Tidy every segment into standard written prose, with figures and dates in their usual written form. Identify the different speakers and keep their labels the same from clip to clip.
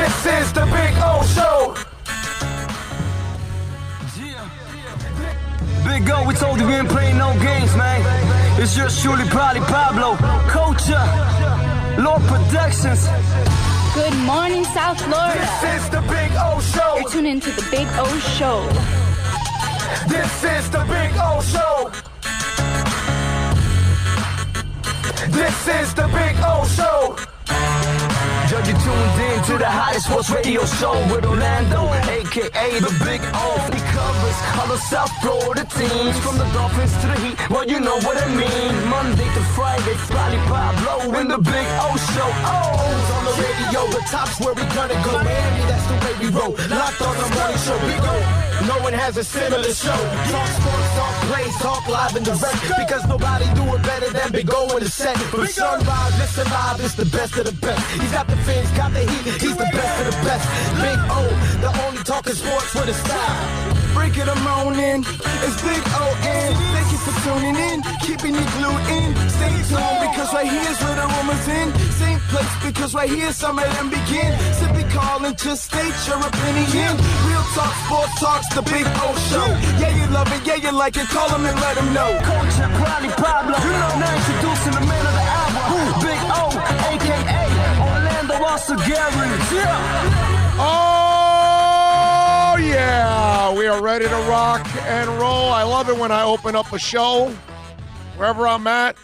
Speaker 1: This is the Big O Show.
Speaker 2: Big O, we told you we ain't playing no games, man. It's yours truly, probably Pablo, Culture, Lord Productions.
Speaker 3: Good morning, South Florida.
Speaker 1: This is the Big O Show.
Speaker 3: You're tuned into the Big O Show.
Speaker 1: This is the Big O Show. This is the Big O Show.
Speaker 2: Judge, you tuned in to the hottest sports radio show with Orlando, a.k.a. the Big O. He covers all the South Florida teams, from the Dolphins to the Heat, well, you know what I mean. Monday to Friday, Probably Pablo in the Big O Show.
Speaker 1: On the radio, the top's where we gonna go. Miami, that's the way we roll. Locked on the morning show, Big O. No one has a similar show. Talk sports, talk plays, talk live and direct. Because nobody do it better than Big O in the set. From sunrise, listen live, it's the best of the best. He's got the fans, got the heat, he's the best of the best. Big O, the only talking sports with a style. Breaking them on in, it's Big O-N. Thank you for tuning in, keeping you glued in. Stay tuned, because right here's where the rumors in. Same place, because right here some of them begin. Simply call and just state your opinion. Real talk, sports talks, the Big O Show. Yeah, you love it, yeah, you like it, call him and let him know.
Speaker 2: Culture, probably Pablo, now introducing the man of the hour, Big O, a.k.a. Orlando Gary.
Speaker 4: Oh, yeah. We are ready to rock and roll. I love it when I open up a show. Wherever I'm at,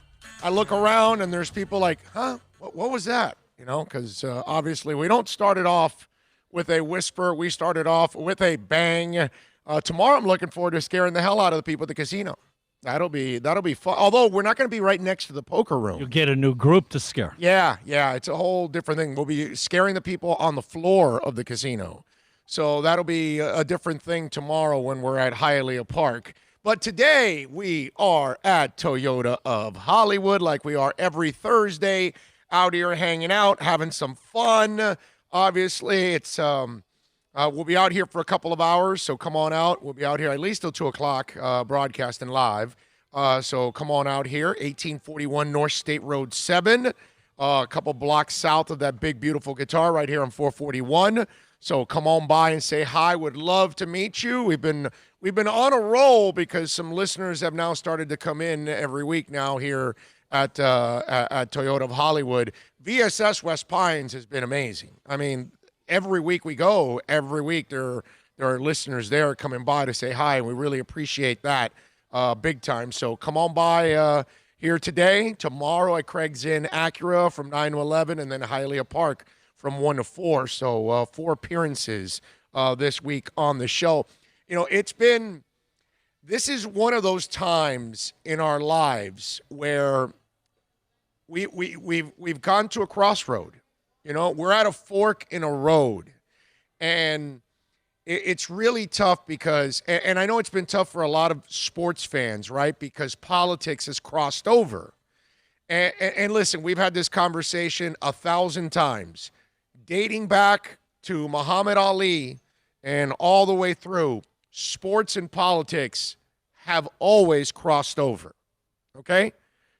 Speaker 4: I look around and there's people like, huh? What was that? You know, because obviously we don't start it off with a whisper. We started off with a bang. Tomorrow I'm looking forward to scaring the hell out of the people at the casino. That'll be fun. Although we're not going to be right next to the poker room.
Speaker 5: You'll get a new group to scare.
Speaker 4: Yeah. It's a whole different thing. We'll be scaring the people on the floor of the casino. So that'll be a different thing tomorrow when we're at Hialeah Park. But today we are at Toyota of Hollywood, like we are every Thursday, out here hanging out, having some fun. Obviously, it's we'll be out here for a couple of hours, so come on out. We'll be out here at least till 2 o'clock, broadcasting live. So come on out here, 1841 North State Road 7, a couple blocks south of that big, beautiful guitar right here on 441. So come on by and say hi. Would love to meet you. We've been on a roll because some listeners have now started to come in every week now here at Toyota of Hollywood. VSS West Pines has been amazing. I mean, every week we go, every week there are listeners there coming by to say hi, and we really appreciate that big time. So come on by here today. Tomorrow at Craig's Inn Acura from 9 to 11, and then Hialeah Park from 1 to 4. So 4 appearances this week on the show. You know, this is one of those times in our lives where we've gone to a crossroad. You know, we're at a fork in a road, and it's really tough because, and I know it's been tough for a lot of sports fans, right? Because politics has crossed over. And listen, we've had this conversation 1,000 times, dating back to Muhammad Ali and all the way through. Sports and politics have always crossed over, okay?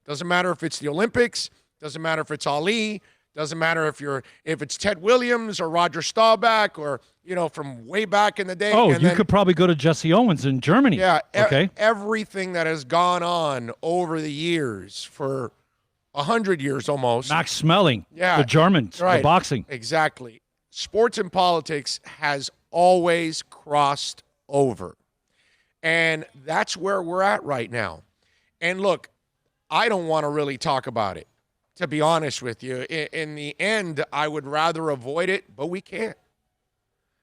Speaker 4: Doesn't matter if it's the Olympics, doesn't matter if it's Ali, doesn't matter if it's Ted Williams or Roger Staubach or, you know, from way back in the day.
Speaker 5: Oh, you could probably go to Jesse Owens in Germany.
Speaker 4: Yeah,
Speaker 5: okay.
Speaker 4: Everything that has gone on over the years for 100 years almost.
Speaker 5: Max Smelling,
Speaker 4: yeah,
Speaker 5: the Germans,
Speaker 4: right,
Speaker 5: the boxing.
Speaker 4: Exactly. Sports and politics has always crossed over. And that's where we're at right now. And look, I don't want to really talk about it, to be honest with you. In the end, I would rather avoid it, but we can't.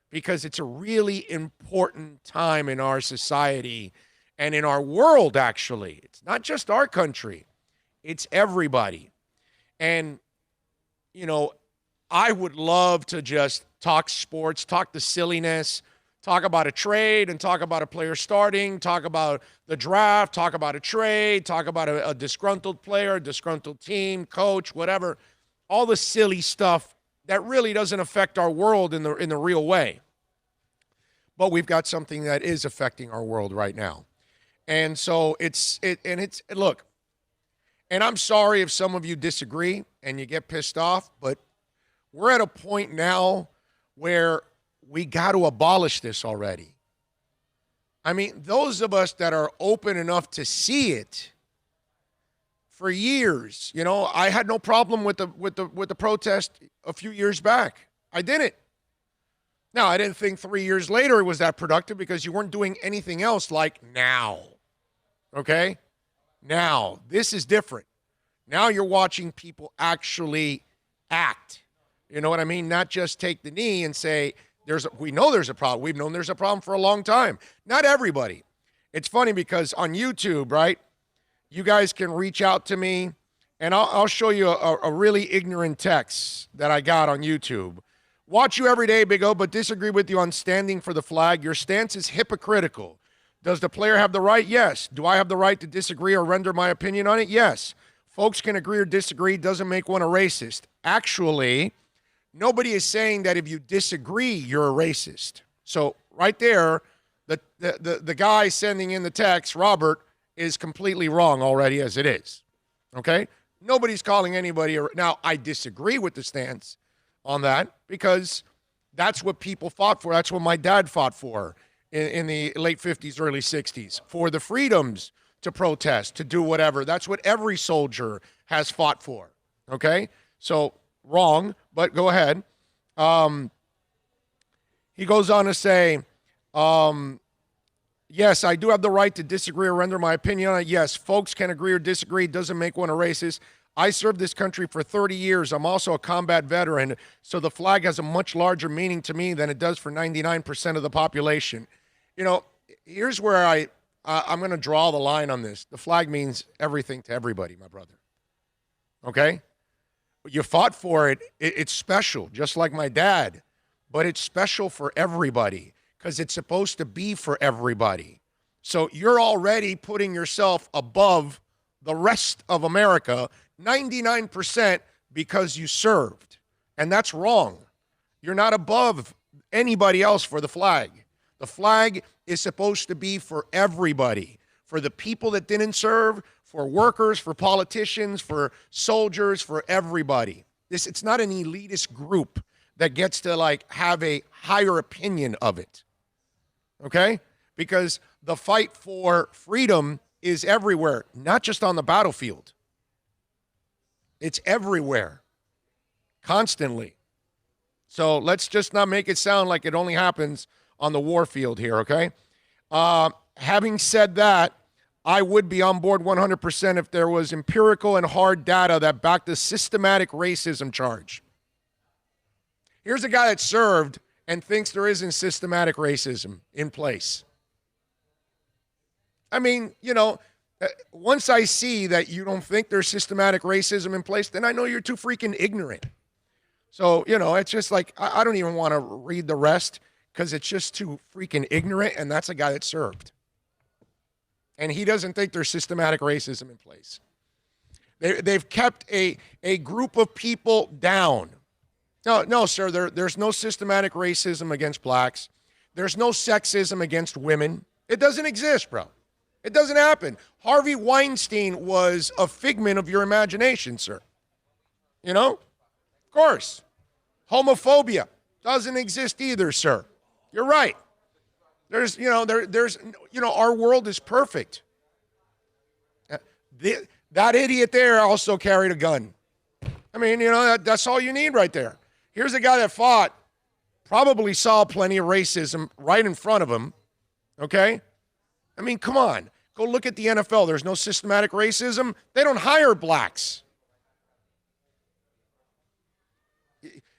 Speaker 4: Because it's a really important time in our society and in our world, actually. It's not just our country. It's everybody. And, you know, I would love to just talk sports, talk the silliness, talk about a trade and talk about a player starting, talk about the draft, talk about a trade, talk about a disgruntled player, a disgruntled team, coach, whatever. All the silly stuff that really doesn't affect our world in the real way. But we've got something that is affecting our world right now. And so look, and I'm sorry if some of you disagree and you get pissed off, but we're at a point now where we got to abolish this already. I mean, those of us that are open enough to see it, for years, I had no problem with the protest a few years back. I didn't. Now, I didn't think 3 years later it was that productive because you weren't doing anything else like now. Okay? Now, this is different. Now you're watching people actually act. You know what I mean? Not just take the knee and say, we know there's a problem. We've known there's a problem for a long time. Not everybody. It's funny because on YouTube, right, you guys can reach out to me, and I'll show you a really ignorant text that I got on YouTube. Watch you every day, Big O, but disagree with you on standing for the flag. Your stance is hypocritical. Does the player have the right? Yes. Do I have the right to disagree or render my opinion on it? Yes. Folks can agree or disagree. Doesn't make one a racist. Actually, nobody is saying that if you disagree, you're a racist. So right there, the guy sending in the text, Robert, is completely wrong already as it is. Okay? Nobody's calling anybody. Now, I disagree with the stance on that because that's what people fought for. That's what my dad fought for in the late 50s, early 60s, for the freedoms to protest, to do whatever. That's what every soldier has fought for. Okay? So, wrong, but go ahead. He goes on to say, yes, I do have the right to disagree or render my opinion on it. Yes, folks can agree or disagree. It doesn't make one a racist. I served this country for 30 years. I'm also a combat veteran, so the flag has a much larger meaning to me than it does for 99% of the population. Here's where I'm going to draw the line on this. The flag means everything to everybody, my brother. Okay? You fought for it. It's special, just like my dad. But it's special for everybody because it's supposed to be for everybody. So you're already putting yourself above the rest of America, 99% because you served. And that's wrong. You're not above anybody else for the flag. The flag is supposed to be for everybody, for the people that didn't serve, for workers, for politicians, for soldiers, for everybody. It's not an elitist group that gets to have a higher opinion of it. Okay? Because the fight for freedom is everywhere, not just on the battlefield. It's everywhere, constantly. So let's just not make it sound like it only happens on the war field here, okay? Having said that, I would be on board 100% if there was empirical and hard data that backed the systematic racism charge. Here's a guy that served and thinks there isn't systematic racism in place. I mean, once I see that you don't think there's systematic racism in place, then I know you're too freaking ignorant. So, it's just like, I don't even want to read the rest because it's just too freaking ignorant, and that's a guy that served. And he doesn't think there's systematic racism in place. They've kept a group of people down. No, sir, there's no systematic racism against blacks. There's no sexism against women. It doesn't exist, bro. It doesn't happen. Harvey Weinstein was a figment of your imagination, sir. Of course. Homophobia doesn't exist either, sir. You're right. There's our world is perfect. That idiot there also carried a gun. I mean, that's all you need right there. Here's a guy that fought, probably saw plenty of racism right in front of him, okay? I mean, come on. Go look at the NFL. There's no systematic racism. They don't hire blacks.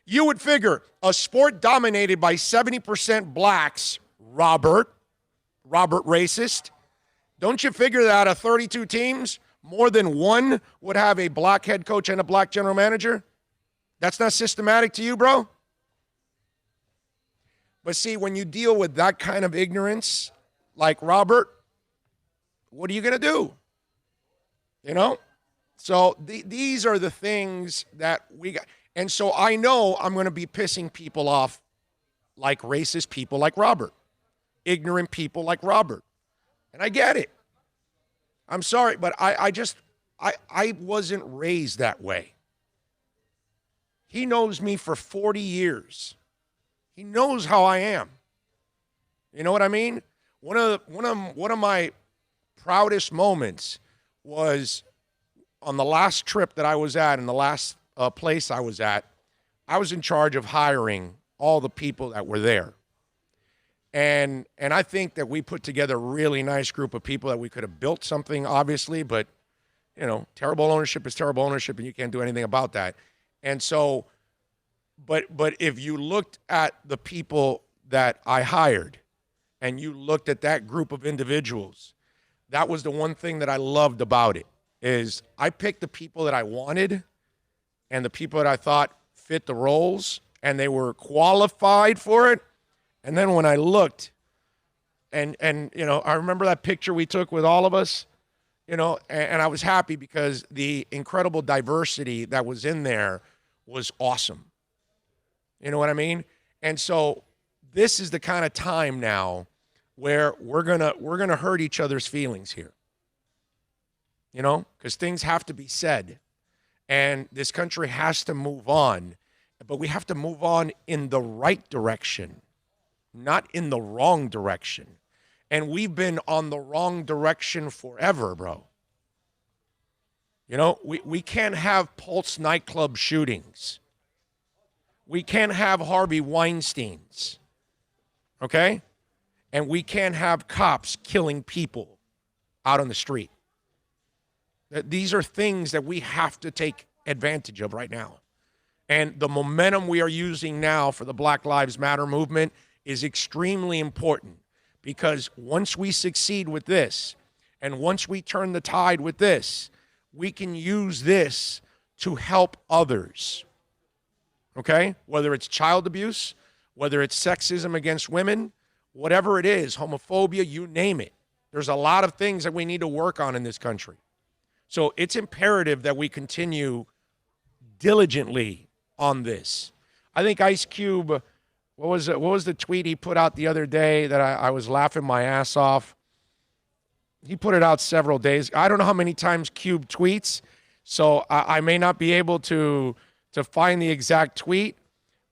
Speaker 4: You would figure a sport dominated by 70% blacks, Robert racist. Don't you figure that out of 32 teams, more than one would have a black head coach and a black general manager? That's not systematic to you, bro? But see, when you deal with that kind of ignorance, like Robert, what are you going to do? So these are the things that we got. And so I know I'm going to be pissing people off like racist people like Robert, ignorant people like Robert. And I get it. I'm sorry, but I wasn't raised that way. He knows me for 40 years. He knows how I am. You know what I mean? One of my proudest moments was on the last trip that I was at, and the last place I was at. I was in charge of hiring all the people that were there. And I think that we put together a really nice group of people that we could have built something, obviously, but, you know, terrible ownership is terrible ownership, and you can't do anything about that. And so, but if you looked at the people that I hired and you looked at that group of individuals, that was the one thing that I loved about it, is I picked the people that I wanted and the people that I thought fit the roles, and they were qualified for it. And then when I looked, and you know, I remember that picture we took with all of us, you know, and I was happy because the incredible diversity that was in there was awesome. You know what I mean? And so this is the kind of time now where we're gonna hurt each other's feelings here. You know, because things have to be said, and this country has to move on, but we have to move on in the right direction, not in the wrong direction. And we've been on the wrong direction forever, bro. You know, we can't have Pulse nightclub shootings. We can't have Harvey Weinsteins, okay? And we can't have cops killing people out on the street. These are things that we have to take advantage of right now. And the momentum we are using now for the Black Lives Matter movement is extremely important, because once we succeed with this, and once we turn the tide with this, we can use this to help others, okay? Whether it's child abuse, whether it's sexism against women, whatever it is, homophobia, you name it. There's a lot of things that we need to work on in this country. So it's imperative that we continue diligently on this. I think Ice Cube, what was the tweet he put out the other day that I was laughing my ass off? He put it out several days. I don't know how many times Cube tweets, so I may not be able to find the exact tweet,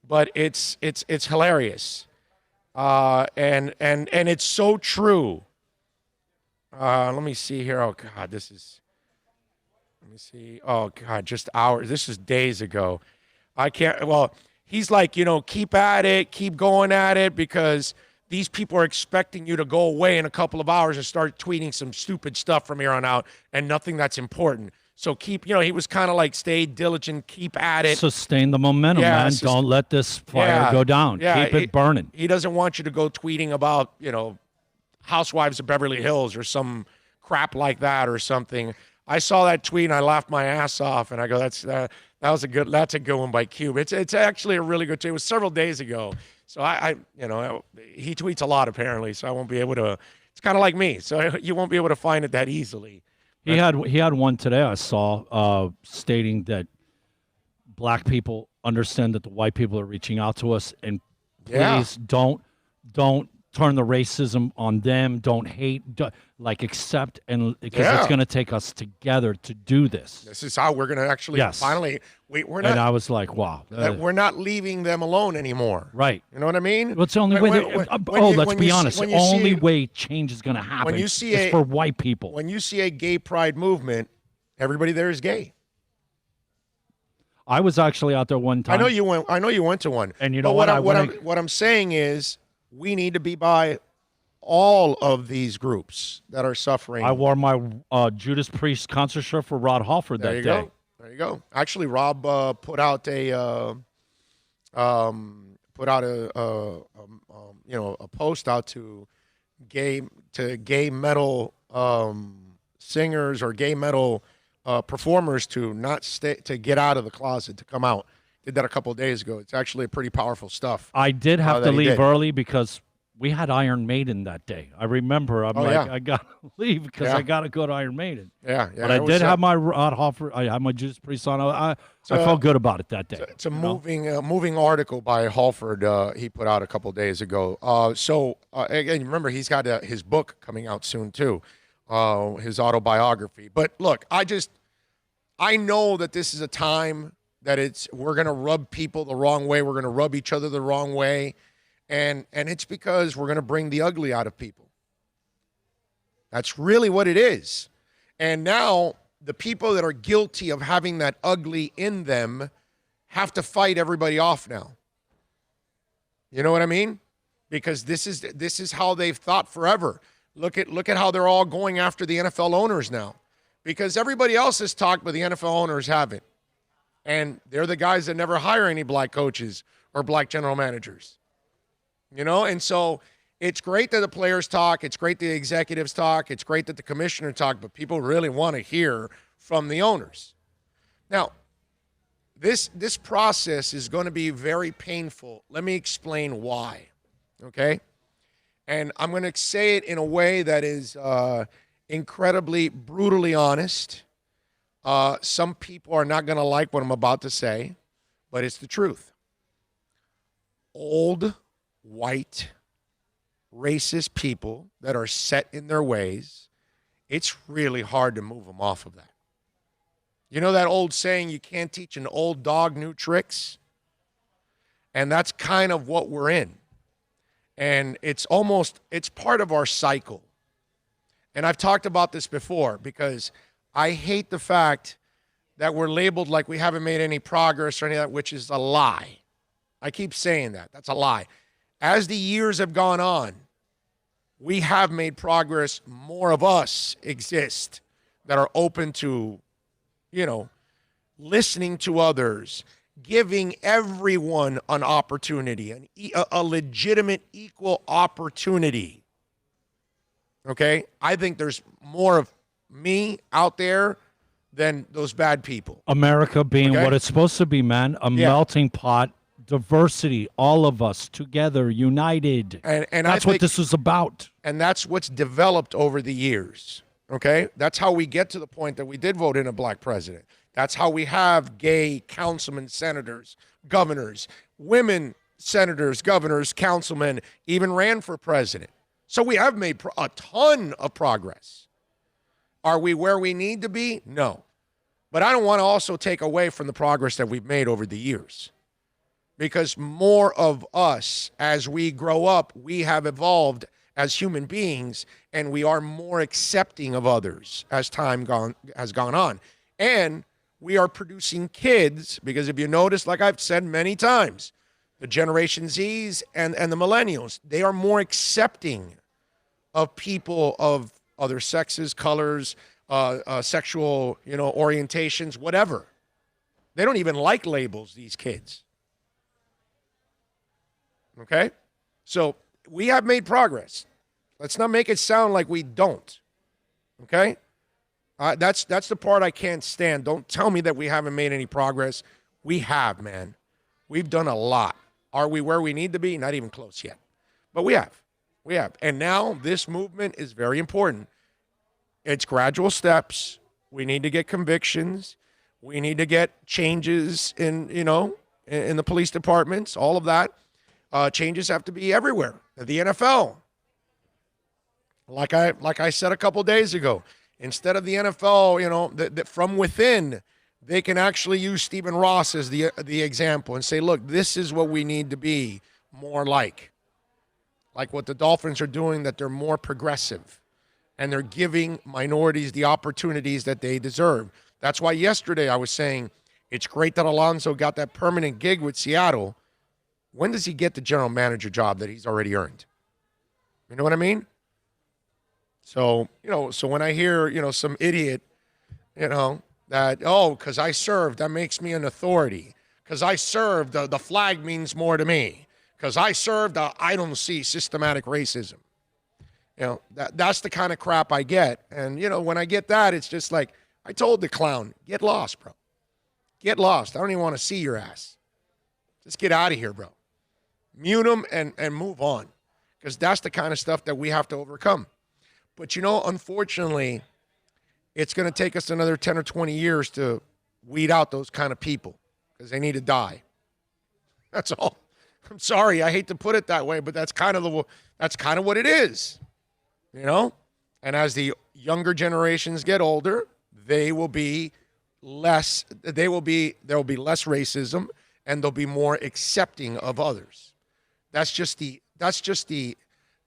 Speaker 4: but it's hilarious, and it's so true. Let me see here. Oh God, this is. Let me see. Oh God, just hours. This is days ago. I can't. Well, he's like, you know, keep at it, keep going at it, because these people are expecting you to go away in a couple of hours and start tweeting some stupid stuff from here on out, and nothing that's important. So keep, you know, he was kind of like, stay diligent, keep at it.
Speaker 5: Sustain the momentum, man. Don't let this fire go down. Keep it burning.
Speaker 4: He doesn't want you to go tweeting about, you know, Housewives of Beverly Hills or some crap like that or something. I saw that tweet and I laughed my ass off, and I go, that's a good one by Cube. It's actually a really good tweet. It was several days ago. So I you know, he tweets a lot apparently, so I won't be able to. It's kind of like me, so you won't be able to find it that easily.
Speaker 5: He had one today I saw stating that black people understand that the white people are reaching out to us, and please don't turn the racism on them. Don't hate, accept, and because it's going to take us together to do this.
Speaker 4: This is how we're going to actually finally. We're not.
Speaker 5: And I was like, wow,
Speaker 4: we're not leaving them alone anymore.
Speaker 5: Right.
Speaker 4: You know what I mean?
Speaker 5: What's the only way? Let's be honest. The only way change is going to happen is for white people.
Speaker 4: When you see a gay pride movement, everybody there is gay.
Speaker 5: I was actually out there one time.
Speaker 4: I know you went to one.
Speaker 5: And you know
Speaker 4: what I'm saying is, we need to be by all of these groups that are suffering.
Speaker 5: I wore my Judas Priest concert shirt for Rod Halford that day.
Speaker 4: There you go. Actually, Rob put out a post out to gay metal singers or gay metal performers to get out of the closet, to come out. Did that a couple of days ago. It's actually pretty powerful stuff.
Speaker 5: I did have to leave early because we had Iron Maiden that day. I remember. I got to leave because I got to go to Iron Maiden.
Speaker 4: Yeah.
Speaker 5: But I did have my Rod Halford. I had my Judas Priest on. I felt good about it that day.
Speaker 4: It's a moving article by Halford he put out a couple of days ago. Again, remember, he's got his book coming out soon too, his autobiography. But look, I know that this is a time that we're going to rub people the wrong way. We're going to rub each other the wrong way. And it's because we're going to bring the ugly out of people. That's really what it is. And now the people that are guilty of having that ugly in them have to fight everybody off now. You know what I mean? Because this is how they've thought forever. Look at how they're all going after the NFL owners now. Because everybody else has talked, but the NFL owners haven't. And they're the guys that never hire any black coaches or black general managers. You know, and so it's great that the players talk. It's great that the executives talk. It's great that the commissioner talk, but people really want to hear from the owners. Now, this process is going to be very painful. Let me explain why, okay? And I'm going to say it in a way that is incredibly, brutally honest. Some people are not going to like what I'm about to say, but it's the truth. Old, white, racist people that are set in their ways, it's really hard to move them off of that. You know that old saying, you can't teach an old dog new tricks? And that's kind of what we're in. And it's part of our cycle. And I've talked about this before because I hate the fact that we're labeled like we haven't made any progress or any of that, which is a lie. I keep saying that. That's a lie. As the years have gone on, we have made progress. More of us exist that are open to, listening to others, giving everyone an opportunity, a legitimate, equal opportunity. Okay? I think there's more of me out there than those bad people.
Speaker 5: America being what it's supposed to be, man, a melting pot. Diversity, all of us together, united. And that's what this is about.
Speaker 4: And that's what's developed over the years, okay? That's how we get to the point that we did vote in a black president. That's how we have gay councilmen, senators, governors, women senators, governors, councilmen, even ran for president. So we have made a ton of progress. Are we where we need to be? No. But I don't want to also take away from the progress that we've made over the years. Because more of us, as we grow up, we have evolved as human beings, and we are more accepting of others as time has gone on. And we are producing kids, because if you notice, like I've said many times, the Generation Zs and the Millennials, they are more accepting of people of other sexes, colors, sexual, orientations, whatever. They don't even like labels, these kids. Okay? So we have made progress. Let's not make it sound like we don't. Okay? That's the part I can't stand. Don't tell me that we haven't made any progress. We have, man. We've done a lot. Are we where we need to be? Not even close yet. But we have. We have. And now this movement is very important. It's gradual steps. We need to get convictions. We need to get changes in the police departments, all of that. Changes have to be everywhere. The NFL, like I said a couple days ago, instead of the NFL, that from within, they can actually use Stephen Ross as the example and say, look, this is what we need to be more like what the Dolphins are doing, that they're more progressive, and they're giving minorities the opportunities that they deserve. That's why yesterday I was saying it's great that Alonso got that permanent gig with Seattle. When does he get the general manager job that he's already earned? You know what I mean? So, so when I hear, some idiot, that, because I served, that makes me an authority. Because I served, the flag means more to me. Because I served, I don't see systematic racism. That's the kind of crap I get. And, when I get that, it's just like, I told the clown, get lost, bro. Get lost. I don't even want to see your ass. Just get out of here, bro. Mute them and move on, because that's the kind of stuff that we have to overcome. But, unfortunately, it's going to take us another 10 or 20 years to weed out those kind of people, because they need to die. That's all. I'm sorry. I hate to put it that way, but that's kind of what it is, And as the younger generations get older, there will be less racism, and they'll be more accepting of others.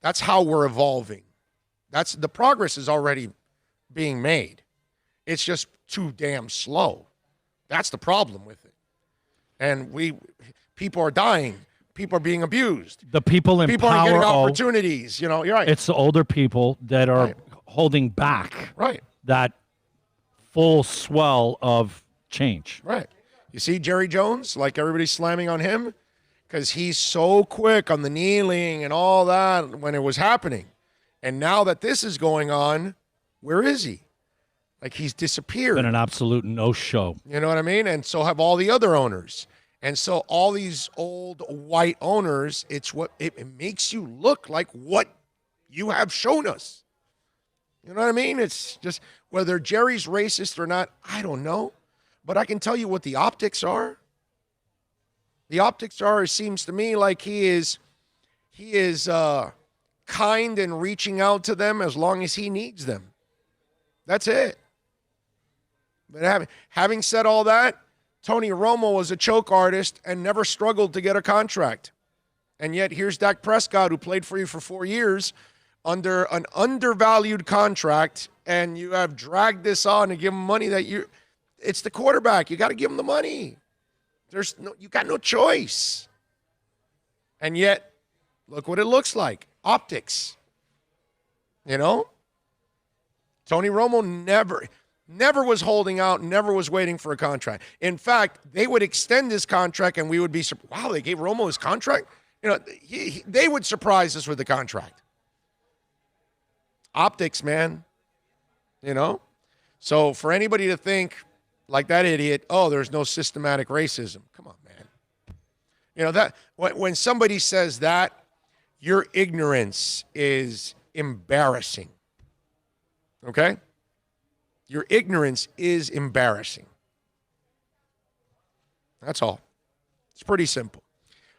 Speaker 4: That's how we're evolving. That's the progress is already being made. It's just too damn slow. That's the problem with it. And people are dying. People are being abused.
Speaker 5: The people in
Speaker 4: people
Speaker 5: power
Speaker 4: aren't getting opportunities. You're right.
Speaker 5: It's the older people that are holding back that full swell of change.
Speaker 4: Right. You see Jerry Jones, like everybody's slamming on him because he's so quick on the kneeling and all that when it was happening. And now that this is going on, where is he? Like he's disappeared.
Speaker 5: Been an absolute no-show.
Speaker 4: You know what I mean? And so have all the other owners. And so all these old white owners, it makes you look like what you have shown us. You know what I mean? It's just whether Jerry's racist or not, I don't know. But I can tell you what the optics are. The optics are, it seems to me like he is kind and reaching out to them as long as he needs them. That's it. But having said all that, Tony Romo was a choke artist and never struggled to get a contract. And yet here's Dak Prescott, who played for you for 4 years under an undervalued contract, and you have dragged this on and give him money it's the quarterback. You got to give him the money. You got no choice. And yet, look what it looks like. Optics. You know? Tony Romo never was holding out, never was waiting for a contract. In fact, they would extend his contract and we would be, wow, they gave Romo his contract? You know, they would surprise us with the contract. Optics, man. You know? So for anybody to think, like that idiot, there's no systematic racism. Come on, man. You know, that when somebody says that, your ignorance is embarrassing. Okay? Your ignorance is embarrassing. That's all. It's pretty simple.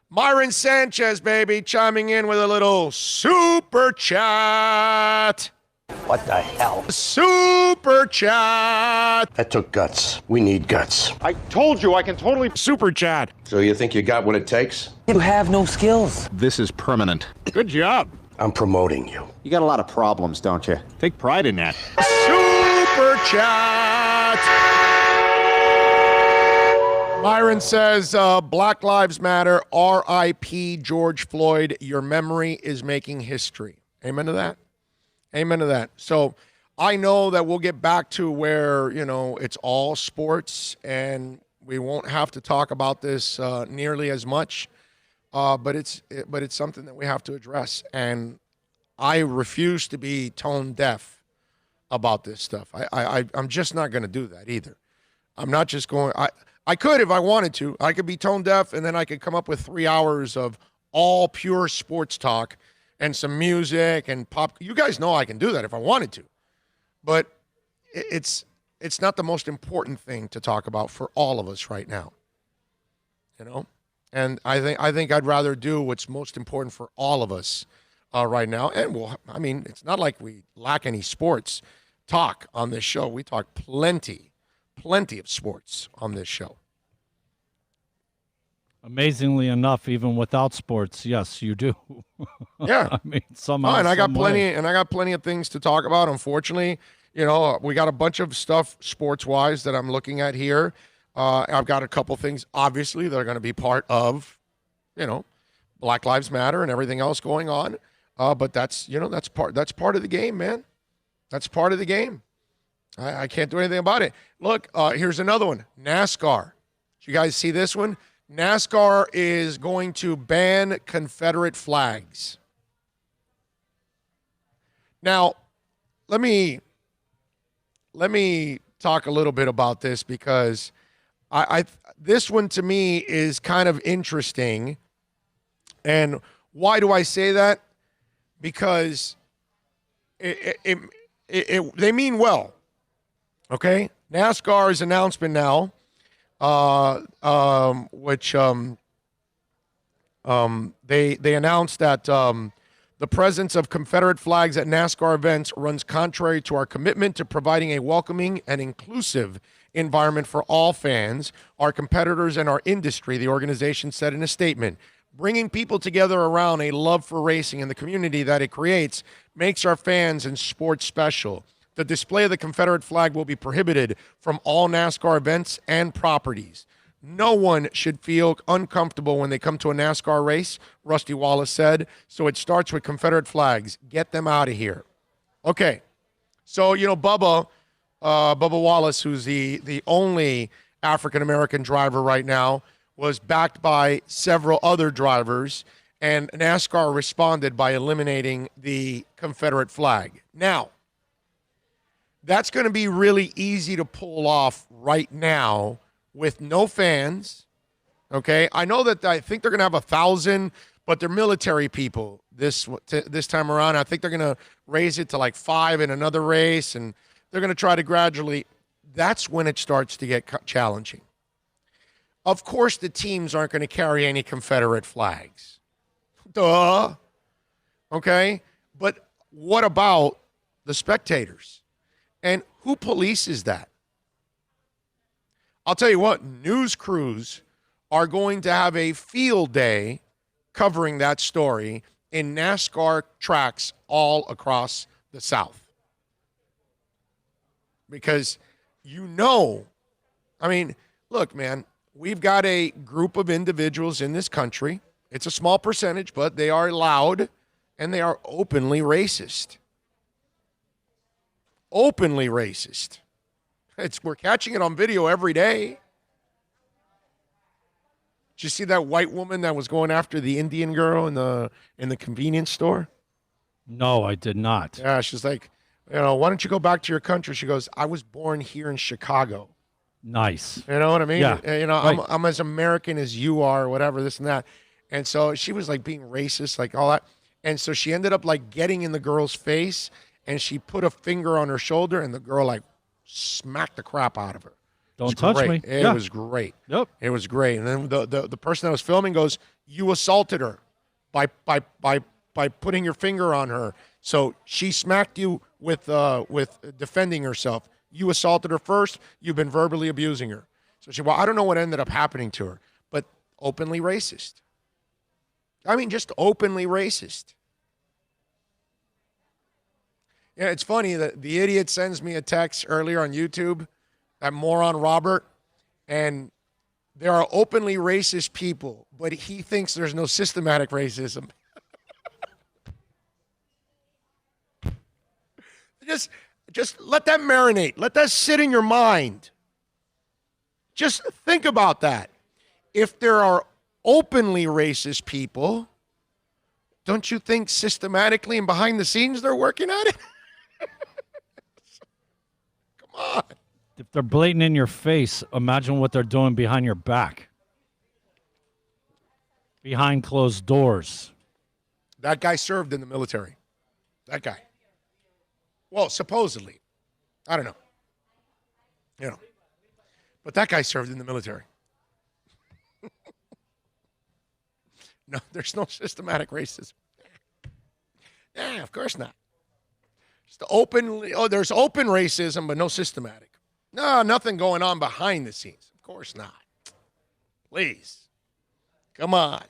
Speaker 4: Myron Sanchez, baby, chiming in with a little super chat.
Speaker 6: What the hell?
Speaker 4: Super chat.
Speaker 6: That took guts. We need guts.
Speaker 7: I told you I can totally
Speaker 4: super chat.
Speaker 6: So you think you got what it takes?
Speaker 8: You have no skills.
Speaker 7: This is permanent.
Speaker 4: Good job.
Speaker 6: I'm promoting you.
Speaker 7: You got a lot of problems, don't you? Take pride in that.
Speaker 4: Super chat. Myron says, Black Lives Matter, R.I.P. George Floyd. Your memory is making history. Amen to that. Amen to that. So I know that we'll get back to where, it's all sports and we won't have to talk about this nearly as much. But it's something that we have to address. And I refuse to be tone deaf about this stuff. I'm just not going to do that either. I'm not just going. I could if I wanted to. I could be tone deaf, and then I could come up with 3 hours of all pure sports talk and some music and pop. You guys know I can do that if I wanted to. But it's not the most important thing to talk about for all of us right now. And I think I'd rather do what's most important for all of us right now. And it's not like we lack any sports talk on this show. We talk plenty of sports on this show.
Speaker 5: Amazingly enough, even without sports, yes, you do.
Speaker 4: Yeah,
Speaker 5: somehow.
Speaker 4: And I got plenty of things to talk about. Unfortunately, we got a bunch of stuff sports-wise that I'm looking at here. I've got a couple things, obviously, that are going to be part of, Black Lives Matter and everything else going on. But that's part of the game, man. That's part of the game. I can't do anything about it. Look, here's another one. NASCAR. Did you guys see this one? NASCAR is going to ban Confederate flags. Now, let me talk a little bit about this because this one to me is kind of interesting. And why do I say that? Because they mean well. Okay? NASCAR's announcement now, which they announced that the presence of Confederate flags at NASCAR events runs contrary to our commitment to providing a welcoming and inclusive environment for all fans, our competitors, and our industry, the organization said in a statement. Bringing people together around a love for racing and the community that it creates makes our fans and sports special. The display of the Confederate flag will be prohibited from all NASCAR events and properties. No one should feel uncomfortable when they come to a NASCAR race, Rusty Wallace said. So it starts with Confederate flags. Get them out of here. Okay. So, Bubba Wallace, who's the only African-American driver right now, was backed by several other drivers, and NASCAR responded by eliminating the Confederate flag. Now, that's going to be really easy to pull off right now with no fans, okay? I think they're going to have 1,000, but they're military people this time around. I think they're going to raise it to like 5 in another race, and they're going to try to gradually. That's when it starts to get challenging. Of course, the teams aren't going to carry any Confederate flags. Duh. Okay? But what about the spectators? And who polices that? I'll tell you what, news crews are going to have a field day covering that story in NASCAR tracks all across the South. Because look, man, we've got a group of individuals in this country. It's a small percentage, but they are loud and they are openly racist. Openly racist. We're catching it on video every day. Did you see that white woman that was going after the Indian girl in the convenience store?
Speaker 5: No, I did not.
Speaker 4: Yeah, she's like, why don't you go back to your country? She goes, I was born here in Chicago.
Speaker 5: Nice.
Speaker 4: You know what I mean?
Speaker 5: Yeah.
Speaker 4: Right. I'm as American as you are, or whatever, this and that. And so she was like being racist, like all that. And so she ended up like getting in the girl's face, and she put a finger on her shoulder, and the girl like smacked the crap out of her.
Speaker 5: Don't touch me.
Speaker 4: It was great.
Speaker 5: Yep.
Speaker 4: It was great. And then the person that was filming goes, you assaulted her by putting your finger on her. So she smacked you with defending herself. You assaulted her first. You've been verbally abusing her. So she, I don't know what ended up happening to her, but openly racist. I mean, just openly racist. Yeah, it's funny that the idiot sends me a text earlier on YouTube, that moron Robert, and there are openly racist people, but he thinks there's no systematic racism. Just let that marinate. Let that sit in your mind. Just think about that. If there are openly racist people, don't you think systematically and behind the scenes they're working at it? Come on.
Speaker 5: If they're blatant in your face, imagine what they're doing behind your back. Behind closed doors.
Speaker 4: That guy served in the military. That guy. Well, supposedly. I don't know. But that guy served in the military. No, there's no systematic racism. Yeah, of course not. Just there's open racism, but no systematic. No, nothing going on behind the scenes. Of course not. Please. Come on.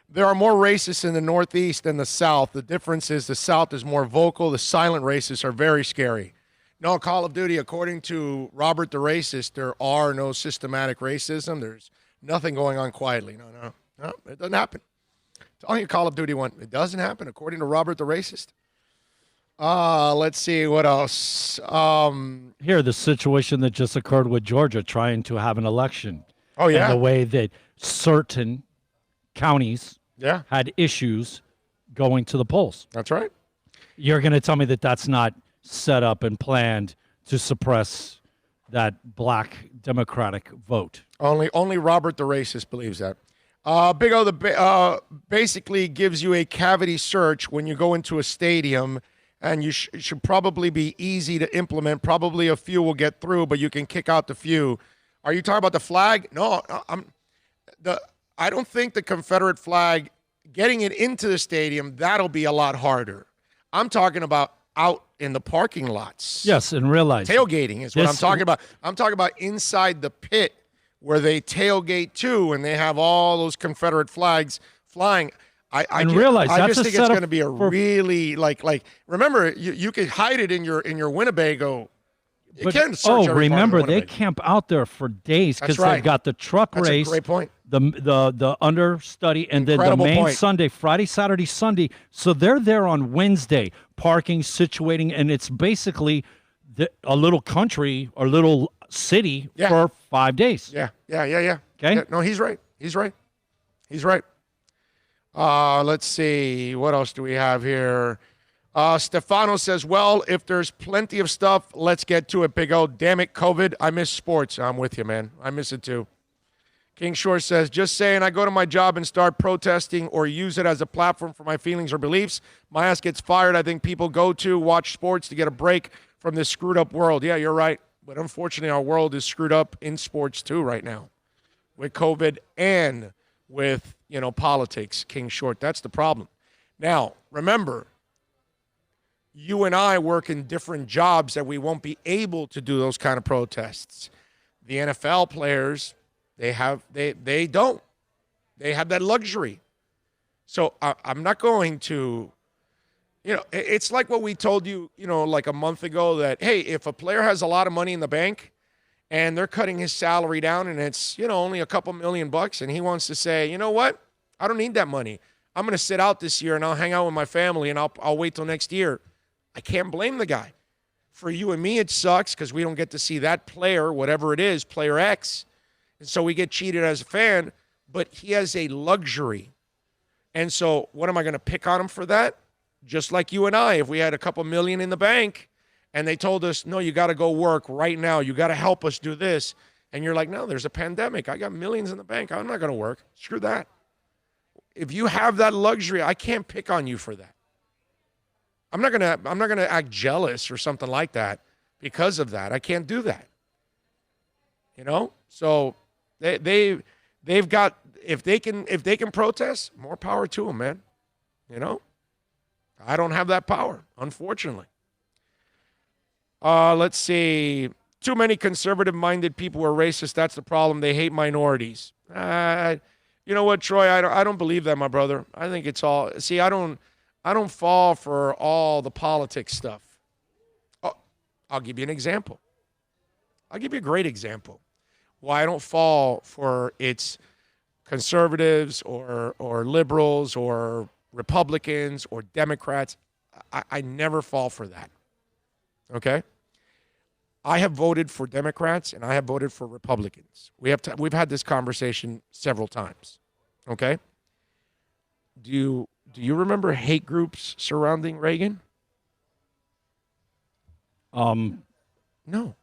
Speaker 4: There are more racists in the Northeast than the South. The difference is the South is more vocal. The silent racists are very scary. No, Call of Duty, according to Robert the Racist, there are no systematic racism. There's nothing going on quietly. No, it doesn't happen. Telling you Call of Duty one, it doesn't happen, according to Robert the Racist. Let's see, what else?
Speaker 5: Here, the situation that just occurred with Georgia trying to have an election.
Speaker 4: Oh, yeah.
Speaker 5: And the way that certain counties
Speaker 4: Yeah.
Speaker 5: had issues going to the polls.
Speaker 4: That's right.
Speaker 5: You're going to tell me that that's not set up and planned to suppress that black Democratic vote.
Speaker 4: Only Robert the Racist believes that. Big O basically gives you a cavity search when you go into a stadium, and you should probably be easy to implement. Probably a few will get through, but you can kick out the few. Are you talking about the flag? No, I don't think the Confederate flag, getting it into the stadium, that'll be a lot harder. I'm talking about out in the parking lots.
Speaker 5: Yes, and realize
Speaker 4: tailgating is what I'm talking about. I'm talking about inside the pit where they tailgate too, and they have all those Confederate flags flying. I just think it's going to be a really like. Remember, you could hide it in your Winnebago.
Speaker 5: Remember they camp out there for days because they've got the truck race.
Speaker 4: That's a great point.
Speaker 5: The understudy and then the main Sunday, Friday, Saturday, Sunday. So they're there on Wednesday, parking, situating, and it's basically a little country or little city for 5 days.
Speaker 4: Yeah.
Speaker 5: Okay.
Speaker 4: Yeah, no, he's right. He's right. Let's see. What else do we have here? Stefano says, well, if there's plenty of stuff, let's get to it, Big O. Damn it, COVID. I miss sports. I'm with you, man. I miss it too. King Shore says, just saying I go to my job and start protesting or use it as a platform for my feelings or beliefs. My ass gets fired. I think people go to watch sports to get a break from this screwed up world. Yeah, you're right. But unfortunately, our world is screwed up in sports too right now with COVID and with, politics, King Short. That's the problem. Now, remember, you and I work in different jobs that we won't be able to do those kind of protests. The NFL players, they don't. They have that luxury. So I'm not going to, it's like what we told you, like a month ago that, hey, if a player has a lot of money in the bank and they're cutting his salary down and it's, only a couple $1,000,000 and he wants to say, you know what? I don't need that money. I'm going to sit out this year and I'll hang out with my family and I'll wait till next year. I can't blame the guy. For you and me, it sucks because we don't get to see that player, whatever it is, player X. And so we get cheated as a fan, but he has a luxury. And so what am I going to pick on him for that? Just like you and I, if we had a couple million in the bank and they told us, no, you got to go work right now. You got to help us do this. And you're like, no, there's a pandemic. I got millions in the bank. I'm not going to work. Screw that. If you have that luxury, I can't pick on you for that. I'm not gonna act jealous or something like that because of that. I can't do that. So they've got if they can protest, more power to them, man. I don't have that power, unfortunately. Let's see. Too many conservative-minded people are racist. That's the problem. They hate minorities. You know what, Troy? I don't believe that, my brother. I think it's all. See, I don't fall for all the politics stuff. Oh, I'll give you an example. I'll give you a great example. Why I don't fall for its conservatives or liberals or Republicans or Democrats. I never fall for that. Okay? I have voted for Democrats and I have voted for Republicans. We've had this conversation several times. Okay? Do you remember hate groups surrounding Reagan? No.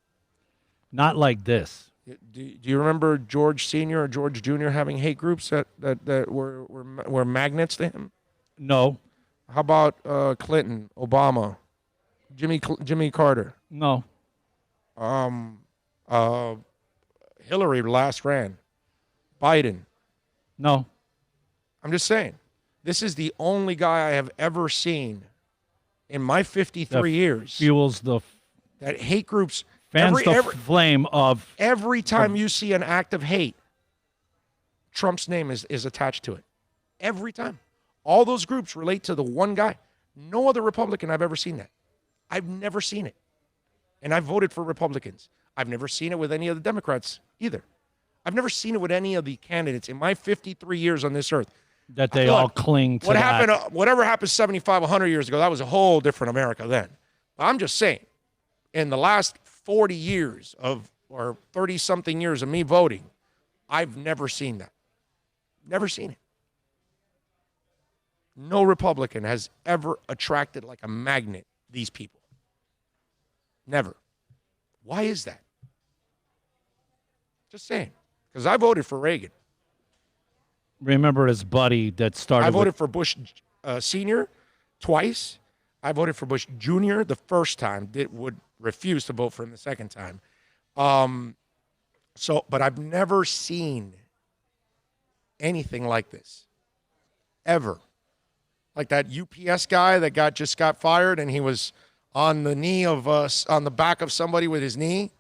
Speaker 5: Not like this.
Speaker 4: Do you remember George Sr. or George Jr. having hate groups that were magnets to him?
Speaker 5: No.
Speaker 4: How about Clinton, Obama, Jimmy Carter?
Speaker 5: No.
Speaker 4: Hillary last ran. Biden?
Speaker 5: No.
Speaker 4: I'm just saying. This is the only guy I have ever seen in my 53 years.
Speaker 5: Fuels
Speaker 4: that hate groups.
Speaker 5: Fans flame of.
Speaker 4: Every time you see an act of hate, Trump's name is attached to it. Every time. All those groups relate to the one guy. No other Republican I've ever seen that. I've never seen it. And I voted for Republicans. I've never seen it with any of the Democrats either. I've never seen it with any of the candidates in my 53 years on this earth.
Speaker 5: That they all cling to
Speaker 4: whatever happened 75, 100 years ago, that was a whole different America then. But I'm just saying, in the last 40 years or 30-something years of me voting, I've never seen that. Never seen it. No Republican has ever attracted like a magnet these people. Never. Why is that? Just saying. Because I voted for Reagan.
Speaker 5: Remember his buddy that started.
Speaker 4: I voted for Bush Sr. twice. I voted for Bush Jr. the first time. Would refuse to vote for him the second time. But I've never seen anything like this. Ever. Like that UPS guy that just got fired and he was on the knee of on the back of somebody with his knee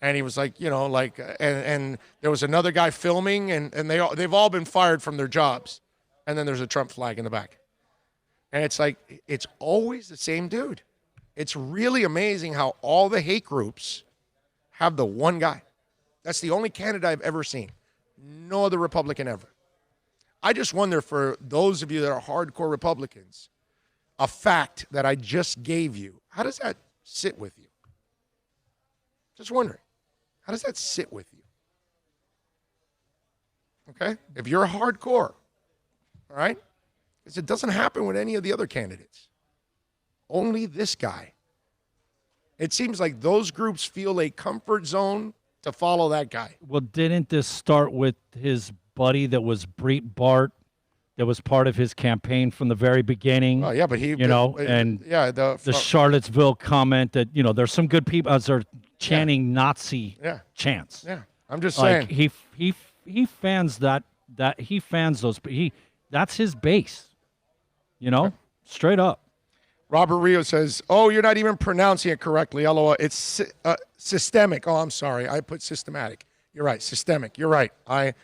Speaker 4: And he was like, and there was another guy filming, and they've all been fired from their jobs. And then there's a Trump flag in the back. And it's like, it's always the same dude. It's really amazing how all the hate groups have the one guy. That's the only candidate I've ever seen. No other Republican ever. I just wonder, for those of you that are hardcore Republicans, a fact that I just gave you, how does that sit with you? Just wondering. How does that sit with you? Okay? If you're hardcore, all right? Because it doesn't happen with any of the other candidates. Only this guy. It seems like those groups feel a comfort zone to follow that guy.
Speaker 5: Well, didn't this start with his buddy that was Breitbart, Bart, that was part of his campaign from the very beginning?
Speaker 4: Oh, yeah, but he,
Speaker 5: the Charlottesville comment that, there's some good people as they're chanting Nazi chants.
Speaker 4: Yeah, I'm just saying.
Speaker 5: He fans he fans those. That's his base. Straight up.
Speaker 4: Robert Rio says, "Oh, you're not even pronouncing it correctly. LOL. It's systemic. Oh, I'm sorry. I put systematic. You're right. Systemic. You're right. I've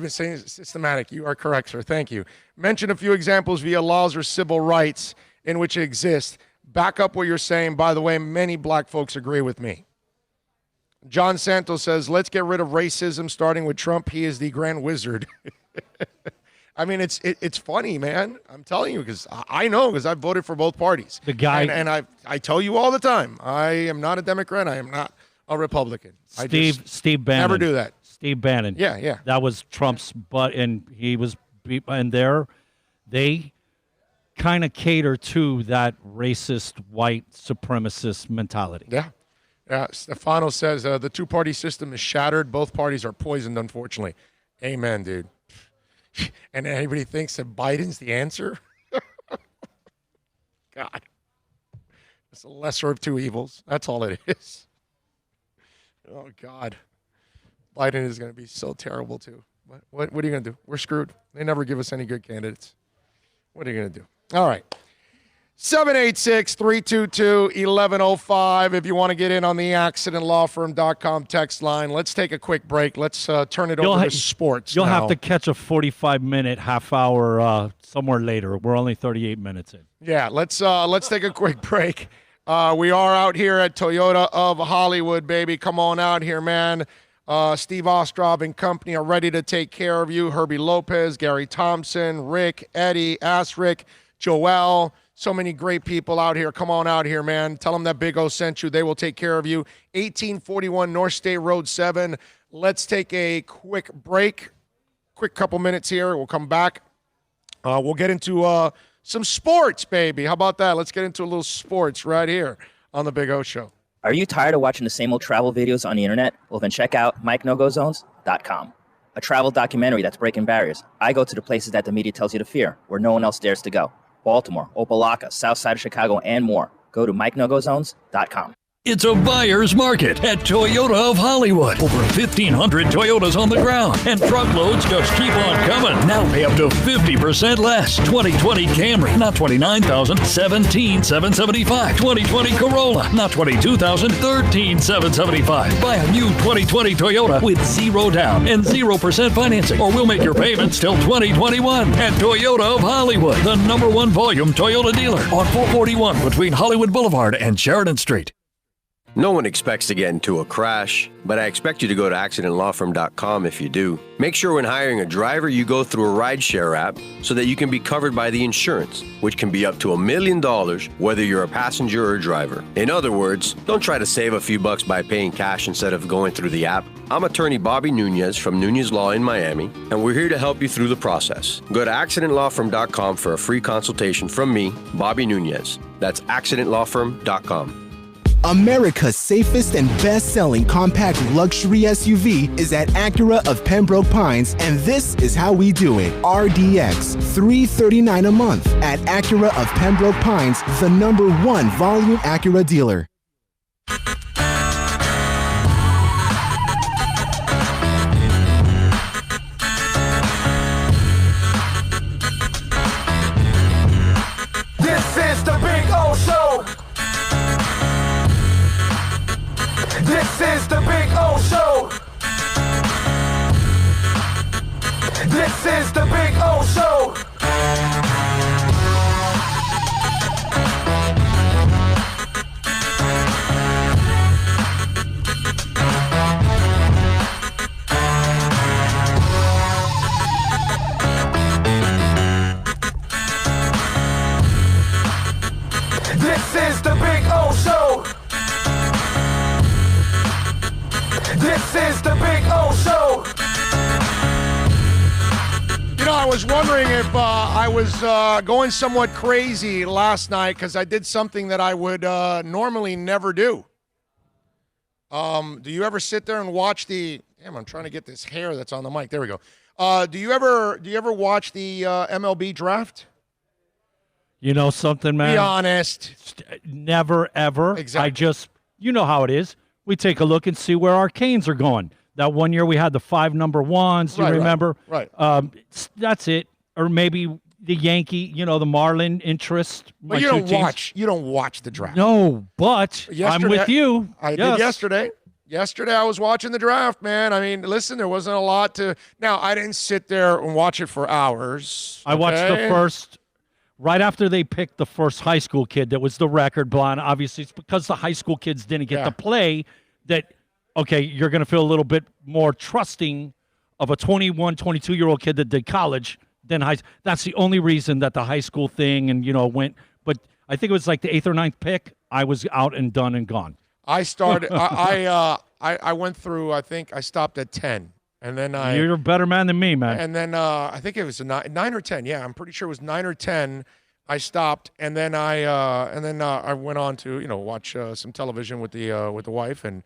Speaker 4: been saying systematic. You are correct, sir. Thank you. Mention a few examples via laws or civil rights in which it exists. Back up what you're saying. By the way, many black folks agree with me." John Santos says, "Let's get rid of racism, starting with Trump. He is the grand wizard." I mean, it's funny, man. I'm telling you, because I know, because I've voted for both parties.
Speaker 5: The guy,
Speaker 4: and I tell you all the time, I am not a Democrat. I am not a Republican.
Speaker 5: Steve Bannon.
Speaker 4: Never do that.
Speaker 5: Steve Bannon.
Speaker 4: Yeah.
Speaker 5: That was Trump's butt, and he was, and they kind of cater to that racist white supremacist mentality.
Speaker 4: Yeah. Stefano says the two-party system is shattered. Both parties are poisoned, unfortunately. Amen, dude. And anybody thinks that Biden's the answer? God. It's the lesser of two evils. That's all it is. Oh, God. Biden is going to be so terrible, too. What are you going to do? We're screwed. They never give us any good candidates. What are you going to do? All right. 786-322-1105 if you want to get in on the accidentlawfirm.com text line. Let's take a quick break. Let's turn it over to sports.
Speaker 5: You'll
Speaker 4: now.
Speaker 5: have to catch a 45-minute, half-hour somewhere later. We're only 38 minutes in.
Speaker 4: Yeah, let's take a quick break. We are out here at Toyota of Hollywood, baby. Come on out here, man. Steve Ostrov and company are ready to take care of you. Herbie Lopez, Gary Thompson, Rick, Eddie, Asrick, Joel. So many great people out here. Come on out here, man. Tell them that Big O sent you. They will take care of you. 1841 North State Road 7. Let's take a quick break. Quick couple minutes here. We'll come back. We'll get into some sports, baby. How about that? Let's get into a little sports right here on the Big O Show.
Speaker 8: Are you tired of watching the same old travel videos on the internet? Well, then check out MikeNoGoZones.com. A travel documentary that's breaking barriers. I go to the places that the media tells you to fear, where no one else dares to go. Baltimore, Opelika, South Side of Chicago, and more. Go to MikeNoGoZones.com.
Speaker 9: It's a buyer's market at Toyota of Hollywood. Over 1,500 Toyotas on the ground, and truckloads just keep on coming. Now pay up to 50% less. 2020 Camry, not $29,000, $17,775. 2020 Corolla, not $22,000, $13,775. Buy a new 2020 Toyota with 0 down and 0% financing, or we'll make your payments till 2021 at Toyota of Hollywood, the #1 volume Toyota dealer on 441 between Hollywood Boulevard and Sheridan Street.
Speaker 10: No one expects to get into a crash, but I expect you to go to accidentlawfirm.com if you do. Make sure when hiring a driver, you go through a rideshare app so that you can be covered by the insurance, which can be up to $1 million whether you're a passenger or a driver. In other words, don't try to save a few bucks by paying cash instead of going through the app. I'm attorney Bobby Nunez from Nunez Law in Miami, and we're here to help you through the process. Go to accidentlawfirm.com for a free consultation from me, Bobby Nunez. That's accidentlawfirm.com.
Speaker 11: America's safest and best-selling compact luxury SUV is at Acura of Pembroke Pines, and this is how we do it. RDX, $339 a month at Acura of Pembroke Pines, the #1 volume Acura dealer.
Speaker 1: This is the Big O Show. This is the Big
Speaker 4: wondering if I was going somewhat crazy last night because I did something that I would normally never do. Do you ever sit there and watch the? Damn, I'm trying to get this hair that's on the mic. There we go. Do you ever watch the MLB draft?
Speaker 5: You know something, man?
Speaker 4: Be honest.
Speaker 5: Never, ever.
Speaker 4: Exactly.
Speaker 5: I just, you know how it is. We take a look and see where our Canes are going. That one year we had the 5 number ones. You remember?
Speaker 4: Right.
Speaker 5: That's it. Or maybe the Yankee, the Marlin interest.
Speaker 4: But you don't watch the draft.
Speaker 5: No, but I'm with you.
Speaker 4: I did yesterday. Yesterday I was watching the draft, man. I mean, listen, there wasn't a lot to. Now, I didn't sit there and watch it for hours.
Speaker 5: I watched the first. Right after they picked the first high school kid that was the record blonde, obviously it's because the high school kids didn't get to play that, okay, you're going to feel a little bit more trusting of a 21, 22-year-old kid that did college than high. That's the only reason that the high school thing and, went. But I think it was like the 8th or 9th pick. I was out and done and gone.
Speaker 4: I started. I went through. I think I stopped at 10. And then
Speaker 5: you're a better man than me, man.
Speaker 4: And then I think it was a 9 or 10. Yeah, I'm pretty sure it was 9 or 10. I stopped, and then I went on to watch some television with the wife and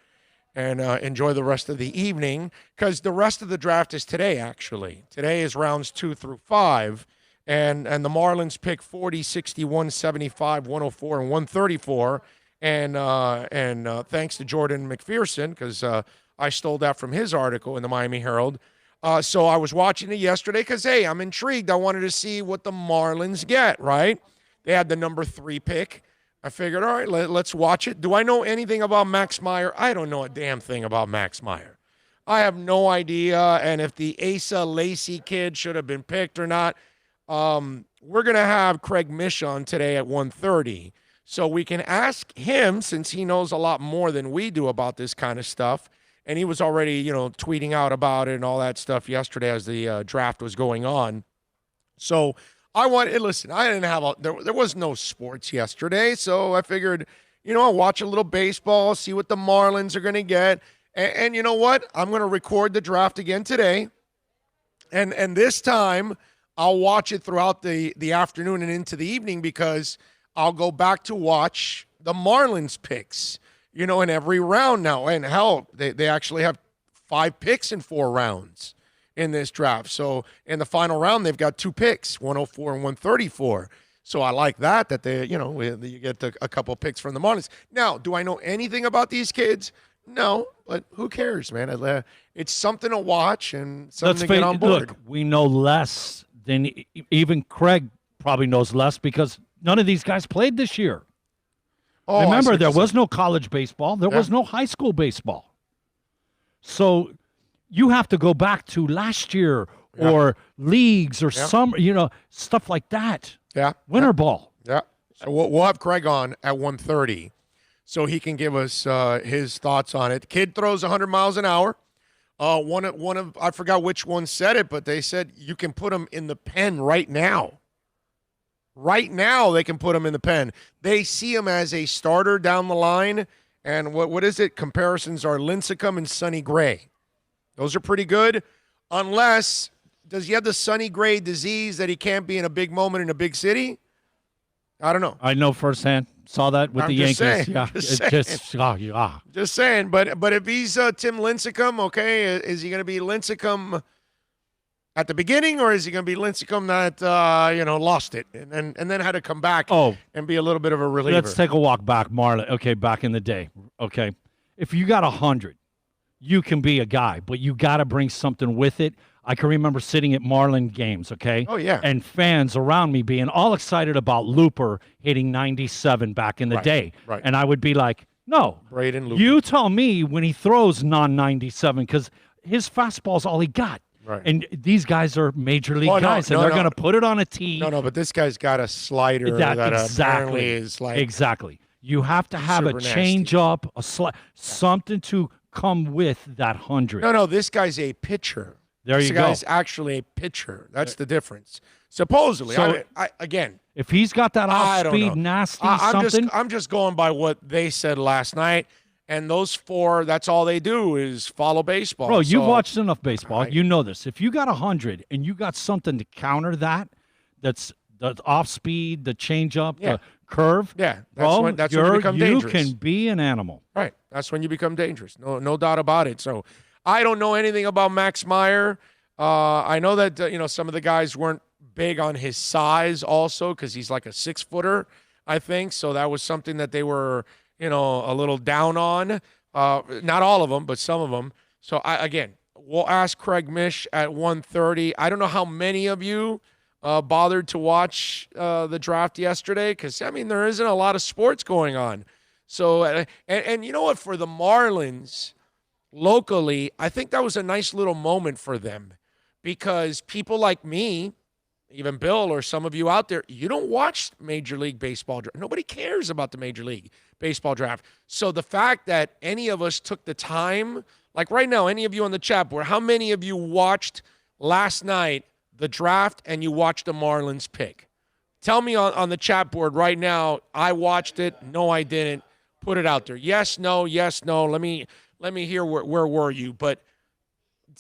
Speaker 4: enjoy the rest of the evening because the rest of the draft is today. Actually, today is rounds 2 through 5, and the Marlins pick 40, 61, 75, 104, and 134. And thanks to Jordan McPherson because. I stole that from his article in the Miami Herald. So I was watching it yesterday because, hey, I'm intrigued. I wanted to see what the Marlins get, right? They had the number 3 pick. I figured, all right, let's watch it. Do I know anything about Max Meyer? I don't know a damn thing about Max Meyer. I have no idea. And if the Asa Lacy kid should have been picked or not, we're going to have Craig Mish on today at 1:30. So we can ask him, since he knows a lot more than we do about this kind of stuff. And he was already, tweeting out about it and all that stuff yesterday as the draft was going on. So listen, I didn't have there was no sports yesterday. So I figured, I'll watch a little baseball, see what the Marlins are going to get. And you know what? I'm going to record the draft again today. And this time I'll watch it throughout the afternoon and into the evening because I'll go back to watch the Marlins picks. In every round now. And hell, they actually have 5 picks in 4 rounds in this draft. So in the final round, they've got 2 picks, 104 and 134. So I like that they, you get a couple picks from the Marlins. Now, do I know anything about these kids? No, but who cares, man? It's something to watch and something to get on board.
Speaker 5: Look, we know less than even Craig probably knows less because none of these guys played this year. Oh, remember, there was no college baseball. There was no high school baseball. So you have to go back to last year or leagues or some, stuff like that.
Speaker 4: Yeah.
Speaker 5: Winter ball.
Speaker 4: Yeah. So we'll have Craig on at 1:30 so he can give us his thoughts on it. The kid throws 100 miles an hour. One of I forgot which one said it, but they said you can put him in the pen right now. Right now, they can put him in the pen. They see him as a starter down the line. And what is it? Comparisons are Lincecum and Sonny Gray. Those are pretty good. Unless, does he have the Sonny Gray disease that he can't be in a big moment in a big city? I don't know.
Speaker 5: I know firsthand. Saw that with the Yankees.
Speaker 4: Just saying. But if he's Tim Lincecum, okay, is he going to be Lincecum at the beginning, or is he going to be Lincecum that lost it and then had to come back and be a little bit of a reliever?
Speaker 5: Let's take a walk back, Marlon. Okay, back in the day. Okay, if you got 100, you can be a guy, but you got to bring something with it. I can remember sitting at Marlin games, okay?
Speaker 4: Oh, yeah.
Speaker 5: And fans around me being all excited about Looper hitting 97 back in the day.
Speaker 4: Right.
Speaker 5: And I would be like, no.
Speaker 4: Braden Looper.
Speaker 5: You tell me when he throws non-97 because his fastball's all he got.
Speaker 4: Right.
Speaker 5: And these guys are major league guys, and they're going to put it on a tee.
Speaker 4: No, but this guy's got a slider that apparently is like...
Speaker 5: Exactly. You have to have a change-up, something to come with that 100.
Speaker 4: No, this guy's a pitcher.
Speaker 5: This
Speaker 4: guy's actually a pitcher. That's the difference. Supposedly.
Speaker 5: So,
Speaker 4: again...
Speaker 5: If he's got that off-speed, nasty something...
Speaker 4: I'm just going by what they said last night. And those 4, that's all they do is follow baseball.
Speaker 5: Bro, you've
Speaker 4: So-
Speaker 5: watched enough baseball. You know this. If you got 100 and you got something to counter that's the off speed, the changeup, the curve,
Speaker 4: Yeah,
Speaker 5: bro,
Speaker 4: when you become dangerous.
Speaker 5: You can be an animal.
Speaker 4: Right. That's when you become dangerous. No doubt about it. So I don't know anything about Max Meyer. I know that some of the guys weren't big on his size also because he's like a 6-footer, I think. So that was something that they were, a little down on. Not all of them, but some of them. So we'll ask Craig Mish at 1:30. I don't know how many of you bothered to watch the draft yesterday because, there isn't a lot of sports going on. So, and you know what? For the Marlins, locally, I think that was a nice little moment for them because people like me, even Bill or some of you out there, you don't watch Major League Baseball draft. Nobody cares about the Major League Baseball draft. So the fact that any of us took the time, like right now, any of you on the chat board, how many of you watched last night the draft and you watched the Marlins pick? Tell me on the chat board right now, I watched it. No, I didn't. Put it out there. Yes, no. Let me hear where were you? But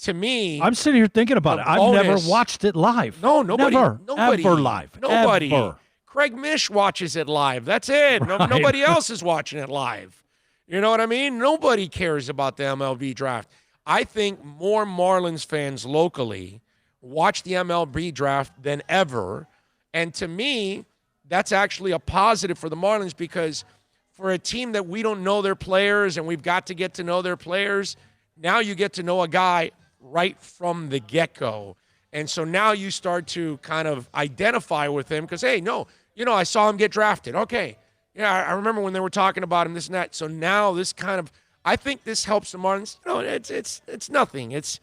Speaker 4: to me,
Speaker 5: I'm sitting here thinking about it. I've never watched it live.
Speaker 4: No, nobody.
Speaker 5: Nobody ever live.
Speaker 4: Nobody.
Speaker 5: Ever.
Speaker 4: Craig Mish watches it live. That's it.
Speaker 5: Right.
Speaker 4: Nobody else is watching it live. You know what I mean? Nobody cares about the MLB draft. I think more Marlins fans locally watch the MLB draft than ever. And to me, that's actually a positive for the Marlins because for a team that we don't know their players and we've got to get to know their players, now you get to know a guy right from the get-go. And so now you start to kind of identify with him because, hey, no, I saw him get drafted. Okay. Yeah, I remember when they were talking about him, this and that. So now this kind of, I think this helps the Marlins. It's nothing. It's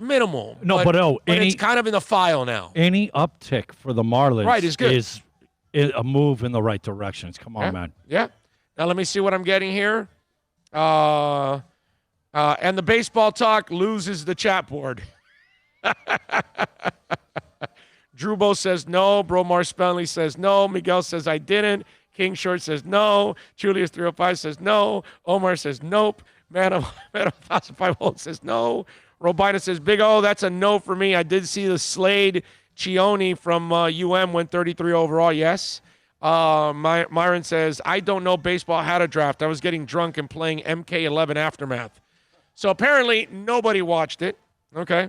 Speaker 4: minimal.
Speaker 5: No, but
Speaker 4: it's kind of in the file now.
Speaker 5: Any uptick for the Marlins
Speaker 4: right, is good.
Speaker 5: Is a move in the right direction. Come on, man.
Speaker 4: Yeah. Now let me see what I'm getting here. And the baseball talk loses the chat board. Drewbo says no. Bromar Spenley says no. Miguel says I didn't. King Short says no. Julius 305 says no. Omar says nope. Man of 5 says no. Robina says Big O, that's a no for me. I did see the Slade Chioni from UM went 33 overall. Yes. Myron says I don't know baseball had a draft. I was getting drunk and playing MK11 Aftermath. So apparently nobody watched it. Okay.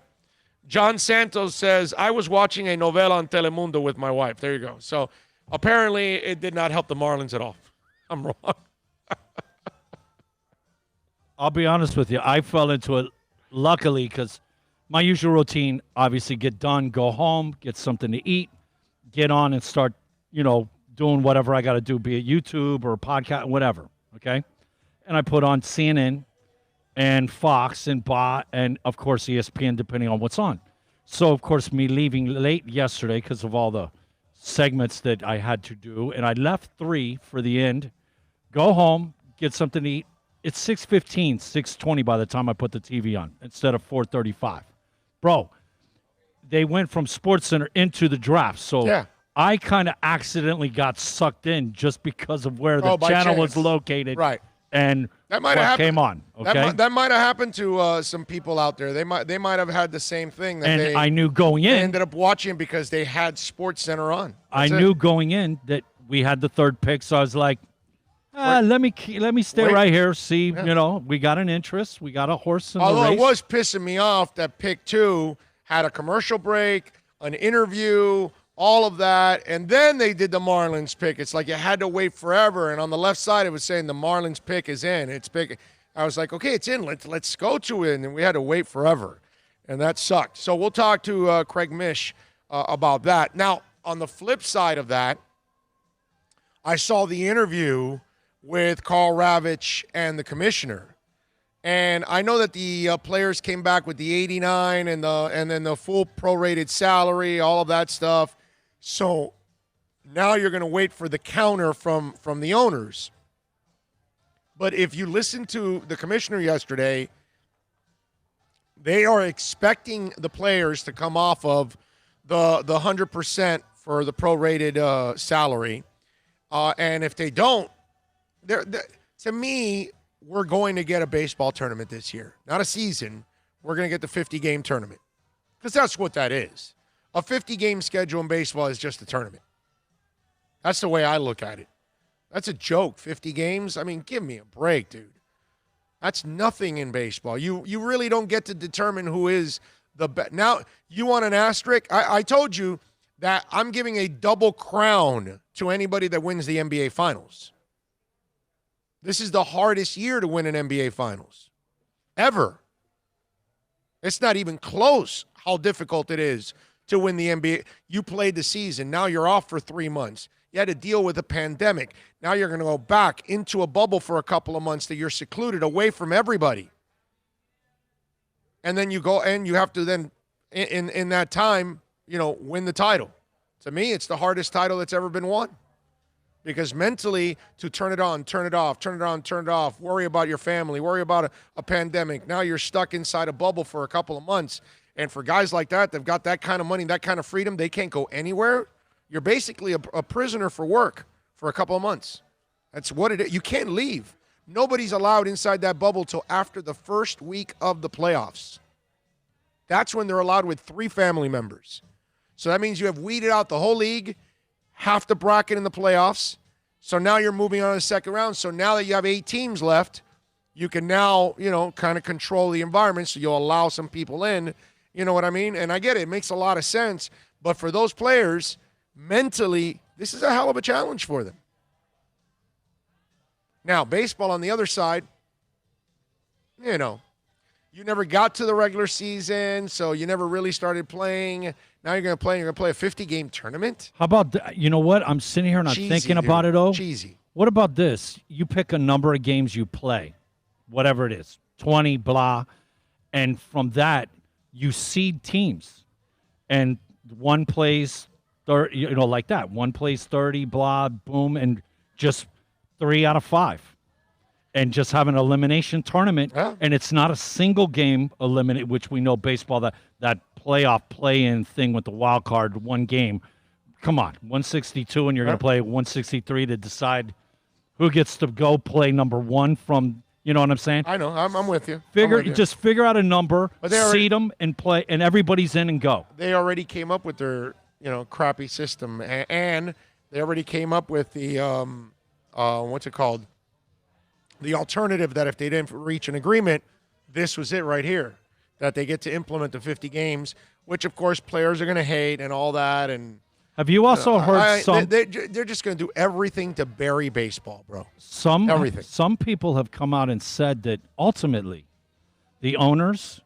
Speaker 4: John Santos says, I was watching a novela on Telemundo with my wife. There you go. So apparently it did not help the Marlins at all. I'm wrong.
Speaker 5: I'll be honest with you. I fell into it luckily because my usual routine, obviously get done, go home, get something to eat, get on and start, doing whatever I got to do, be it YouTube or a podcast, whatever. Okay. And I put on CNN and Fox and and of course ESPN, depending on what's on. So of course me leaving late yesterday because of all the segments that I had to do, and I left 3 for the end. Go home, get something to eat. It's 6:15, 6:20 by the time I put the TV on instead of 4:35. Bro, they went from SportsCenter into the draft, so
Speaker 4: yeah.
Speaker 5: I kind of accidentally got sucked in just because of where the channel was located.
Speaker 4: Right.
Speaker 5: And
Speaker 4: that might have
Speaker 5: came on. Okay,
Speaker 4: that might have happened to some people out there. They might have had the same thing. That
Speaker 5: I knew going in.
Speaker 4: They ended up watching because they had SportsCenter on.
Speaker 5: I knew going in that we had the 3rd pick, so I was like, let me stay right here. See, we got an interest. We got a horse in the race.
Speaker 4: Although it was pissing me off that pick 2 had a commercial break, an interview, all of that, and then they did the Marlins pick. It's like you had to wait forever, and on the left side it was saying the Marlins pick is in. It's pick. I was like, okay, it's in. Let's go to it, and we had to wait forever, and that sucked. So we'll talk to Craig Mish about that. Now, on the flip side of that, I saw the interview with Carl Ravitch and the commissioner, and I know that the players came back with the 89 and then the full prorated salary, all of that stuff. So now you're going to wait for the counter from the owners. But if you listen to the commissioner yesterday, they are expecting the players to come off of the 100% for the prorated salary. And if they don't, to me, we're going to get a baseball tournament this year. Not a season. We're going to get the 50-game tournament. Because that's what that is. A 50-game schedule in baseball is just a tournament. That's the way I look at it. That's a joke, 50 games. I mean, give me a break, dude. That's nothing in baseball. You really don't get to determine who is the best. Now, you want an asterisk? I told you that I'm giving a double crown to anybody that wins the NBA Finals. This is the hardest year to win an NBA Finals. Ever. It's not even close how difficult it is to win the NBA. You played the season. Now you're off for 3 months. You had to deal with a pandemic. Now you're going to go back into a bubble for a couple of months that you're secluded away from everybody. And then you go and you have to then, in that time, win the title. To me, it's the hardest title that's ever been won. Because mentally, to turn it on, turn it off, turn it on, turn it off, worry about your family, worry about a pandemic. Now you're stuck inside a bubble for a couple of months. And for guys like that, they've got that kind of money, that kind of freedom, they can't go anywhere. You're basically a prisoner for work for a couple of months. That's what it is. You can't leave. Nobody's allowed inside that bubble till after the first week of the playoffs. That's when they're allowed with 3 family members. So that means you have weeded out the whole league, half the bracket in the playoffs. So now you're moving on to the second round. So now that you have 8 teams left, you can now, kind of control the environment. So you'll allow some people in. You know what I mean? And I get it. It makes a lot of sense. But for those players, mentally, this is a hell of a challenge for them. Now, baseball on the other side, you never got to the regular season, so you never really started playing. Now you're going to play a 50-game tournament?
Speaker 5: How about, you know what? I'm sitting here and I'm thinking about it,
Speaker 4: Cheesy.
Speaker 5: What about this? You pick a number of games you play, whatever it is, 20, blah, and from that, you seed teams. And one plays 30, like that. One plays 30, blah, boom, and just 3 out of 5. And just have an elimination tournament, and it's not a single game eliminate, which we know baseball, that playoff play-in thing with the wild card, one game. Come on, 162, and you're going to play 163 to decide who gets to go play number 1 from, you know what I'm saying?
Speaker 4: I know, I'm with you.
Speaker 5: Just figure out a number, seed them, and play, and everybody's in and go.
Speaker 4: They already came up with their, crappy system, and they already came up with the, what's it called? The alternative that if they didn't reach an agreement, this was it right here, that they get to implement the 50 games, which, of course, players are going to hate and all that. And
Speaker 5: have you also heard some?
Speaker 4: They're just going to do everything to bury baseball, bro.
Speaker 5: Everything. Some people have come out and said that ultimately the owners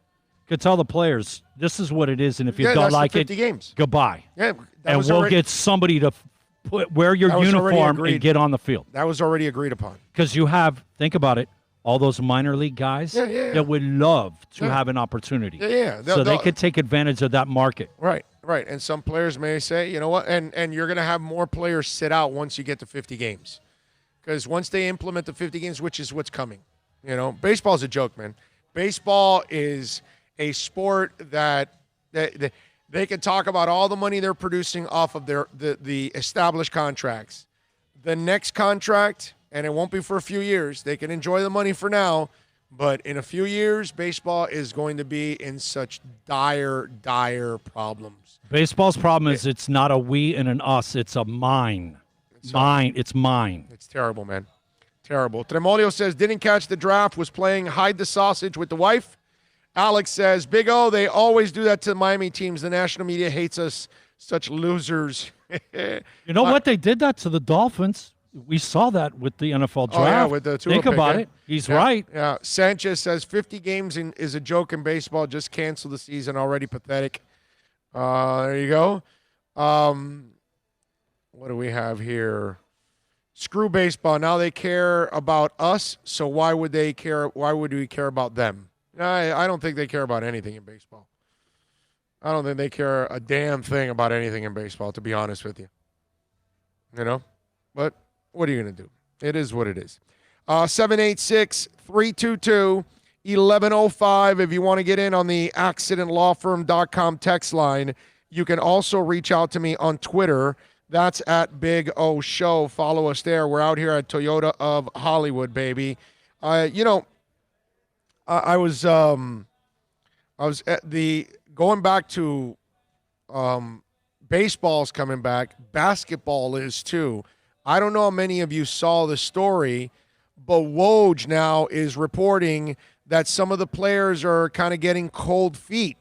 Speaker 5: could tell the players, this is what it is, and if you don't like
Speaker 4: 50
Speaker 5: it,
Speaker 4: games.
Speaker 5: Goodbye.
Speaker 4: Yeah,
Speaker 5: and we'll get somebody to wear your uniform and get on the field.
Speaker 4: That was already agreed upon.
Speaker 5: Because you have, think about it, all those minor league guys that would love to have an opportunity.
Speaker 4: Yeah.
Speaker 5: So they could take advantage of that market.
Speaker 4: Right. And some players may say, you know what, and you're going to have more players sit out once you get to 50 games. Because once they implement the 50 games, which is what's coming. Baseball's a joke, man. Baseball is a sport that they can talk about all the money they're producing off of the established contracts. The next contract, and it won't be for a few years, they can enjoy the money for now, but in a few years, baseball is going to be in such dire problems.
Speaker 5: Baseball's problem is it's not a we and an us, it's a mine. It's mine.
Speaker 4: It's terrible, man. Terrible. Tremolio says, didn't catch the draft, was playing hide the sausage with the wife. Alex says, Big O, they always do that to the Miami teams. The national media hates us, such losers.
Speaker 5: You know what? They did that to the Dolphins. We saw that with the NFL draft.
Speaker 4: Oh, yeah, with the Tua
Speaker 5: Think
Speaker 4: pick,
Speaker 5: about it. He's right.
Speaker 4: Yeah. Sanchez says 50 games is a joke in baseball. Just cancel the season. Already pathetic. There you go. What do we have here? Screw baseball. Now they care about us, so why would they care? Why would we care about them? I don't think they care about anything in baseball. I don't think they care a damn thing about anything in baseball, to be honest with you. But what are you going to do? It is what it is. 786-322-1105. If you want to get in on the accidentlawfirm.com text line, you can also reach out to me on Twitter. That's at Big O Show. Follow us there. We're out here at Toyota of Hollywood, baby. I was at going back to baseball's coming back. Basketball is too. I don't know how many of you saw the story, but Woj now is reporting that some of the players are kind of getting cold feet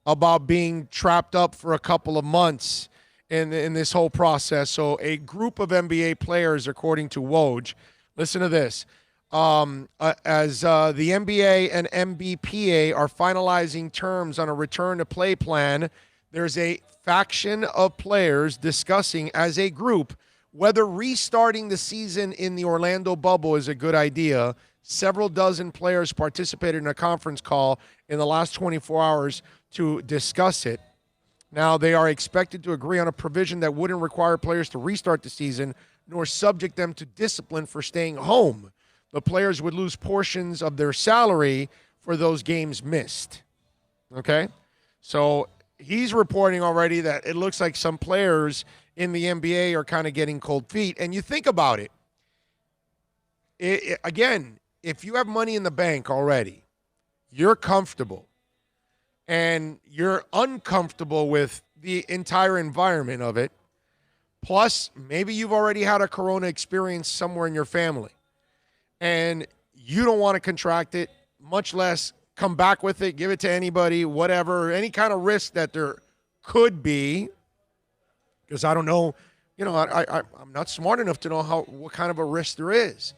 Speaker 4: about being trapped up for a couple of months in this whole process. So a group of NBA players, according to Woj, listen to this, as the NBA and NBPA are finalizing terms on a return-to-play plan, there's a faction of players discussing as a group whether restarting the season in the Orlando bubble is a good idea. Several dozen players participated in a conference call in the last 24 hours to discuss it. Now, they are expected to agree on a provision that wouldn't require players to restart the season nor subject them to discipline for staying home. The players would lose portions of their salary for those games missed. Okay? So he's reporting already that it looks like some players in the NBA are kind of getting cold feet. And you think about it. Again, if you have money in the bank already, you're comfortable, and you're uncomfortable with the entire environment of it, plus maybe you've already had a corona experience somewhere in your family, and you don't want to contract it, much less come back with it, give it to anybody, whatever, any kind of risk that there could be, because I don't know, I'm not smart enough to know what kind of a risk there is.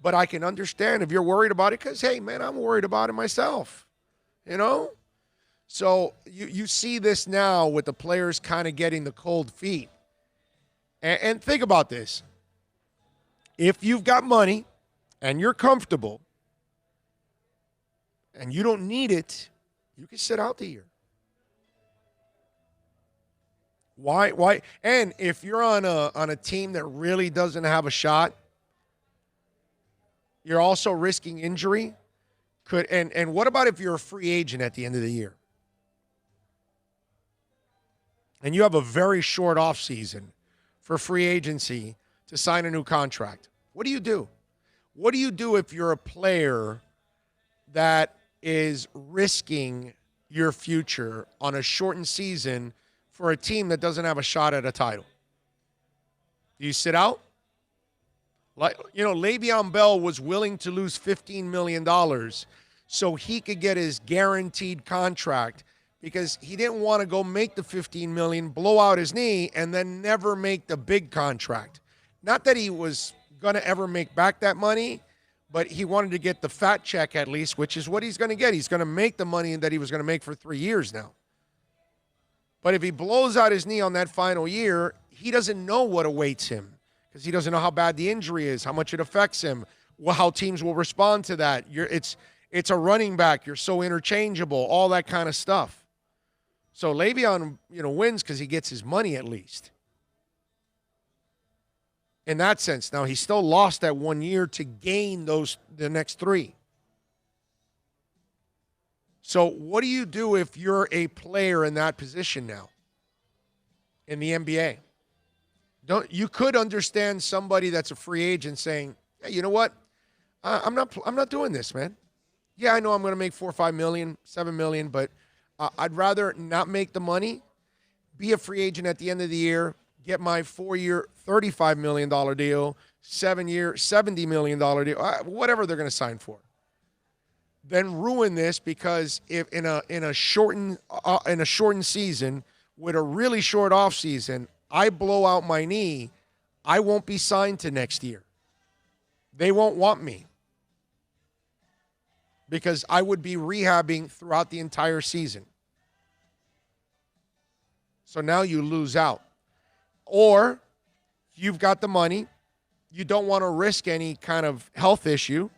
Speaker 4: But I can understand if you're worried about it because, hey, man, I'm worried about it myself, So you see this now with the players kind of getting the cold feet. And think about this. If you've got money and you're comfortable and you don't need it, you can sit out the year. Why? And if you're on a team that really doesn't have a shot, you're also risking injury. And what about if you're a free agent at the end of the year? And you have a very short offseason for free agency to sign a new contract. What do you do? What do you do if you're a player that is risking your future on a shortened season for a team that doesn't have a shot at a title? Do you sit out? Le'Veon Bell was willing to lose $15 million so he could get his guaranteed contract because he didn't want to go make the $15 million, blow out his knee, and then never make the big contract. Not that he was going to ever make back that money, but he wanted to get the fat check at least, which is what he's going to get. He's going to make the money that he was going to make for 3 years now. But if he blows out his knee on that final year, he doesn't know what awaits him because he doesn't know how bad the injury is, how much it affects him, how teams will respond to that. It's a running back. You're so interchangeable, all that kind of stuff. So Le'Veon, wins because he gets his money at least. In that sense. Now, he still lost that 1 year to gain the next 3. So what do you do if you're a player in that position now in the NBA? You could understand somebody that's a free agent saying, hey, you know what? I'm not doing this, man. Yeah, I know I'm going to make $4 or $5 million, $7 million, but I'd rather not make the money, be a free agent at the end of the year, get my 4-year, $35 million deal, 7-year, $70 million deal, whatever they're going to sign for. Then ruin this because if in a shortened season with a really short off season, I blow out my knee, I won't be signed to next year. They won't want me because I would be rehabbing throughout the entire season. So now you lose out. Or you've got the money, you don't want to risk any kind of health issue.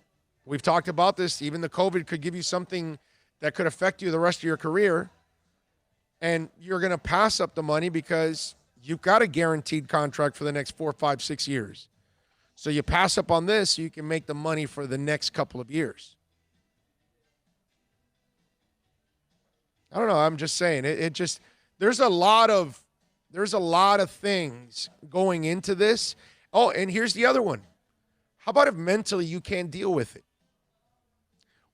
Speaker 4: We've talked about this. Even the COVID could give you something that could affect you the rest of your career. And you're going to pass up the money because you've got a guaranteed contract for the next 4, 5, 6 years. So you pass up on this so you can make the money for the next couple of years. I don't know. I'm just saying. There's a lot of things going into this. Oh, and here's the other one. How about if mentally you can't deal with it?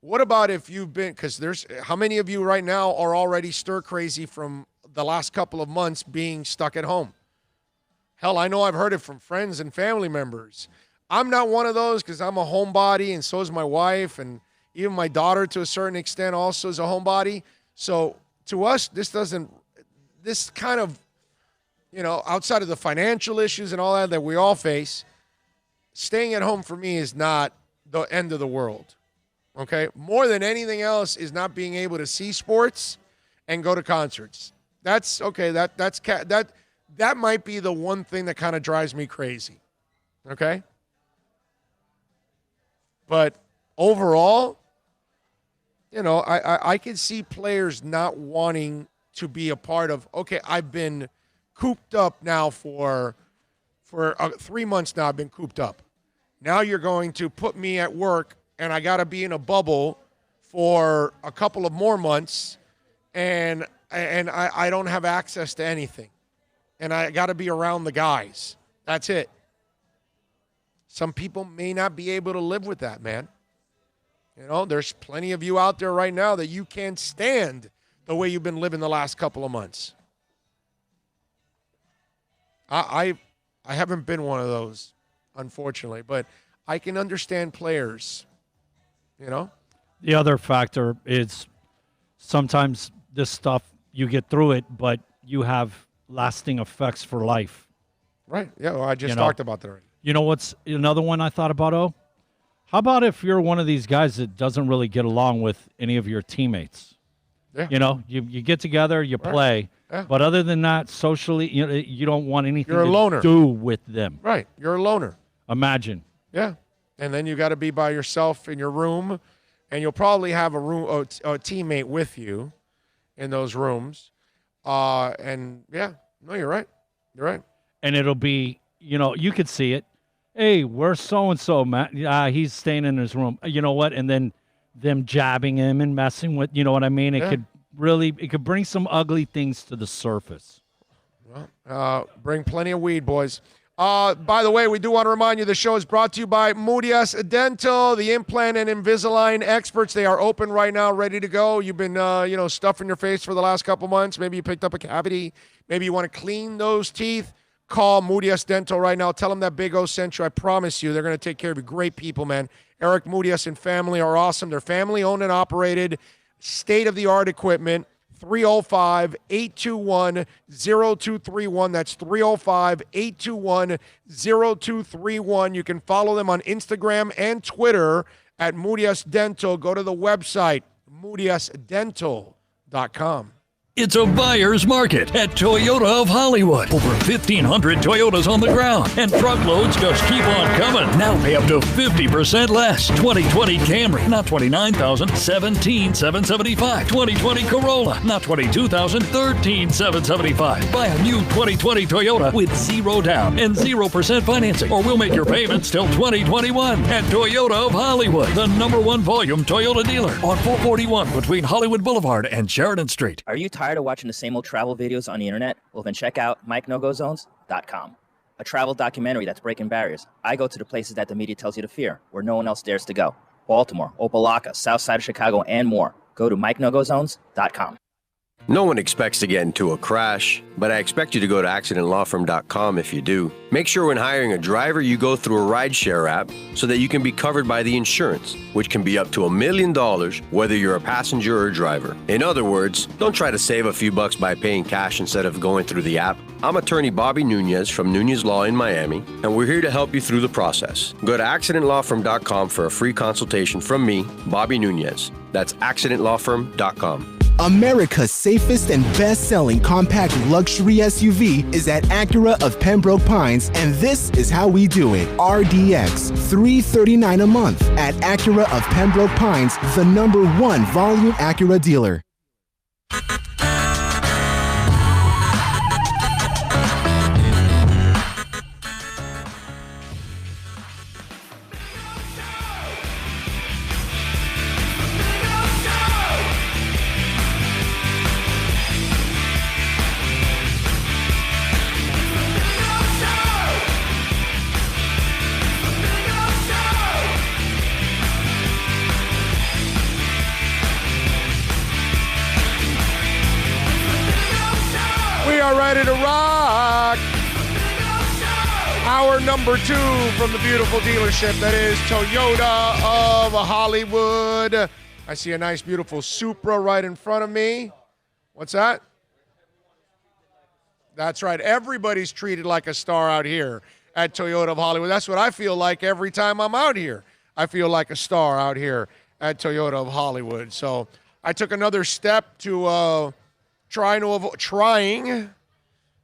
Speaker 4: What about if you've been, because there's, how many of you right now are already stir crazy from the last couple of months being stuck at home? Hell, I know I've heard it from friends and family members. I'm not one of those because I'm a homebody, and so is my wife, and even my daughter to a certain extent also is a homebody. So to us, this kind of, outside of the financial issues and all that we all face, staying at home for me is not the end of the world. Okay? More than anything else is not being able to see sports and go to concerts. That's okay. That might be the one thing that kind of drives me crazy. Okay? But overall, I can see players not wanting to be a part of, okay, I've been cooped up now for 3 months now. I've been cooped up. Now you're going to put me at work, and I got to be in a bubble for a couple of more months, and I don't have access to anything. And I got to be around the guys. That's it. Some people may not be able to live with that, man. There's plenty of you out there right now that you can't stand the way you've been living the last couple of months. I haven't been one of those, unfortunately, but I can understand players,
Speaker 5: The other factor is sometimes this stuff, you get through it, but you have lasting effects for life.
Speaker 4: Right. Yeah, well, I just talked about that already.
Speaker 5: You know what's another one I thought about, How about if you're one of these guys that doesn't really get along with any of your teammates? Yeah. You get together, you play.
Speaker 4: Yeah.
Speaker 5: But other than that, socially, you don't want anything
Speaker 4: You're a loner.
Speaker 5: to do with them.
Speaker 4: Right. You're a loner.
Speaker 5: Imagine.
Speaker 4: Yeah. And then you got to be by yourself in your room, and you'll probably have a teammate with you in those rooms. And, yeah, no, you're right. You're right.
Speaker 5: And it'll be, you could see it. Hey, where's so-and-so, Matt? He's staying in his room. You know what? And then them jabbing him and messing with, you know what I mean? It could bring some ugly things to the surface.
Speaker 4: Well, bring plenty of weed, boys. By the way, we do want to remind you the show is brought to you by Moody's Dental, the implant and Invisalign experts. They are open right now, ready to go. You've been, stuffing your face for the last couple months. Maybe you picked up a cavity. Maybe you want to clean those teeth. Call Moody's Dental right now. Tell them that Big O sent you. I promise you, they're going to take care of you. Great people, man. Eric Moody's and family are awesome. They're family-owned and operated, state-of-the-art equipment. 305-821-0231. That's 305-821-0231. You can follow them on Instagram and Twitter at Moody's Dental. Go to the website, moody'sdental.com.
Speaker 9: It's a buyer's market at Toyota of Hollywood. Over 1,500 Toyotas on the ground, and truckloads just keep on coming. Now pay up to 50% less. 2020 Camry, not $29,000, $17,775. 2020 Corolla, not $22,000, $13,775. Buy a new 2020 Toyota with 0 down and 0% financing, or we'll make your payments till 2021 at Toyota of Hollywood, the #1 volume Toyota dealer on 441 between Hollywood Boulevard and Sheridan Street.
Speaker 8: Are you tired of watching the same old travel videos on the internet? Well, then check out MikeNoGoZones.com, a travel documentary that's breaking barriers. I go to the places that the media tells you to fear, where no one else dares to go. Baltimore, Opelika, South Side of Chicago, and more. Go to MikeNoGoZones.com.
Speaker 10: No one expects to get into a crash, but I expect you to go to accidentlawfirm.com if you do. Make sure when hiring a driver, you go through a rideshare app so that you can be covered by the insurance, which can be up to $1 million, whether you're a passenger or a driver. In other words, don't try to save a few bucks by paying cash instead of going through the app. I'm attorney Bobby Nunez from Nunez Law in Miami, and we're here to help you through the process. Go to accidentlawfirm.com for a free consultation from me, Bobby Nunez. That's accidentlawfirm.com.
Speaker 11: America's safest and best-selling compact luxury SUV is at Acura of Pembroke Pines, and this is how we do it. RDX, $339 a month at Acura of Pembroke Pines, the #1 volume Acura dealer.
Speaker 4: Hour number 2 from the beautiful dealership that is Toyota of Hollywood. I see a nice, beautiful Supra right in front of me. What's that? That's right. Everybody's treated like a star out here at Toyota of Hollywood. That's what I feel like every time I'm out here. I feel like a star out here at Toyota of Hollywood. So I took another step to trying,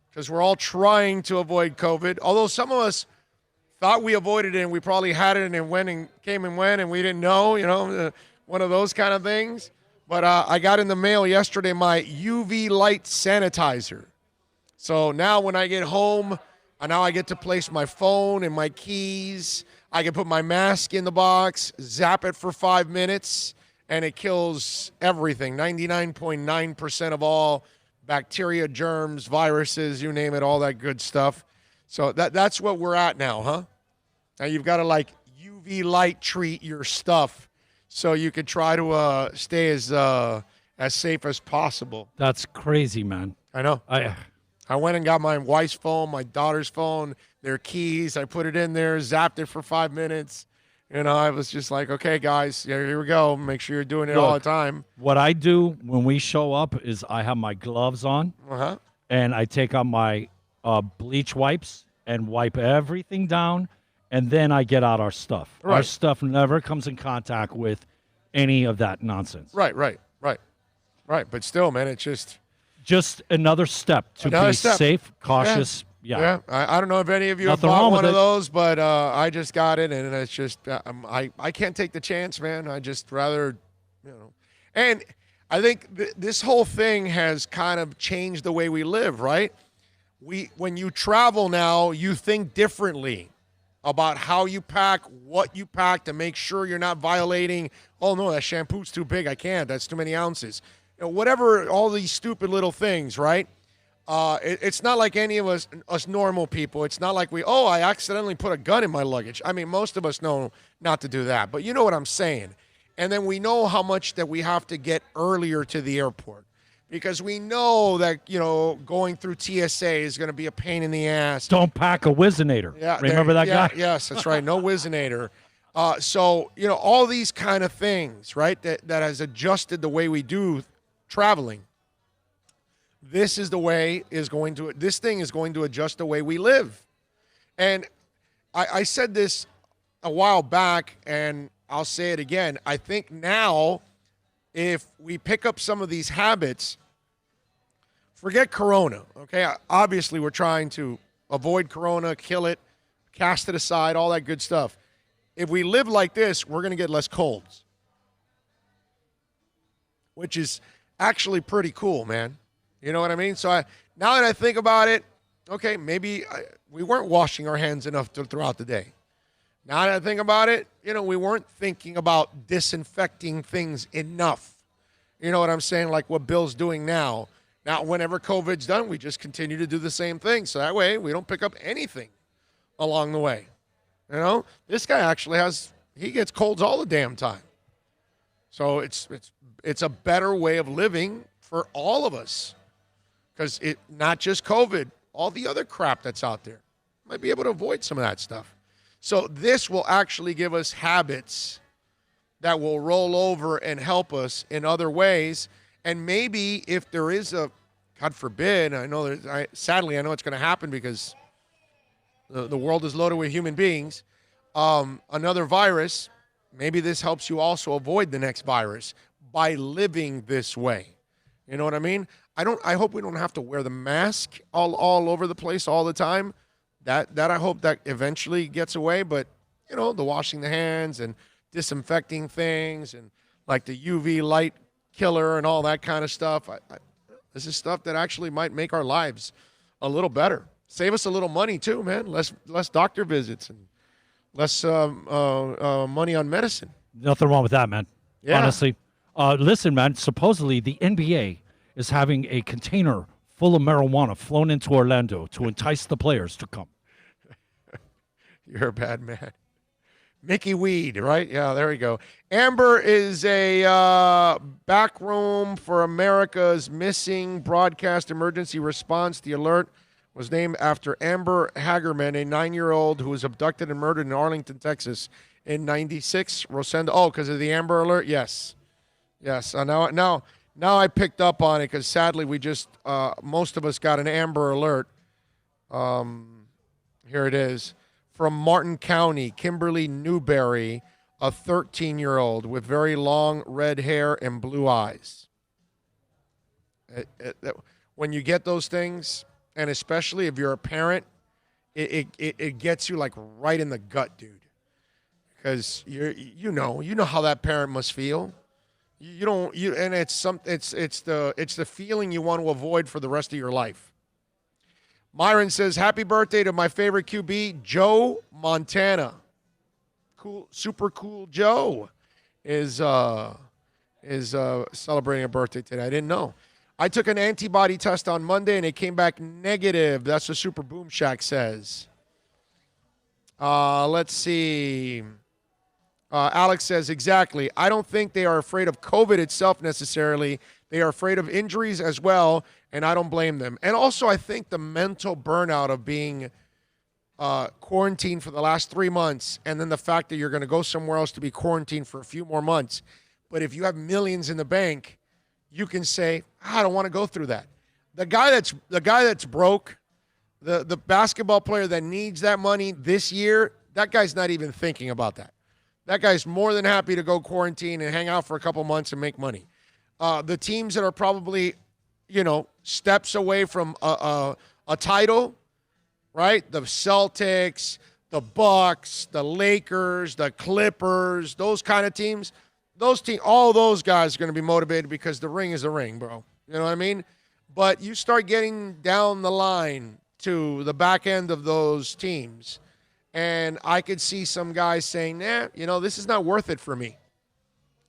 Speaker 4: because we're all trying to avoid COVID. Although some of us thought we avoided it and we probably had it and it went and came and went and we didn't know, one of those kind of things. But I got in the mail yesterday my UV light sanitizer. So now when I get home, now I get to place my phone and my keys. I can put my mask in the box, zap it for 5 minutes, and it kills everything. 99.9% of all bacteria, germs, viruses, you name it, all that good stuff. So that's what we're at now, huh? Now you've got to UV light treat your stuff so you can try to stay as safe as possible.
Speaker 5: That's crazy, man.
Speaker 4: I know. I went and got my wife's phone, my daughter's phone, their keys. I put it in there, zapped it for 5 minutes. I was just like, okay, guys, here we go. Make sure you're doing it all the time.
Speaker 5: What I do when we show up is I have my gloves on, and I take out my bleach wipes and wipe everything down, and then I get out our stuff.
Speaker 4: Right.
Speaker 5: Our stuff never comes in contact with any of that nonsense.
Speaker 4: Right. But still, man, it's
Speaker 5: just another step to be safe, cautious. Yeah.
Speaker 4: I don't know if any of you have bought one of those, but I just got it, and it's just I can't take the chance, man. I just rather, And I think this whole thing has kind of changed the way we live, right? When you travel now, you think differently about how you pack, what you pack to make sure you're not violating. Oh no, that shampoo's too big. I can't. That's too many ounces. Whatever, all these stupid little things, right? It's not like any of us normal people. It's not like I accidentally put a gun in my luggage. I mean, most of us know not to do that, but you know what I'm saying. And then we know how much that we have to get earlier to the airport because we know that, going through TSA is going to be a pain in the ass.
Speaker 5: Don't pack a Whizzinator.
Speaker 4: Yeah,
Speaker 5: remember that guy?
Speaker 4: Yes, that's right. No Whizzinator. So, all these kind of things, right, that has adjusted the way we do traveling. This thing is going to adjust the way we live. And I said this a while back, and I'll say it again. I think now, if we pick up some of these habits, forget Corona, okay? Obviously, we're trying to avoid Corona, kill it, cast it aside, all that good stuff. If we live like this, we're going to get less colds, which is actually pretty cool, man. You know what I mean? So now that I think about it, okay, maybe we weren't washing our hands enough throughout the day. Now that I think about it, we weren't thinking about disinfecting things enough. You know what I'm saying? Like what Bill's doing now. Now, whenever COVID's done, we just continue to do the same thing. So that way we don't pick up anything along the way. This guy actually he gets colds all the damn time. So it's a better way of living for all of us. Because not just COVID, all the other crap that's out there. Might be able to avoid some of that stuff. So this will actually give us habits that will roll over and help us in other ways. And maybe if there is God forbid, sadly I know it's going to happen because the world is loaded with human beings, another virus, maybe this helps you also avoid the next virus by living this way. You know what I mean? I hope we don't have to wear the mask all over the place all the time. That I hope that eventually gets away. But, the washing the hands and disinfecting things and like the UV light killer and all that kind of stuff. This is stuff that actually might make our lives a little better. Save us a little money too, man. Less doctor visits and less money on medicine.
Speaker 5: Nothing wrong with that, man.
Speaker 4: Yeah.
Speaker 5: Honestly. Listen, man, supposedly the NBA is having a container full of marijuana flown into Orlando to entice the players to come.
Speaker 4: You're a bad man. Mickey Weed, right? Yeah, there we go. Amber is a backroom for America's missing broadcast emergency response. The alert was named after Amber Hagerman, a 9-year-old who was abducted and murdered in Arlington, Texas in 96. Rosenda, because of the Amber Alert? Yes. Now I picked up on it because sadly we just, most of us got an Amber Alert. Here it is. From Martin County, Kimberly Newberry, a 13-year-old with very long red hair and blue eyes. When you get those things, and especially if you're a parent, it gets you like right in the gut, dude. Because you know how that parent must feel. And it's the feeling you want to avoid for the rest of your life. Myron says, "Happy birthday to my favorite QB, Joe Montana." Cool, super cool. Joe is celebrating a birthday today. I didn't know. I took an antibody test on Monday and it came back negative. That's what Super Boom Shack says. Let's see. Alex says, exactly. I don't think they are afraid of COVID itself necessarily. They are afraid of injuries as well, and I don't blame them. And also, I think the mental burnout of being quarantined for the last 3 months, and then the fact that you're going to go somewhere else to be quarantined for a few more months. But if you have millions in the bank, you can say, I don't want to go through that. The guy that's broke, the basketball player that needs that money this year, that guy's not even thinking about that. That guy's more than happy to go quarantine and hang out for a couple months and make money. The teams that are probably, steps away from a title, right? The Celtics, the Bucks, the Lakers, the Clippers, those kind of teams. All those guys are going to be motivated because the ring is the ring, bro. You know what I mean? But you start getting down the line to the back end of those teams, and I could see some guys saying, this is not worth it for me.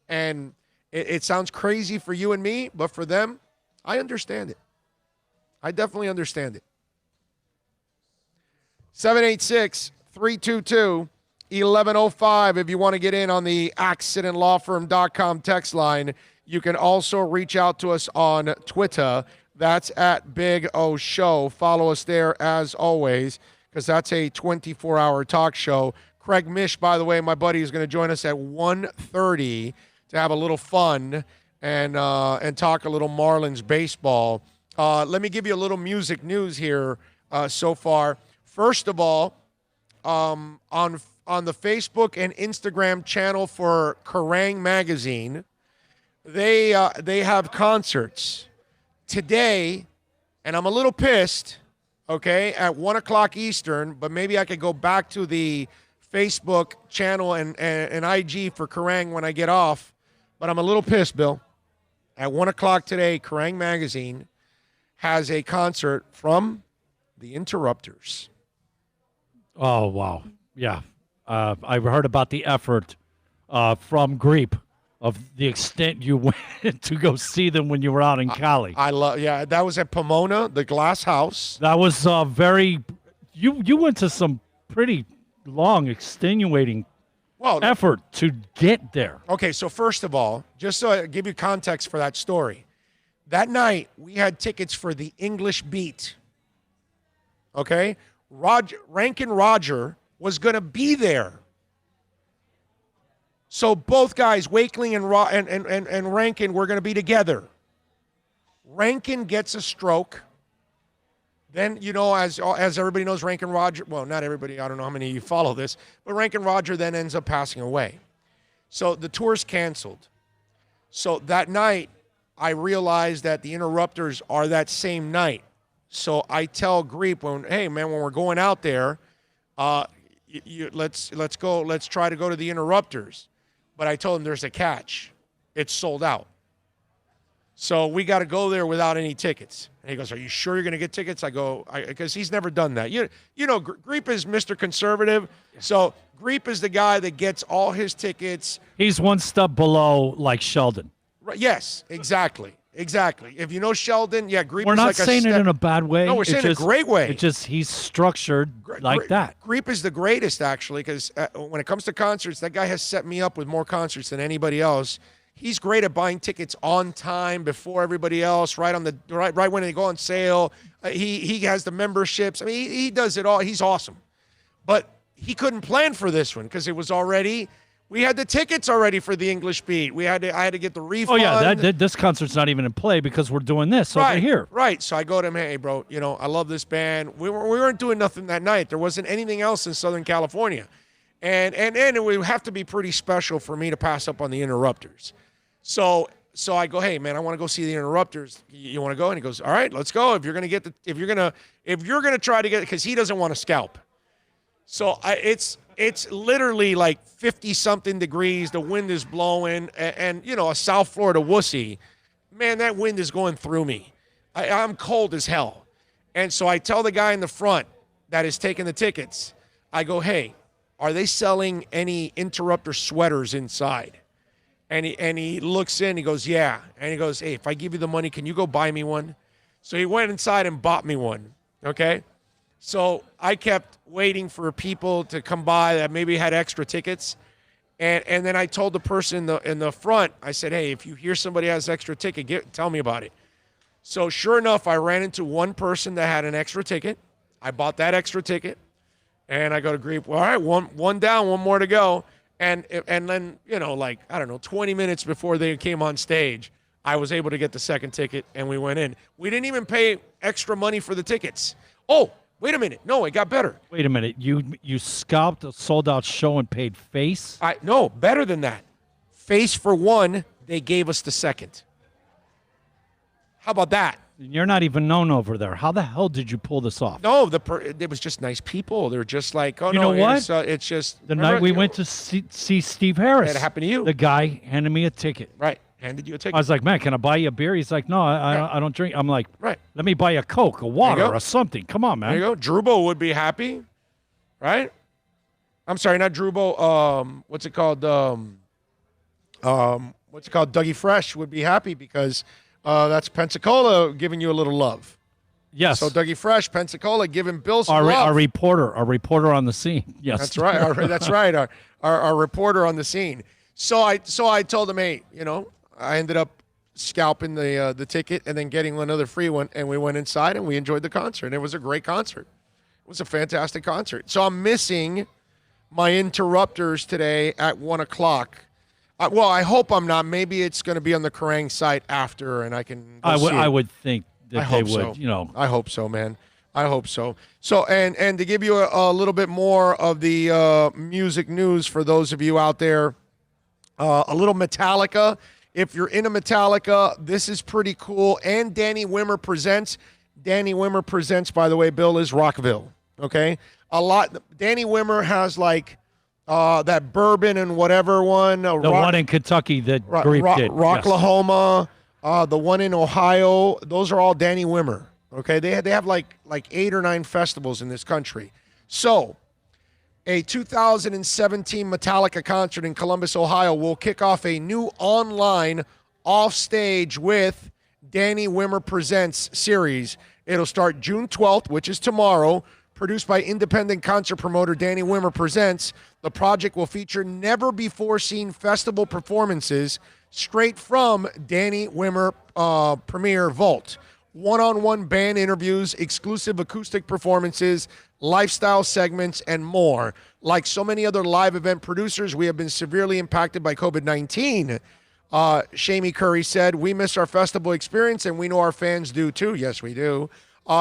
Speaker 4: And it sounds crazy for you and me, but for them, I understand it. I definitely understand it. 786-322-1105 if you want to get in on the accidentlawfirm.com text line. You can also reach out to us on Twitter. That's at Big O Show. Follow us there as always, because that's a 24-hour talk show. Craig Mish, by the way, my buddy, is going to join us at 1:30 to have a little fun and talk a little Marlins baseball. Let me give you a little music news here so far. First of all, on the Facebook and Instagram channel for Kerrang! Magazine, they have concerts today, and I'm a little pissed, okay, at 1 o'clock Eastern, but maybe I could go back to the Facebook channel and IG for Kerrang! When I get off, but I'm a little pissed, Bill. At 1 o'clock today, Kerrang! Magazine has a concert from the Interrupters.
Speaker 5: Oh, wow. Yeah. I heard about the effort from Greep of the extent you went to go see them when you were out in Cali.
Speaker 4: That was at Pomona, the Glass House.
Speaker 5: That was very – you went to some pretty long, extenuating effort to get there.
Speaker 4: Okay, so first of all, just so I give you context for that story, that night we had tickets for the English Beat. Okay? Rankin Roger was going to be there. So both guys, Wakeling and Rankin, were going to be together. Rankin gets a stroke. Then, as everybody knows, Rankin Roger, well, not everybody, I don't know how many of you follow this, but Rankin Roger then ends up passing away. So the tour's canceled. So that night, I realized that the Interrupters are that same night. So I tell Greep, hey, man, when we're going out there, let's try to go to the Interrupters. But I told him there's a catch. It's sold out. So we got to go there without any tickets. And he goes, are you sure you're going to get tickets? I go, because he's never done that. Greep is Mr. Conservative. So Greep is the guy that gets all his tickets.
Speaker 5: He's one step below like Sheldon.
Speaker 4: Right, yes, exactly. If you know Sheldon, Greep
Speaker 5: We're
Speaker 4: is
Speaker 5: not
Speaker 4: like
Speaker 5: saying it in a bad way.
Speaker 4: No, we're saying it a great way.
Speaker 5: It's just he's structured like that.
Speaker 4: Greep is the greatest, actually, because when it comes to concerts, that guy has set me up with more concerts than anybody else. He's great at buying tickets on time before everybody else, right when they go on sale. He has the memberships. I mean, he does it all. He's awesome. But he couldn't plan for this one because it was already. We had the tickets already for the English Beat. I had to get the refund.
Speaker 5: Oh yeah, this concert's not even in play because we're doing this over here.
Speaker 4: Right. So I go to him, hey bro, I love this band. We weren't doing nothing that night. There wasn't anything else in Southern California, and it would have to be pretty special for me to pass up on the Interrupters. So I go, hey man, I want to go see the Interrupters. You want to go? And he goes, all right, let's go. If you're gonna try to get, because he doesn't want to scalp. So it's literally like 50-something degrees. The wind is blowing, and a South Florida wussy, man, that wind is going through me. I'm cold as hell. And so I tell the guy in the front that is taking the tickets, I go, hey, are they selling any Interrupter sweaters inside? And he looks in, he goes, yeah. And he goes, hey, if I give you the money, can you go buy me one? So he went inside and bought me one, okay? So I kept waiting for people to come by that maybe had extra tickets. And then I told the person in the front, I said, hey, if you hear somebody has extra ticket, tell me about it. So sure enough, I ran into one person that had an extra ticket. I bought that extra ticket. And I go to grief, well, all right, one down, one more to go. And then, 20 minutes before they came on stage, I was able to get the second ticket, and we went in. We didn't even pay extra money for the tickets. Oh, wait a minute. No, it got better.
Speaker 5: Wait a minute. You scalped a sold-out show and paid face?
Speaker 4: No, better than that. Face for one, they gave us the second. How about that?
Speaker 5: You're not even known over there. How the hell did you pull this off?
Speaker 4: No, it was just nice people. They're just like,
Speaker 5: you know what?
Speaker 4: It's just
Speaker 5: the night we went to see Steve Harris.
Speaker 4: That happened to you.
Speaker 5: The guy handed me a ticket.
Speaker 4: Right. Handed you a ticket.
Speaker 5: I was like, man, can I buy you a beer? He's like, no, I don't drink. I'm like,
Speaker 4: right.
Speaker 5: Let me buy you a Coke, a water, or something. Come on, man.
Speaker 4: There you go. Drubo would be happy, right? I'm sorry, not Drubo. What's it called? Dougie Fresh would be happy because that's Pensacola giving you a little love.
Speaker 5: Yes.
Speaker 4: So Dougie Fresh, Pensacola, giving Bill some love.
Speaker 5: Our reporter on the scene. Yes.
Speaker 4: That's right. That's right. Our reporter on the scene. So I told him, hey, I ended up scalping the ticket and then getting another free one, and we went inside and we enjoyed the concert. It was a great concert. It was a fantastic concert. So I'm missing my Interrupters today at 1 o'clock. Well, I hope I'm not. Maybe it's going to be on the Kerrang site after, and I can go see it.
Speaker 5: I would think that they would,
Speaker 4: so. I hope so, man. I hope so. So, and to give you a little bit more of the music news for those of you out there, a little Metallica. If you're into Metallica, this is pretty cool. And Danny Wimmer presents. Danny Wimmer presents, by the way, Bill, is Rockville. Okay? Danny Wimmer has like that bourbon and whatever one.
Speaker 5: The one in Kentucky that Grief did.
Speaker 4: Rocklahoma, the one in Ohio. Those are all Danny Wimmer. Okay? They have like 8 or 9 festivals in this country. So, a 2017 Metallica concert in Columbus, Ohio will kick off a new online Offstage with Danny Wimmer Presents series. It'll start June 12th, which is tomorrow. Produced by independent concert promoter Danny Wimmer Presents, the project will feature never-before-seen festival performances straight from Danny Wimmer Premier Vault. One-on-one band interviews, exclusive acoustic performances, lifestyle segments, and more. Like so many other live event producers, we have been severely impacted by COVID-19. Shamie Curry said, we miss our festival experience, and we know our fans do too. Yes, we do.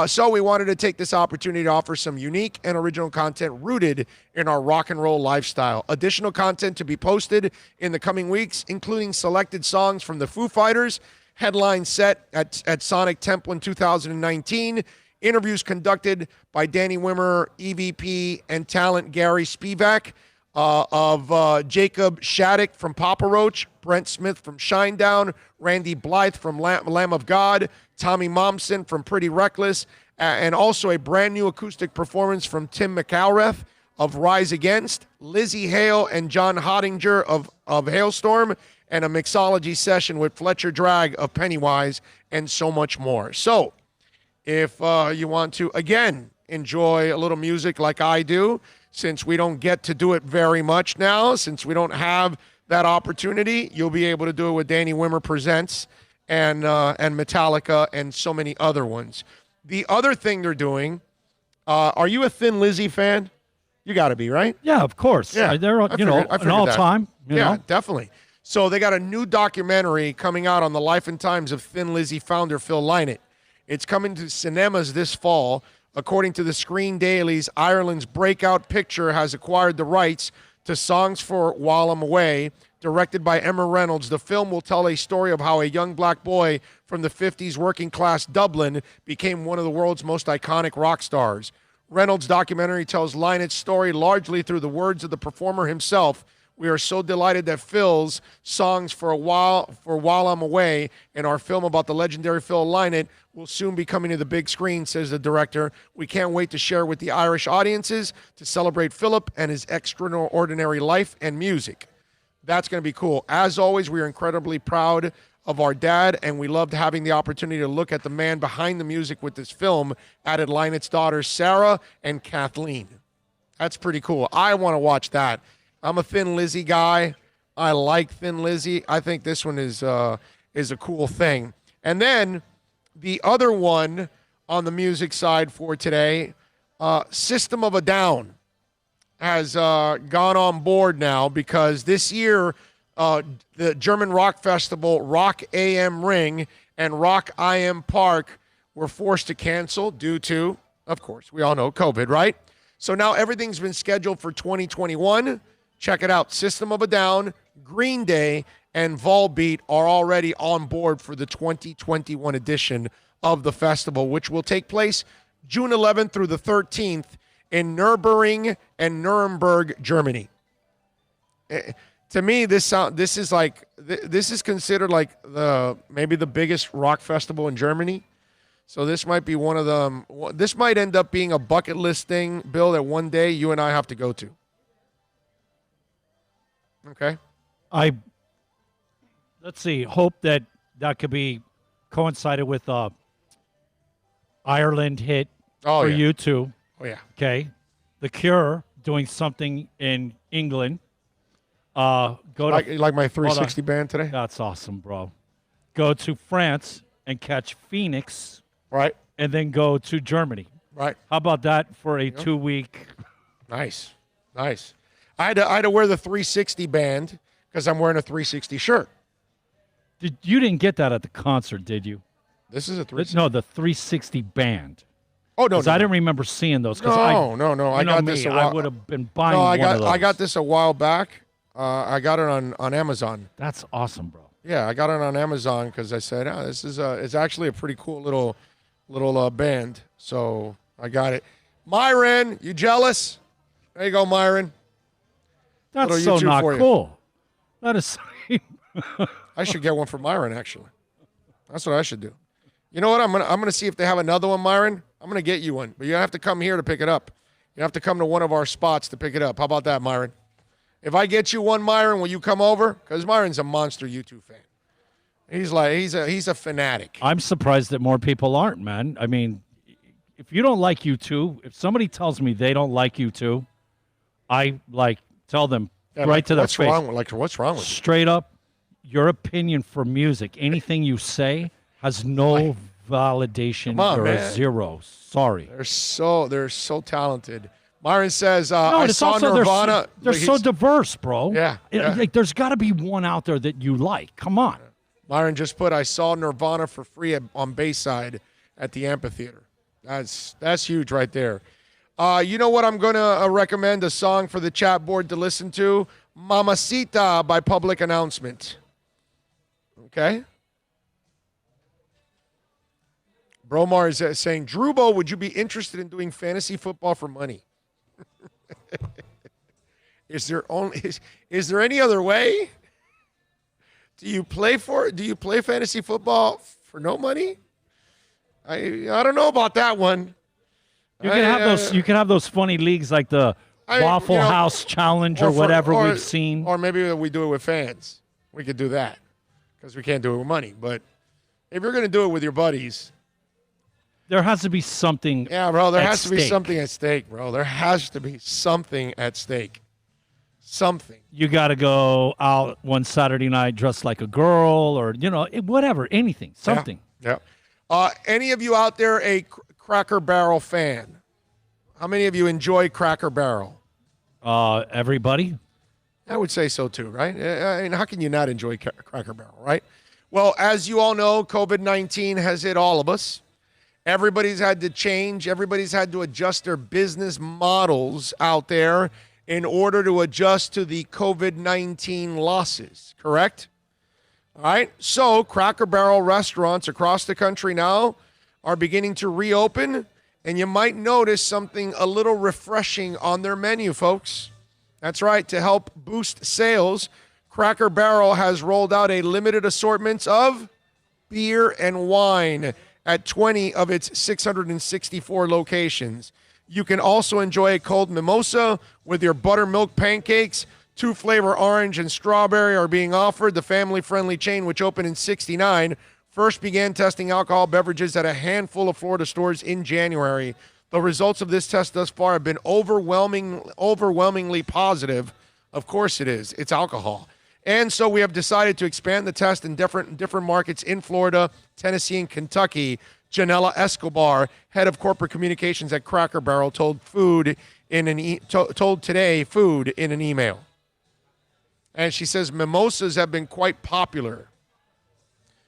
Speaker 4: So we wanted to take this opportunity to offer some unique and original content rooted in our rock and roll lifestyle. Additional content to be posted in the coming weeks, including selected songs from the Foo Fighters, headline set at Sonic Temple in 2019, interviews conducted by Danny Wimmer, EVP, and talent Gary Spivak, of Jacob Shattuck from Papa Roach, Brent Smith from Shinedown, Randy Blythe from Lamb of God, Tommy Momsen from Pretty Reckless, and also a brand new acoustic performance from Tim McAlrath of Rise Against, Lizzie Hale and John Hottinger of Hailstorm, and a mixology session with Fletcher Drag of Pennywise, and so much more. So, if you want to, again, enjoy a little music like I do, since we don't get to do it very much now, since we don't have that opportunity, you'll be able to do it with Danny Wimmer Presents and Metallica and so many other ones. The other thing they're doing, are you a Thin Lizzy fan? You got to be, right?
Speaker 5: Yeah, of course.
Speaker 4: Yeah,
Speaker 5: They're,
Speaker 4: I figured
Speaker 5: an all-time.
Speaker 4: Yeah, definitely. So they got a new documentary coming out on the life and times of Thin Lizzy founder Phil Lynott. It's coming to cinemas this fall. According to the Screen Dailies, Ireland's breakout picture has acquired the rights to Songs for While I'm Away. Directed by Emma Reynolds, the film will tell a story of how a young black boy from the 50s working-class Dublin became one of the world's most iconic rock stars. Reynolds' documentary tells Lynott's story largely through the words of the performer himself. We are so delighted that Phil's Songs for While I'm Away and our film about the legendary Phil Lynott will soon be coming to the big screen, says the director. We can't wait to share with the Irish audiences to celebrate Philip and his extraordinary life and music. That's going to be cool. As always, we are incredibly proud of our dad, and we loved having the opportunity to look at the man behind the music with this film, added Lynott's daughters, Sarah and Kathleen. That's pretty cool. I want to watch that. I'm a Thin Lizzy guy. I like Thin Lizzy. I think this one is a cool thing. And then the other one on the music side for today, System of a Down has gone on board now because this year the German rock festival Rock AM Ring and Rock IM Park were forced to cancel due to, of course, we all know COVID, right? So now everything's been scheduled for 2021. Check it out. System of a Down, Green Day, and Volbeat are already on board for the 2021 edition of the festival, which will take place June 11th through the 13th in Nürburgring and Nuremberg, Germany. To me, this is considered like maybe the biggest rock festival in Germany. So this might be one of them. This might end up being a bucket list thing, Bill, that one day you and I have to go to. Okay.
Speaker 5: Let's see. Hope that could be coincided with Ireland hit for you too.
Speaker 4: Oh, yeah.
Speaker 5: Okay. The Cure doing something in England. Go
Speaker 4: like my 360 band today?
Speaker 5: That's awesome, bro. Go to France and catch Phoenix.
Speaker 4: Right.
Speaker 5: And then go to Germany.
Speaker 4: Right.
Speaker 5: How about that for a 2-week?
Speaker 4: Nice. Nice. I had to wear the 360 band because I'm wearing a 360 shirt.
Speaker 5: You didn't get that at the concert, did you?
Speaker 4: This is a 360?
Speaker 5: No, the 360 band.
Speaker 4: Oh, no.
Speaker 5: I didn't remember seeing those.
Speaker 4: No. I got this a while.
Speaker 5: I would have been buying one of those.
Speaker 4: I got this a while back. I got it on Amazon.
Speaker 5: That's awesome, bro.
Speaker 4: Yeah, I got it on Amazon because I said, this is it's actually a pretty cool little band. So I got it. Myron, you jealous? There you go, Myron.
Speaker 5: That's so not cool. That is.
Speaker 4: I should get one for Myron, actually. That's what I should do. You know what? I'm gonna see if they have another one, Myron. I'm gonna get you one, but you have to come here to pick it up. You have to come to one of our spots to pick it up. How about that, Myron? If I get you one, Myron, will you come over? Because Myron's a monster U2 fan. He's a fanatic.
Speaker 5: I'm surprised that more people aren't, man. I mean, if you don't like U2, if somebody tells me they don't like U2, I tell them right to their face.
Speaker 4: What's wrong with you?
Speaker 5: Straight up, your opinion for music, anything you say has no validation or
Speaker 4: man.
Speaker 5: Zero. Sorry.
Speaker 4: They're so talented. Myron says,
Speaker 5: no,
Speaker 4: I saw Nirvana.
Speaker 5: They're so diverse, bro.
Speaker 4: Yeah.
Speaker 5: There's got to be one out there that you like. Come on.
Speaker 4: Myron just put, I saw Nirvana for free on Bayside at the amphitheater. That's huge right there. You know what I'm going to recommend? A song for the chat board to listen to? Mamacita by Public Announcement. Okay? Bromar is saying, Drubo, would you be interested in doing fantasy football for money? Is there any other way? Do you play fantasy football for no money? I don't know about that one.
Speaker 5: You can have those funny leagues like the Waffle House Challenge or whatever we've seen.
Speaker 4: Or maybe we do it with fans. We could do that because we can't do it with money. But if you're going to do it with your buddies,
Speaker 5: there has to be something.
Speaker 4: Yeah, bro. There has to be something at stake, bro. There has to be something at stake. Something.
Speaker 5: You got to go out one Saturday night dressed like a girl, or whatever, anything, something.
Speaker 4: Yeah. Any of you out there a Cracker Barrel fan? How many of you enjoy Cracker Barrel?
Speaker 5: Everybody.
Speaker 4: I would say so too, right? I mean, how can you not enjoy Cracker Barrel, right? Well, as you all know, COVID-19 has hit all of us. Everybody's had to change. Everybody's had to adjust their business models out there in order to adjust to the COVID-19 losses, correct? All right. So Cracker Barrel restaurants across the country now are beginning to reopen, and you might notice something a little refreshing on their menu, folks. That's right. To help boost sales, Cracker Barrel has rolled out a limited assortment of beer and wine at 20 of its 664 locations. You can also enjoy a cold mimosa with your buttermilk pancakes. 2 flavor orange and strawberry are being offered. The family-friendly chain, which opened in '69, first began testing alcohol beverages at a handful of Florida stores in January. The results of this test thus far have been overwhelmingly positive. Of course it is. It's alcohol. And so we have decided to expand the test in different markets in Florida, Tennessee, and Kentucky. Janella Escobar, head of corporate communications at Cracker Barrel, told Today Food in an email. And she says mimosas have been quite popular.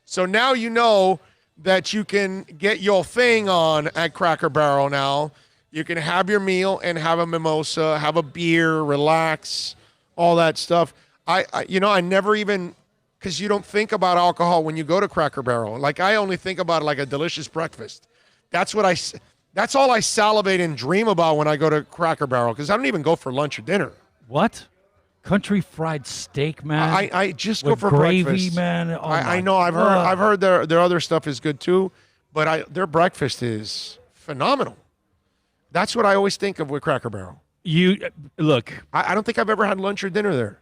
Speaker 4: So now you know that you can get your thing on at Cracker Barrel now. You can have your meal and have a mimosa, have a beer, relax, all that stuff. I never even, because you don't think about alcohol when you go to Cracker Barrel. Like, I only think about it like a delicious breakfast. That's all I salivate and dream about when I go to Cracker Barrel, because I don't even go for lunch or dinner.
Speaker 5: What? Country fried steak, man.
Speaker 4: I just go for
Speaker 5: gravy,
Speaker 4: breakfast.
Speaker 5: Man. Oh
Speaker 4: I know. I've heard their other stuff is good too, but their breakfast is phenomenal. That's what I always think of with Cracker Barrel.
Speaker 5: You look.
Speaker 4: I don't think I've ever had lunch or dinner there.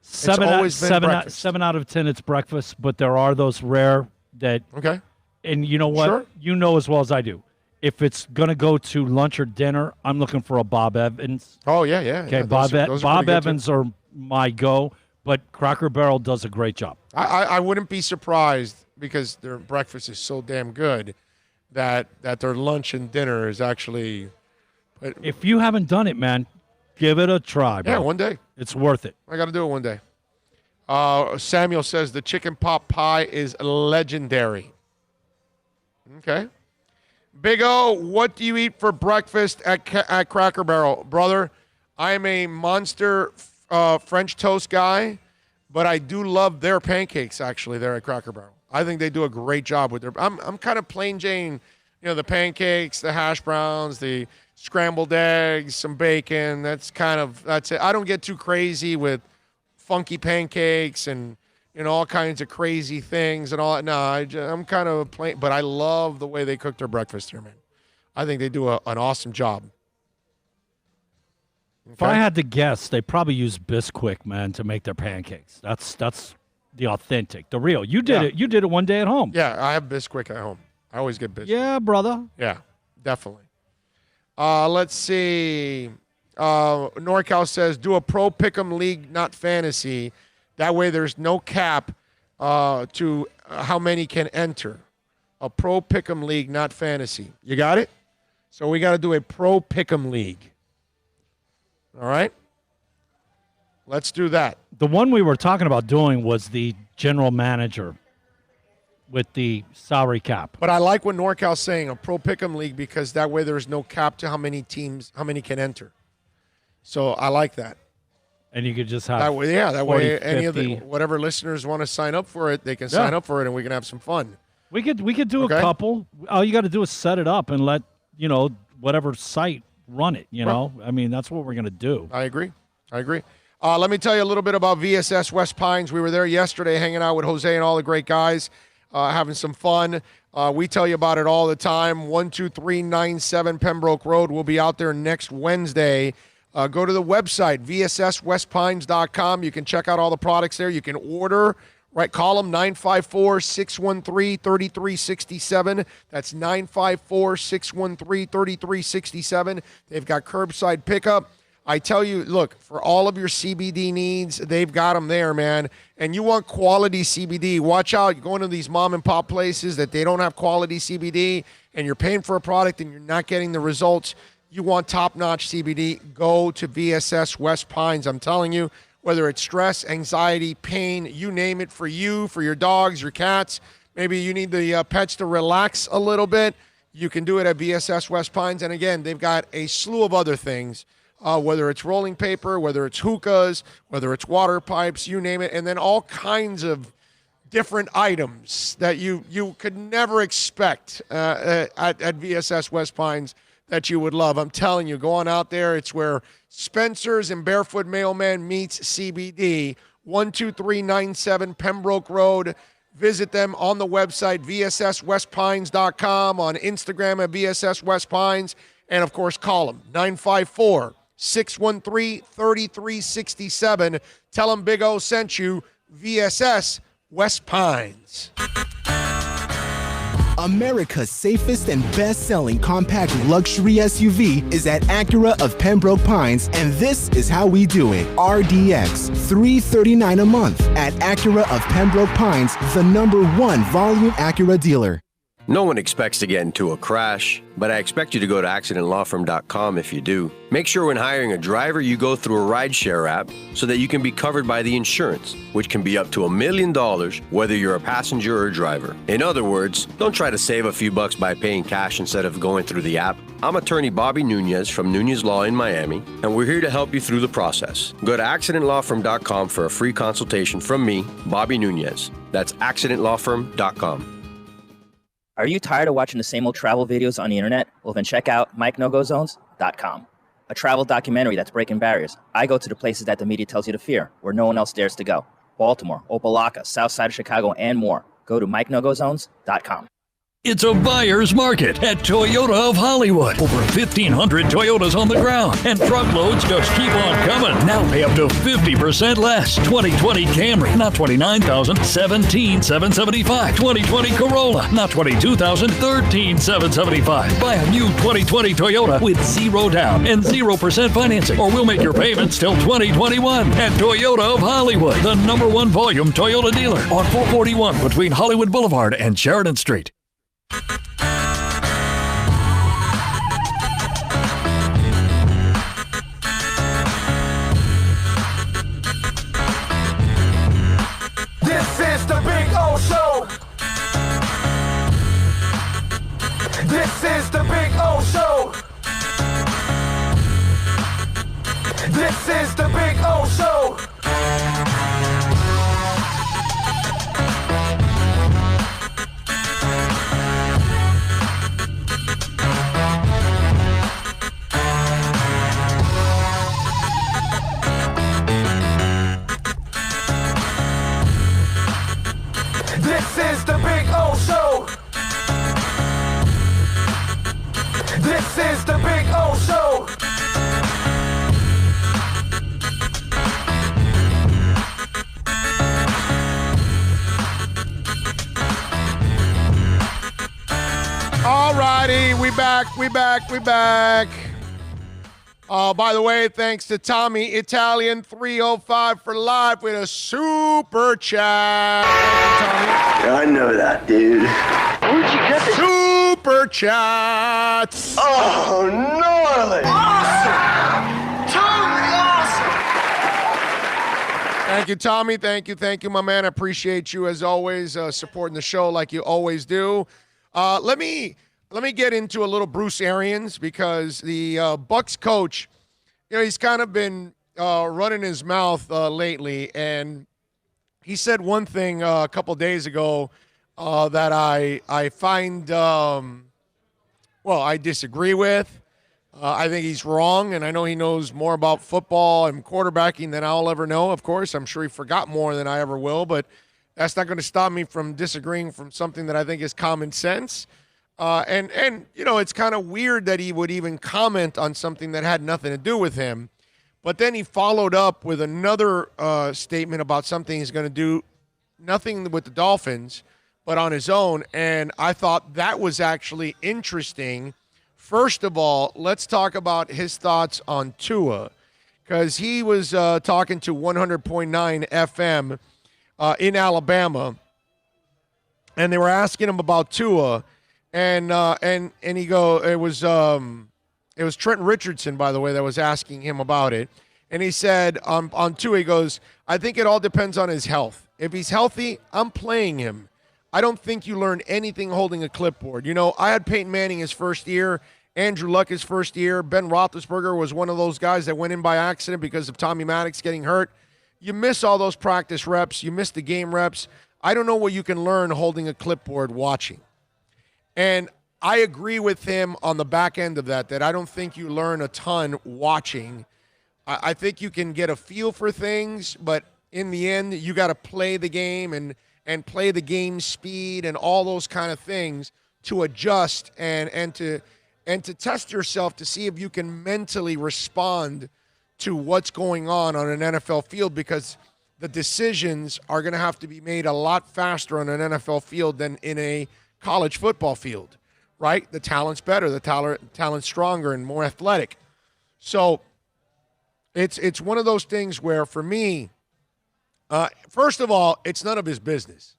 Speaker 5: 7 out of 10 it's breakfast, but there are those rare that.
Speaker 4: Okay.
Speaker 5: And you know what?
Speaker 4: Sure.
Speaker 5: You know as well as I do. If it's going to go to lunch or dinner, I'm looking for a Bob Evans.
Speaker 4: Oh, yeah.
Speaker 5: Okay,
Speaker 4: yeah,
Speaker 5: Bob Evans are my go, but Cracker Barrel does a great job.
Speaker 4: I wouldn't be surprised, because their breakfast is so damn good, that their lunch and dinner is actually.
Speaker 5: If you haven't done it, man, give it a try, bro.
Speaker 4: Yeah, one day.
Speaker 5: It's worth it.
Speaker 4: I got to do it one day. Samuel says the chicken pot pie is legendary. Okay. Big O, what do you eat for breakfast at Cracker Barrel? Brother, I am a monster French toast guy, but I do love their pancakes, actually, there at Cracker Barrel. I think they do a great job with their. I'm kind of plain Jane, the pancakes, the hash browns, the scrambled eggs, some bacon. That's it. I don't get too crazy with funky pancakes and all kinds of crazy things and all that. No, I'm kind of plain, but I love the way they cook their breakfast here, man. I think they do an awesome job. Okay?
Speaker 5: If I had to guess, they probably use Bisquick, man, to make their pancakes. That's the authentic, the real. You did it. You did it one day at home.
Speaker 4: Yeah, I have Bisquick at home. I always get Bisquick.
Speaker 5: Yeah, brother.
Speaker 4: Yeah, definitely. Let's see. NorCal says, do a pro pick'em league, not fantasy. That way there's no cap to how many can enter. A pro pick'em league, not fantasy. You got it? So we got to do a pro pick'em league. All right? Let's do that.
Speaker 5: The one we were talking about doing was the general manager with the salary cap.
Speaker 4: But I like what NorCal's saying, a pro pick'em league, because that way there's no cap to how many can enter. So I like that.
Speaker 5: And you could just have
Speaker 4: that way. Yeah, that
Speaker 5: 40,
Speaker 4: way any
Speaker 5: 50.
Speaker 4: of the whatever listeners want to sign up for it, they can sign up for it, and we can have some fun.
Speaker 5: We could do a couple. All you got to do is set it up and let whatever site run it. I mean, that's what we're gonna do.
Speaker 4: I agree. Let me tell you a little bit about VSS West Pines. We were there yesterday, hanging out with Jose and all the great guys, having some fun. We tell you about it all the time. 12397 Pembroke Road. We'll be out there next Wednesday. Go to the website, vsswestpines.com. You can check out all the products there. You can order, right? Call them 954-613-3367. That's 954-613-3367. They've got curbside pickup. I tell you, look, for all of your CBD needs, they've got them there, man. And you want quality CBD, watch out. You're going to these mom and pop places that they don't have quality CBD, and you're paying for a product and you're not getting the results. You want top-notch CBD, go to VSS West Pines. I'm telling you, whether it's stress, anxiety, pain, you name it, for you, for your dogs, your cats, maybe you need the pets to relax a little bit, you can do it at VSS West Pines. And again, they've got a slew of other things, whether it's rolling paper, whether it's hookahs, whether it's water pipes, you name it, and then all kinds of different items that you could never expect at VSS West Pines that you would love. I'm telling you, go on out there. It's where Spencer's and Barefoot Mailman meets CBD, 12397 Pembroke Road. Visit them on the website, vsswestpines.com, on Instagram at VSS West Pines, and, of course, call them, 954-613-3367. Tell them Big O sent you, VSS West Pines.
Speaker 11: America's safest and best-selling compact luxury SUV is at Acura of Pembroke Pines, and this is how we do it. RDX, $339 a month at Acura of Pembroke Pines, the #1 volume Acura dealer.
Speaker 10: No one expects to get into a crash, but I expect you to go to accidentlawfirm.com if you do. Make sure when hiring a driver, you go through a rideshare app so that you can be covered by the insurance, which can be up to $1 million whether you're a passenger or a driver. In other words, don't try to save a few bucks by paying cash instead of going through the app. I'm attorney Bobby Nunez from Nunez Law in Miami, and we're here to help you through the process. Go to accidentlawfirm.com for a free consultation from me, Bobby Nunez. That's accidentlawfirm.com.
Speaker 8: Are you tired of watching the same old travel videos on the internet? Well, then check out MikeNoGoZones.com, a travel documentary that's breaking barriers. I go to the places that the media tells you to fear, where no one else dares to go. Baltimore, Opelika, South Side of Chicago, and more. Go to MikeNoGoZones.com.
Speaker 9: It's a buyer's market at Toyota of Hollywood. Over 1,500 Toyotas on the ground, and truckloads just keep on coming. Now pay up to 50% less. 2020 Camry, not $29,000, $17,775. 2020 Corolla, not $22,000, $13,775. Buy a new 2020 Toyota with 0 down and 0% financing, or we'll make your payments till 2021 at Toyota of Hollywood, the #1 volume Toyota dealer on 441 between Hollywood Boulevard and Sheridan Street.
Speaker 1: This is the Big O Show. This is the Big O Show. This is the Big O Show. This is the Big O Show. This is the Big O Show.
Speaker 4: All righty, we back. By the way, thanks to Tommy Italian 305 for live with a super chat.
Speaker 6: Yeah, I know that, dude.
Speaker 1: Where'd you get this?
Speaker 4: Super chats.
Speaker 6: Oh, gnarly.
Speaker 1: Awesome! Totally awesome!
Speaker 4: Thank you, Tommy. Thank you, my man. I appreciate you as always, supporting the show like you always do. Let me get into a little Bruce Arians, because the Bucks coach, he's kind of been running his mouth lately, and he said one thing a couple days ago that I find, I disagree with. I think he's wrong, and I know he knows more about football and quarterbacking than I'll ever know, of course. I'm sure he forgot more than I ever will, but that's not going to stop me from disagreeing from something that I think is common sense. And it's kind of weird that he would even comment on something that had nothing to do with him. But then he followed up with another statement about something he's going to do, nothing with the Dolphins, but on his own. And I thought that was actually interesting. First of all, let's talk about his thoughts on Tua. because he was talking to 100.9 FM in Alabama, and they were asking him about Tua, and he it was Trent Richardson, by the way, that was asking him about it, and he said on Tua, he goes, I think it all depends on his health. If he's healthy, I'm playing him. I don't think you learn anything holding a clipboard. You know, I had Peyton Manning his first year, Andrew Luck his first year. Ben Roethlisberger was one of those guys that went in by accident because of Tommy Maddox getting hurt. You miss all those practice reps. You miss the game reps. I don't know what you can learn holding a clipboard watching. And I agree with him on the back end of that I don't think you learn a ton watching. I think you can get a feel for things, but in the end, you got to play the game and play the game speed and all those kind of things to adjust and to test yourself to see if you can mentally respond to what's going on an NFL field, because the decisions are going to have to be made a lot faster on an NFL field than in a college football field, right? The talent's better, the talent's stronger and more athletic. So it's one of those things where, for me, first of all, it's none of his business,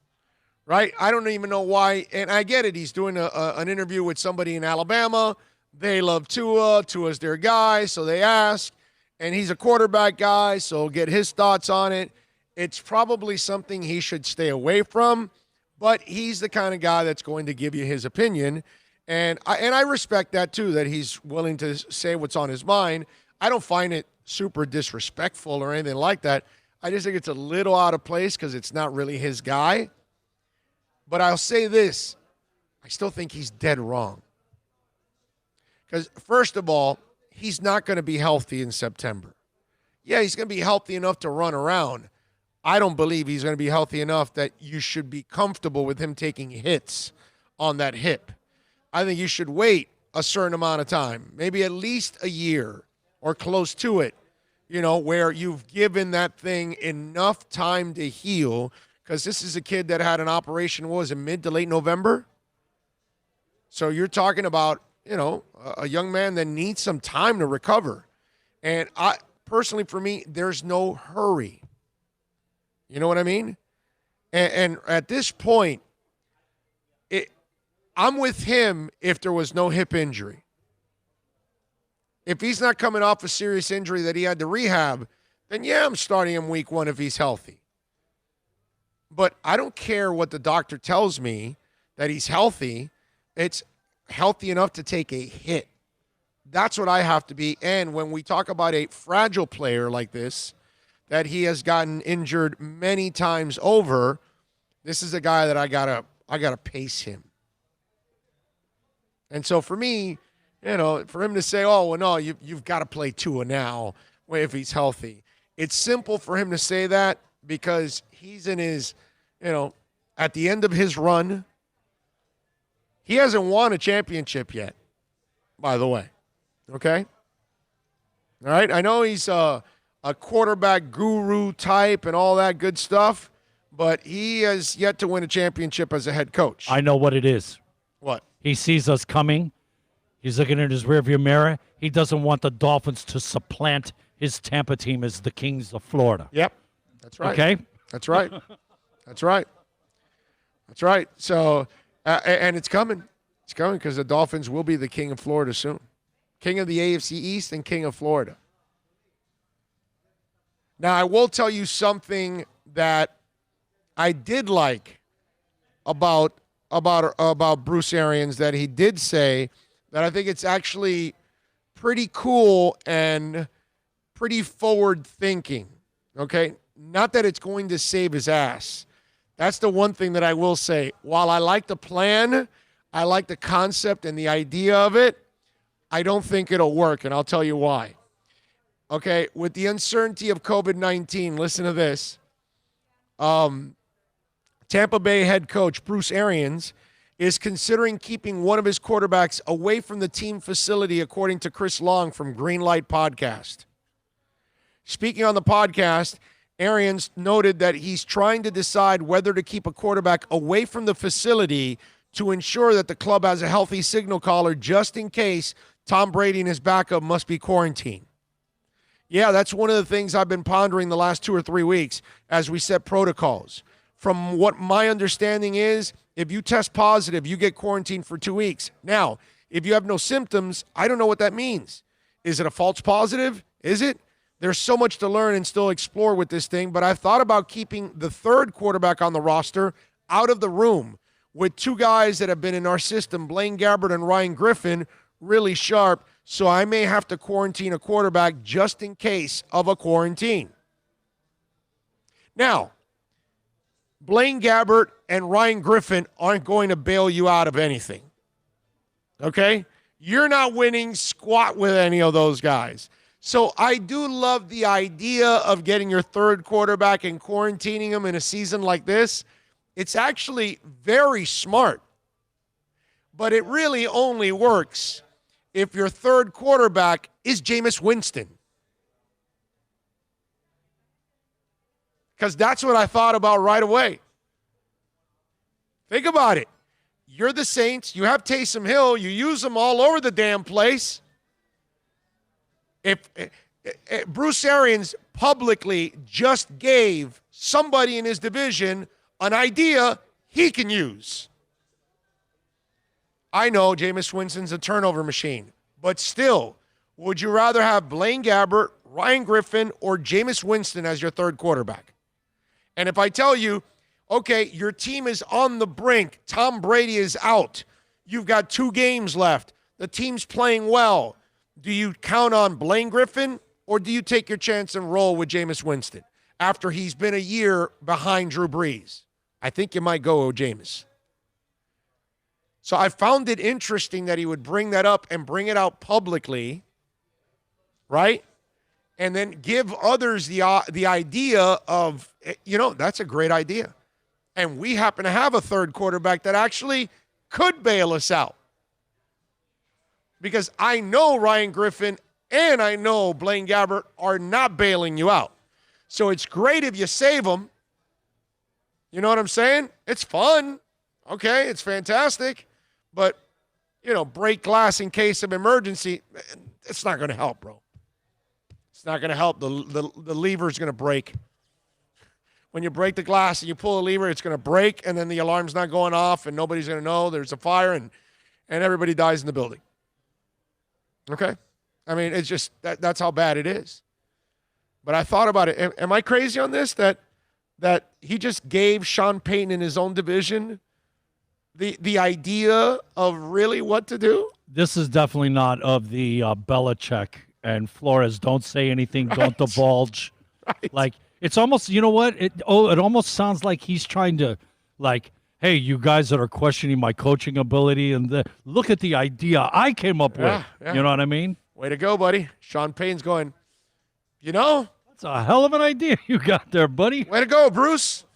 Speaker 4: right? I don't even know why, and I get it. He's doing an interview with somebody in Alabama. They love Tua. Tua's their guy, so they ask. And he's a quarterback guy, so get his thoughts on it. It's probably something he should stay away from, but he's the kind of guy that's going to give you his opinion. And I respect that, too, that he's willing to say what's on his mind. I don't find it super disrespectful or anything like that. I just think it's a little out of place because it's not really his guy. But I'll say this. I still think he's dead wrong. Because, first of all, he's not going to be healthy in September. Yeah, he's going to be healthy enough to run around. I don't believe he's going to be healthy enough that you should be comfortable with him taking hits on that hip. I think you should wait a certain amount of time, maybe at least a year or close to it, you know, where you've given that thing enough time to heal, because this is a kid that had an operation, what was it, mid to late November? So you're talking about, you know, a young man that needs some time to recover. And I personally, for me, there's no hurry. You know what I mean? And at this point, I'm with him if there was no hip injury. If he's not coming off a serious injury that he had to rehab, then yeah, I'm starting him week 1 if he's healthy. But I don't care what the doctor tells me that he's healthy. It's healthy enough to take a hit. That's what I have to be. And when we talk about a fragile player like this, that he has gotten injured many times over, this is a guy that I gotta pace him. And so for me, you know, for him to say, oh, well, no, you've got to play Tua now if he's healthy. It's simple for him to say that because he's in his, you know, at the end of his run. He hasn't won a championship yet, by the way. Okay? All right? I know he's a quarterback guru type and all that good stuff, but he has yet to win a championship as a head coach.
Speaker 5: I know what it is.
Speaker 4: What?
Speaker 5: He sees us coming. He's looking in his rearview mirror. He doesn't want the Dolphins to supplant his Tampa team as the Kings of Florida.
Speaker 4: Yep. That's right.
Speaker 5: Okay?
Speaker 4: That's right. That's right. That's right. So, and it's coming. It's coming because the Dolphins will be the king of Florida soon. King of the AFC East and king of Florida. Now, I will tell you something that I did like about Bruce Arians, that he did say that I think it's actually pretty cool and pretty forward thinking. Okay? Not that it's going to save his ass. That's the one thing that I will say. While I like the plan, I like the concept and the idea of it, I don't think it'll work, and I'll tell you why. Okay, with the uncertainty of COVID-19, listen to this. Tampa Bay head coach Bruce Arians is considering keeping one of his quarterbacks away from the team facility, according to Chris Long from Greenlight Podcast. Speaking on the podcast, Arians noted that he's trying to decide whether to keep a quarterback away from the facility to ensure that the club has a healthy signal caller just in case Tom Brady and his backup must be quarantined. Yeah, that's one of the things I've been pondering the last 2 or 3 weeks as we set protocols. From what my understanding is, if you test positive, you get quarantined for 2 weeks. Now, if you have no symptoms, I don't know what that means. Is it a false positive? Is it? There's so much to learn and still explore with this thing, but I've thought about keeping the third quarterback on the roster out of the room with 2 guys that have been in our system, Blaine Gabbert and Ryan Griffin, really sharp, so I may have to quarantine a quarterback just in case of a quarantine. Now, Blaine Gabbert and Ryan Griffin aren't going to bail you out of anything, okay? You're not winning squat with any of those guys. So I do love the idea of getting your third quarterback and quarantining him in a season like this. It's actually very smart. But it really only works if your third quarterback is Jameis Winston. Because that's what I thought about right away. Think about it. You're the Saints. You have Taysom Hill. You use them all over the damn place. If Bruce Arians publicly just gave somebody in his division an idea he can use. I know Jameis Winston's a turnover machine, but still, would you rather have Blaine Gabbert, Ryan Griffin, or Jameis Winston as your third quarterback? And if I tell you, okay, your team is on the brink, Tom Brady is out, you've got 2 games left, the team's playing well, do you count on Blaine Griffin, or do you take your chance and roll with Jameis Winston after he's been a year behind Drew Brees? I think you might go with Jameis. So I found it interesting that he would bring that up and bring it out publicly, right? And then give others the idea of, that's a great idea. And we happen to have a third quarterback that actually could bail us out. Because I know Ryan Griffin and I know Blaine Gabbert are not bailing you out. So it's great if you save them. You know what I'm saying? It's fun. Okay, it's fantastic. But, break glass in case of emergency, it's not going to help, bro. It's not going to help. The lever's going to break. When you break the glass and you pull the lever, it's going to break, and then the alarm's not going off, and nobody's going to know there's a fire, and everybody dies in the building. Okay? I mean, it's just, that's how bad it is. But I thought about it. Am I crazy on this? That he just gave Sean Payton in his own division the idea of really what to do?
Speaker 5: This is definitely not of the Belichick and Flores. Don't say anything. Right. Don't divulge. Right. Like, it's almost, you know what? It almost sounds like he's trying to, like, hey, you guys that are questioning my coaching ability, and look at the idea I came up with. Yeah. You know what I mean?
Speaker 4: Way to go, buddy. Sean Payton's going, that's
Speaker 5: a hell of an idea you got there, buddy.
Speaker 4: Way to go, Bruce.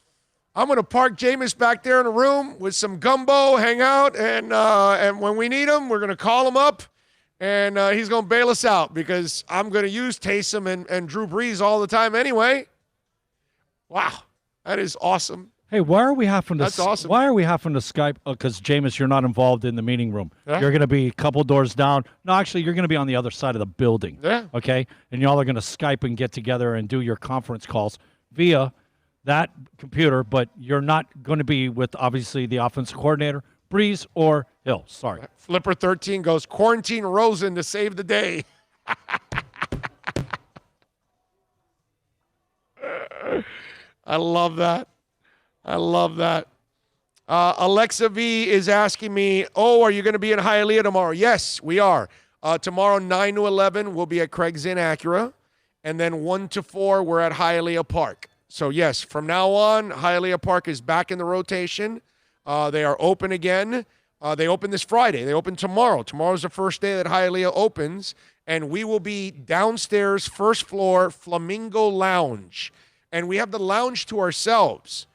Speaker 4: I'm going to park Jameis back there in a room with some gumbo, hang out, and when we need him, we're going to call him up, and he's going to bail us out because I'm going to use Taysom and Drew Brees all the time anyway. Wow, that is awesome.
Speaker 5: Hey, why are we having to?
Speaker 4: That's awesome.
Speaker 5: Why are we having to Skype? Because Jameis, you're not involved in the meeting room.
Speaker 4: Yeah.
Speaker 5: You're going to be a couple doors down. No, actually, you're going to be on the other side of the building.
Speaker 4: Yeah.
Speaker 5: Okay, and y'all are going to Skype and get together and do your conference calls via that computer. But you're not going to be with obviously the offensive coordinator, Brees or Hill. Sorry.
Speaker 4: Flipper 13 goes quarantine Rosen to save the day. I love that. I love that. Alexa V is asking me, are you going to be in Hialeah tomorrow? Yes, we are. Tomorrow, 9 to 11, we'll be at Craig's Inn Acura. And then 1 to 4, we're at Hialeah Park. So, yes, from now on, Hialeah Park is back in the rotation. They are open again. They open this Friday. They open tomorrow. Tomorrow's the first day that Hialeah opens. And we will be downstairs, first floor, Flamingo Lounge. And we have the lounge to ourselves.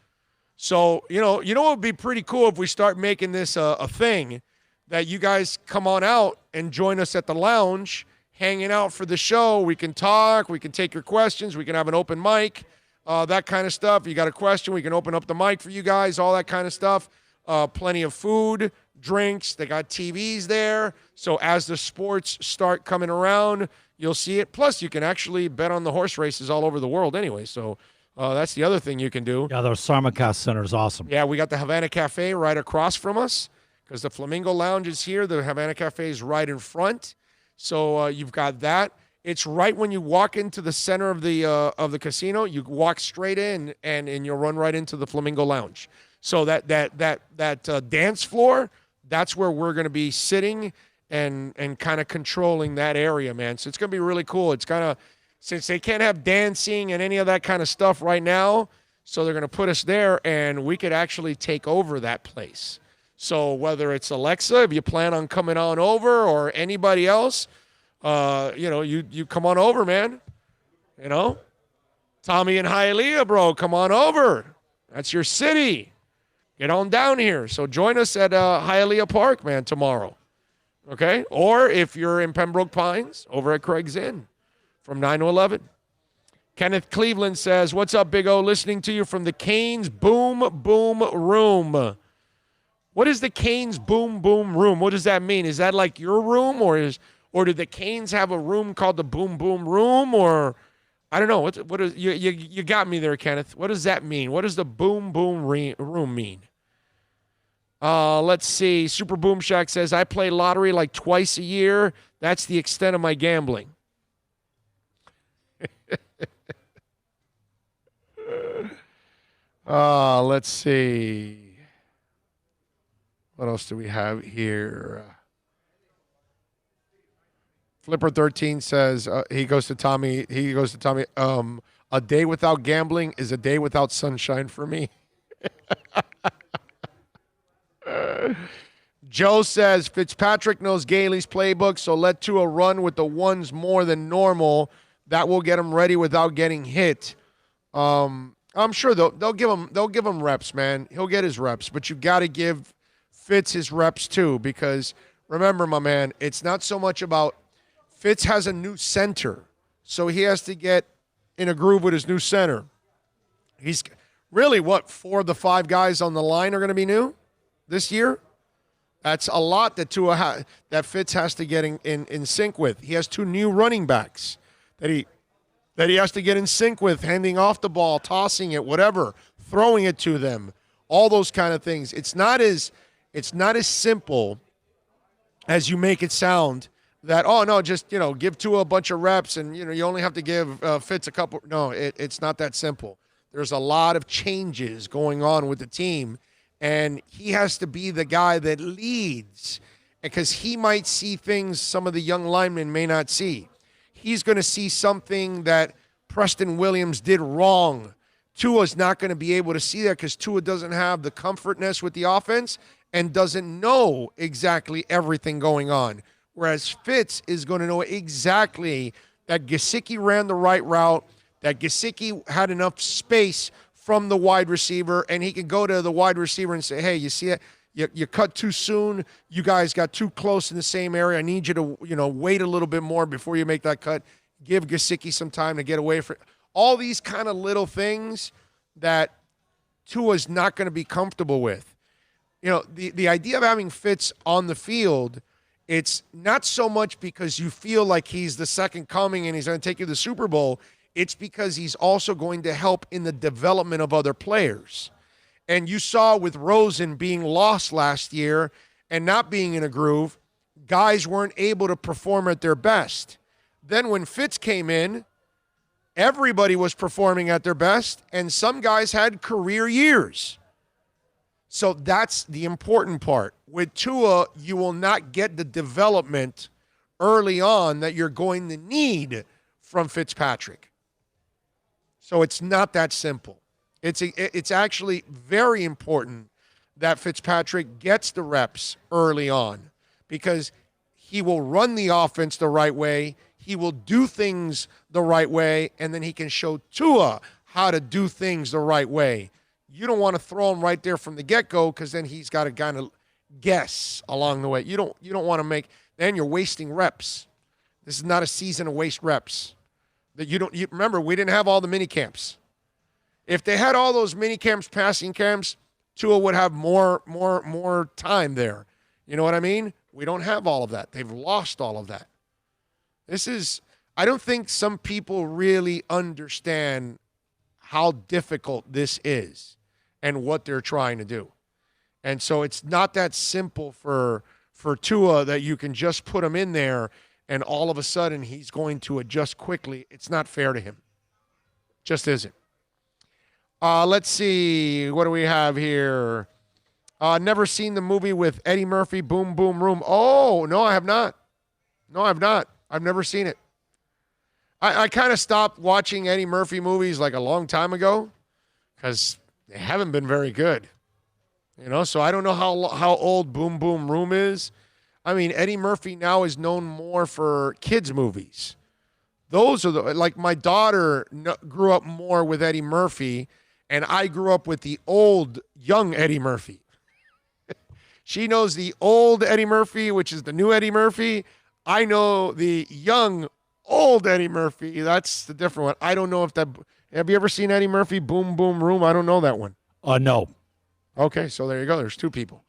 Speaker 4: So, you know what would be pretty cool if we start making this a thing, that you guys come on out and join us at the lounge, hanging out for the show. We can talk. We can take your questions. We can have an open mic, that kind of stuff. You got a question, we can open up the mic for you guys, all that kind of stuff. Plenty of food, drinks. They got TVs there. So as the sports start coming around, you'll see it. Plus, you can actually bet on the horse races all over the world anyway. So that's the other thing you can do.
Speaker 5: Yeah, the Simulcast Center is awesome.
Speaker 4: Yeah, we got the Havana Cafe right across from us because the Flamingo Lounge is here. The Havana Cafe is right in front. So you've got that. It's right when you walk into the center of the casino. You walk straight in, and you'll run right into the Flamingo Lounge. So that dance floor, that's where we're going to be sitting and kind of controlling that area, man. So it's going to be really cool. It's kind of, since they can't have dancing and any of that kind of stuff right now, so they're going to put us there, and we could actually take over that place. So whether it's Alexa, if you plan on coming on over, or anybody else, you come on over, man. Tommy and Hialeah, bro, come on over. That's your city. Get on down here. So join us at Hialeah Park, man, tomorrow. Okay? Or if you're in Pembroke Pines, over at Craig's Inn from 9 to 11. Kenneth Cleveland says, what's up, Big O? Listening to you from the Canes Boom Boom Room. What is the Canes Boom Boom Room? What does that mean? Is that like your room, or do the Canes have a room called the Boom Boom Room? Or I don't know. What is you got me there, Kenneth. What does that mean? What does the Boom Boom Room mean? Let's see. Super Boom Shack says, I play lottery like twice a year. That's the extent of my gambling. Let's see. What else do we have here? Flipper 13 says he goes to Tommy. A day without gambling is a day without sunshine for me. Joe says Fitzpatrick knows Gailey's playbook, so let Tua run with the ones more than normal. That will get him ready without getting hit. I'm sure they'll give him reps, man. He'll get his reps, but you got to give Fitz his reps too, because remember, my man, it's not so much about Fitz has a new center, so he has to get in a groove with his new center. He's really, 4 of the 5 guys on the line are going to be new this year? That's a lot that that Fitz has to get in sync with. He has 2 new running backs that he has to get in sync with, handing off the ball, tossing it, whatever, throwing it to them, all those kind of things. It's not as simple as you make it sound that, oh, no, just, give Tua a bunch of reps and, you only have to give Fitz a couple. No, it's not that simple. There's a lot of changes going on with the team, and he has to be the guy that leads because he might see things some of the young linemen may not see. He's going to see something that Preston Williams did wrong. Tua's not going to be able to see that because Tua doesn't have the comfortness with the offense and doesn't know exactly everything going on. Whereas Fitz is going to know exactly that Gesicki ran the right route, that Gesicki had enough space from the wide receiver, and he can go to the wide receiver and say, hey, you see it? You cut too soon. You guys got too close in the same area. I need you to, wait a little bit more before you make that cut. Give Gesicki some time to get away from it. All these kind of little things that Tua's not going to be comfortable with. The idea of having Fitz on the field, it's not so much because you feel like he's the second coming and he's going to take you to the Super Bowl. It's because he's also going to help in the development of other players. And you saw with Rosen being lost last year and not being in a groove, guys weren't able to perform at their best. Then when Fitz came in, everybody was performing at their best, and some guys had career years. So that's the important part. With Tua, you will not get the development early on that you're going to need from Fitzpatrick. So it's not that simple. It's actually very important that Fitzpatrick gets the reps early on because he will run the offense the right way, he will do things the right way, and then he can show Tua how to do things the right way. You don't want to throw him right there from the get-go because then he's got to kind of guess along the way. You don't want to then you're wasting reps. This is not a season to waste reps. Remember, we didn't have all the mini camps. If they had all those mini camps, passing camps, Tua would have more time there. You know what I mean? We don't have all of that. They've lost all of that. I don't think some people really understand how difficult this is and what they're trying to do. And so it's not that simple for Tua that you can just put him in there and all of a sudden he's going to adjust quickly. It's not fair to him. Just isn't. Let's see. What do we have here? Never seen the movie with Eddie Murphy, Boom Boom Room. Oh, no, I have not. No, I've not. I've never seen it. I kind of stopped watching Eddie Murphy movies like a long time ago because they haven't been very good. So I don't know how old Boom Boom Room is. I mean, Eddie Murphy now is known more for kids' movies. Those are like my daughter grew up more with Eddie Murphy, and I grew up with the old, young Eddie Murphy. She knows the old Eddie Murphy, which is the new Eddie Murphy. I know the young, old Eddie Murphy. That's the different one. I don't know if that. Have you ever seen Eddie Murphy, Boom Boom Room? I don't know that one.
Speaker 5: No.
Speaker 4: Okay, so there you go. There's two people.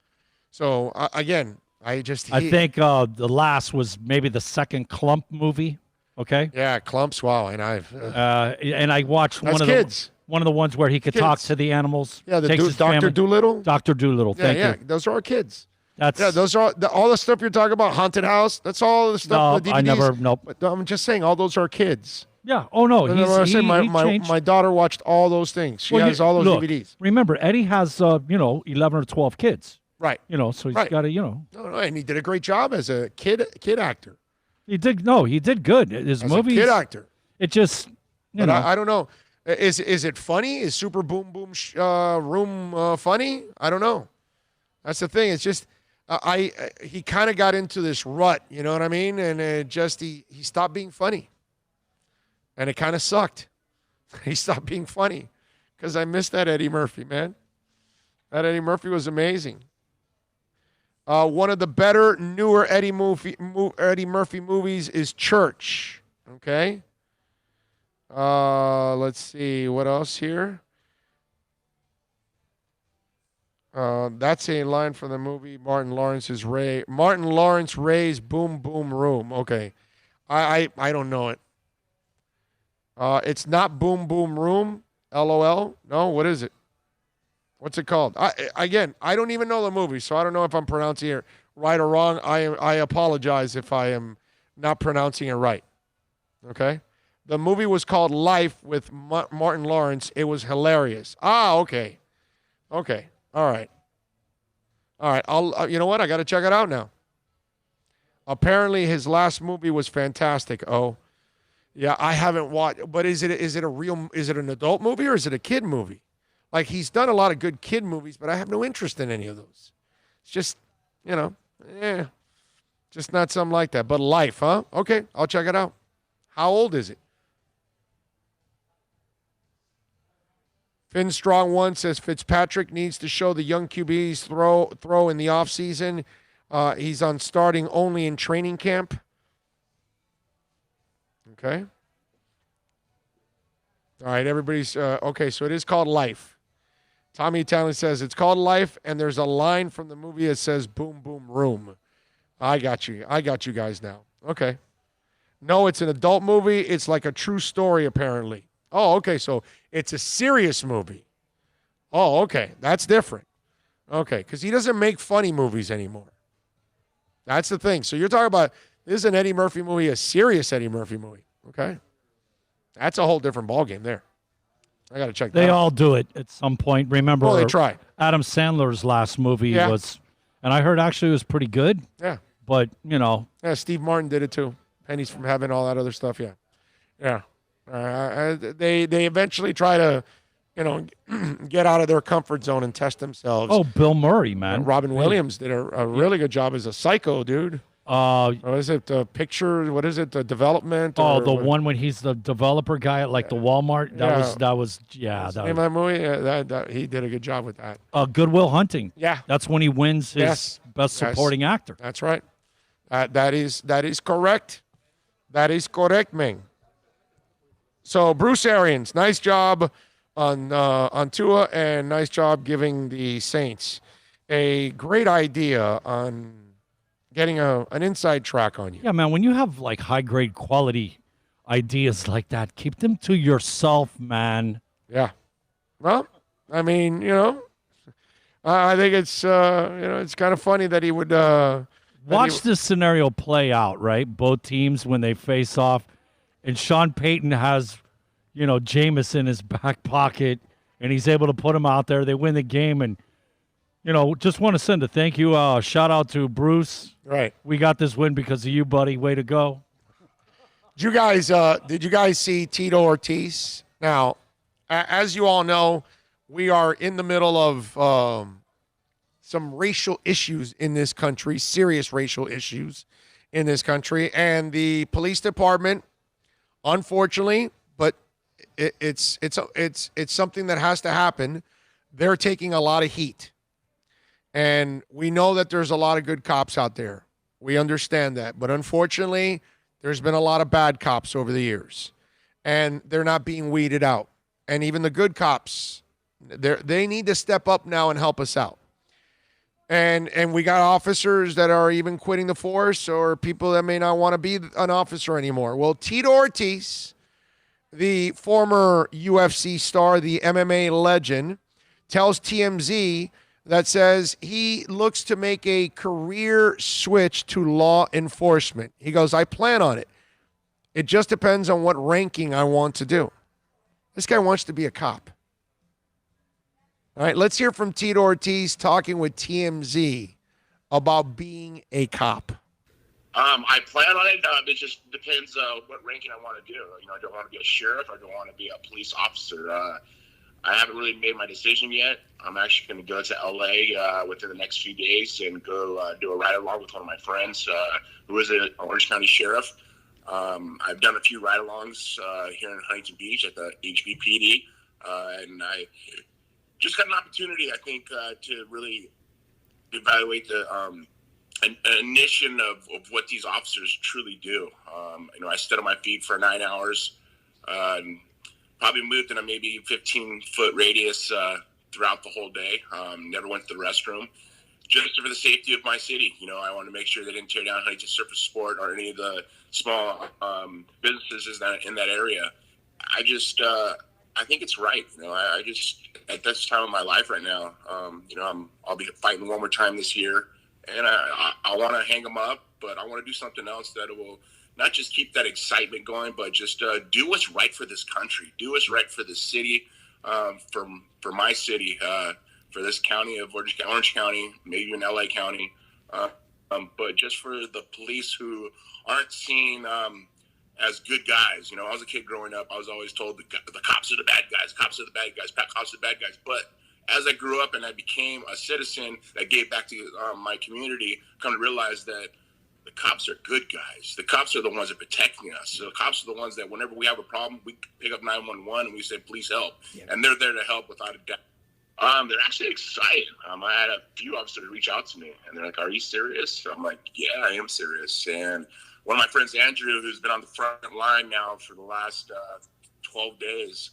Speaker 4: So, again, I
Speaker 5: think the last was maybe the second Clump movie. Okay.
Speaker 4: Yeah, Clumps. Wow, and
Speaker 5: I watched one of the ones where he could talk to the animals.
Speaker 4: Yeah, Dr. Doolittle.
Speaker 5: Dr. Doolittle. Thank you.
Speaker 4: Those are our kids. Those are all the stuff you're talking about. Haunted House. That's all the stuff.
Speaker 5: No,
Speaker 4: the DVDs.
Speaker 5: I never. Nope.
Speaker 4: But I'm just saying, all those are kids.
Speaker 5: Yeah. Oh no.
Speaker 4: My daughter watched all those things. She has all those DVDs.
Speaker 5: Remember, Eddie has 11 or 12 kids.
Speaker 4: Right.
Speaker 5: So he's got to
Speaker 4: No, and he did a great job as a kid actor.
Speaker 5: He did good. His movies.
Speaker 4: A kid actor.
Speaker 5: It just
Speaker 4: I don't know. Is it funny? Is Super Boom Boom Room funny? I don't know. That's the thing. It's just he kind of got into this rut. You know what I mean? And he stopped being funny. And it kind of sucked. He stopped being funny because I missed that Eddie Murphy, man. That Eddie Murphy was amazing. One of the better, newer Eddie Murphy movies is Church. Okay. Let's see. What else here? That's a line from the movie Martin Lawrence Ray's Boom Boom Room. Okay. I don't know it. It's not Boom Boom Room, LOL. No, what is it? What's it called? I don't even know the movie, so I don't know if I'm pronouncing it right or wrong. I apologize if I am not pronouncing it right. Okay? The movie was called Life with Martin Lawrence. It was hilarious. Okay. Okay. All right. You know what? I got to check it out now. Apparently his last movie was fantastic. Oh. Yeah, I haven't watched, but is it an adult movie or is it a kid movie? Like, he's done a lot of good kid movies, but I have no interest in any of those. It's just, just not something like that. But Life, huh? Okay, I'll check it out. How old is it? Finn Strong 1 says Fitzpatrick needs to show the young QBs throw in the offseason. He's on starting only in training camp. Okay. All right, everybody's okay. So it is called Life. Tommy Italian says it's called Life, and there's a line from the movie that says "Boom Boom Room." I got you guys now. Okay. No, it's an adult movie. It's like a true story, apparently. Oh, okay. So it's a serious movie. Oh, okay. That's different. Okay, because he doesn't make funny movies anymore. That's the thing. So you're talking about this is an Eddie Murphy movie, a serious Eddie Murphy movie. Okay. That's a whole different ballgame there. I got to check that out.
Speaker 5: They all do it at some point. Remember,
Speaker 4: they try.
Speaker 5: Adam Sandler's last movie was, and I heard actually it was pretty good.
Speaker 4: Yeah.
Speaker 5: But,
Speaker 4: Yeah, Steve Martin did it too. Pennies from Heaven, all that other stuff. Yeah. Yeah. They eventually try to, get out of their comfort zone and test themselves.
Speaker 5: Oh, Bill Murray, man.
Speaker 4: Robin Williams did a really good job as a Psycho, dude. What is it? The picture? What is it? The development?
Speaker 5: One when he's the developer guy at like the Walmart. That was.
Speaker 4: Name that movie. That he did a good job with that.
Speaker 5: Good Will Hunting.
Speaker 4: Yeah,
Speaker 5: that's when he wins his best supporting actor.
Speaker 4: That's right. That is correct. That is correct, man. So Bruce Arians, nice job on Tua, and nice job giving the Saints a great idea on getting an inside track on you.
Speaker 5: Yeah, man, when you have like high-grade quality ideas like that. Keep them to yourself, man.
Speaker 4: Yeah. Well, I mean, I think it's it's kind of funny that he would
Speaker 5: watch this scenario play out, right? Both teams when they face off, and Sean Payton has, Jameis in his back pocket, and he's able to put him out there. They win the game, and just want to send a thank you, shout out to Bruce.
Speaker 4: Right.
Speaker 5: We got this win because of you, buddy. Way to go.
Speaker 4: Did you guys see Tito Ortiz? Now, as you all know, we are in the middle of some racial issues in this country, serious racial issues in this country, and the police department, unfortunately, but it's something that has to happen. They're taking a lot of heat, and we know that there's a lot of good cops out there. We understand that, but unfortunately, there's been a lot of bad cops over the years, and they're not being weeded out. And even the good cops, they need to step up now and help us out. And we got officers that are even quitting the force, or people that may not want to be an officer anymore. Well, Tito Ortiz, the former UFC star, the MMA legend, tells TMZ that says he looks to make a career switch to law enforcement. He goes, I plan on it. It just depends on what ranking I want to do. This guy wants to be a cop. All right, let's hear from Tito Ortiz talking with TMZ about being a cop.
Speaker 12: I plan on it. It just depends what ranking I want to do. I don't want to be a sheriff. I don't want to be a police officer. I haven't really made my decision yet. I'm actually going to go to LA within the next few days and go do a ride-along with one of my friends who is an Orange County sheriff. I've done a few ride-alongs here in Huntington Beach at the HBPD, and I just got an opportunity, I think, to really evaluate the initiation of what these officers truly do. I stood on my feet for 9 hours, probably moved in a maybe 15-foot radius throughout the whole day. Never went to the restroom, just for the safety of my city. I wanted to make sure they didn't tear down Huntington Surface Sport or any of the small businesses in that area. I think it's right. I just, at this time of my life right now, I'll be fighting one more time this year, and I want to hang them up, but I want to do something else that will not just keep that excitement going, but just do what's right for this country, do what's right for the city, for my city, for this county of Orange County, maybe even LA County, but just for the police who aren't seen as good guys. I was a kid growing up. I was always told the cops are the bad guys. Cops are the bad guys. Cops are the bad guys. But as I grew up and I became a citizen that gave back to my community, come to realize that the cops are good guys. The cops are the ones that are protecting us. So the cops are the ones that whenever we have a problem, we pick up 911 and we say, please help. Yeah. And they're there to help without a doubt. They're actually excited. I had a few officers reach out to me, and they're like, are you serious? I'm like, yeah, I am serious. And one of my friends, Andrew, who's been on the front line now for the last 12 days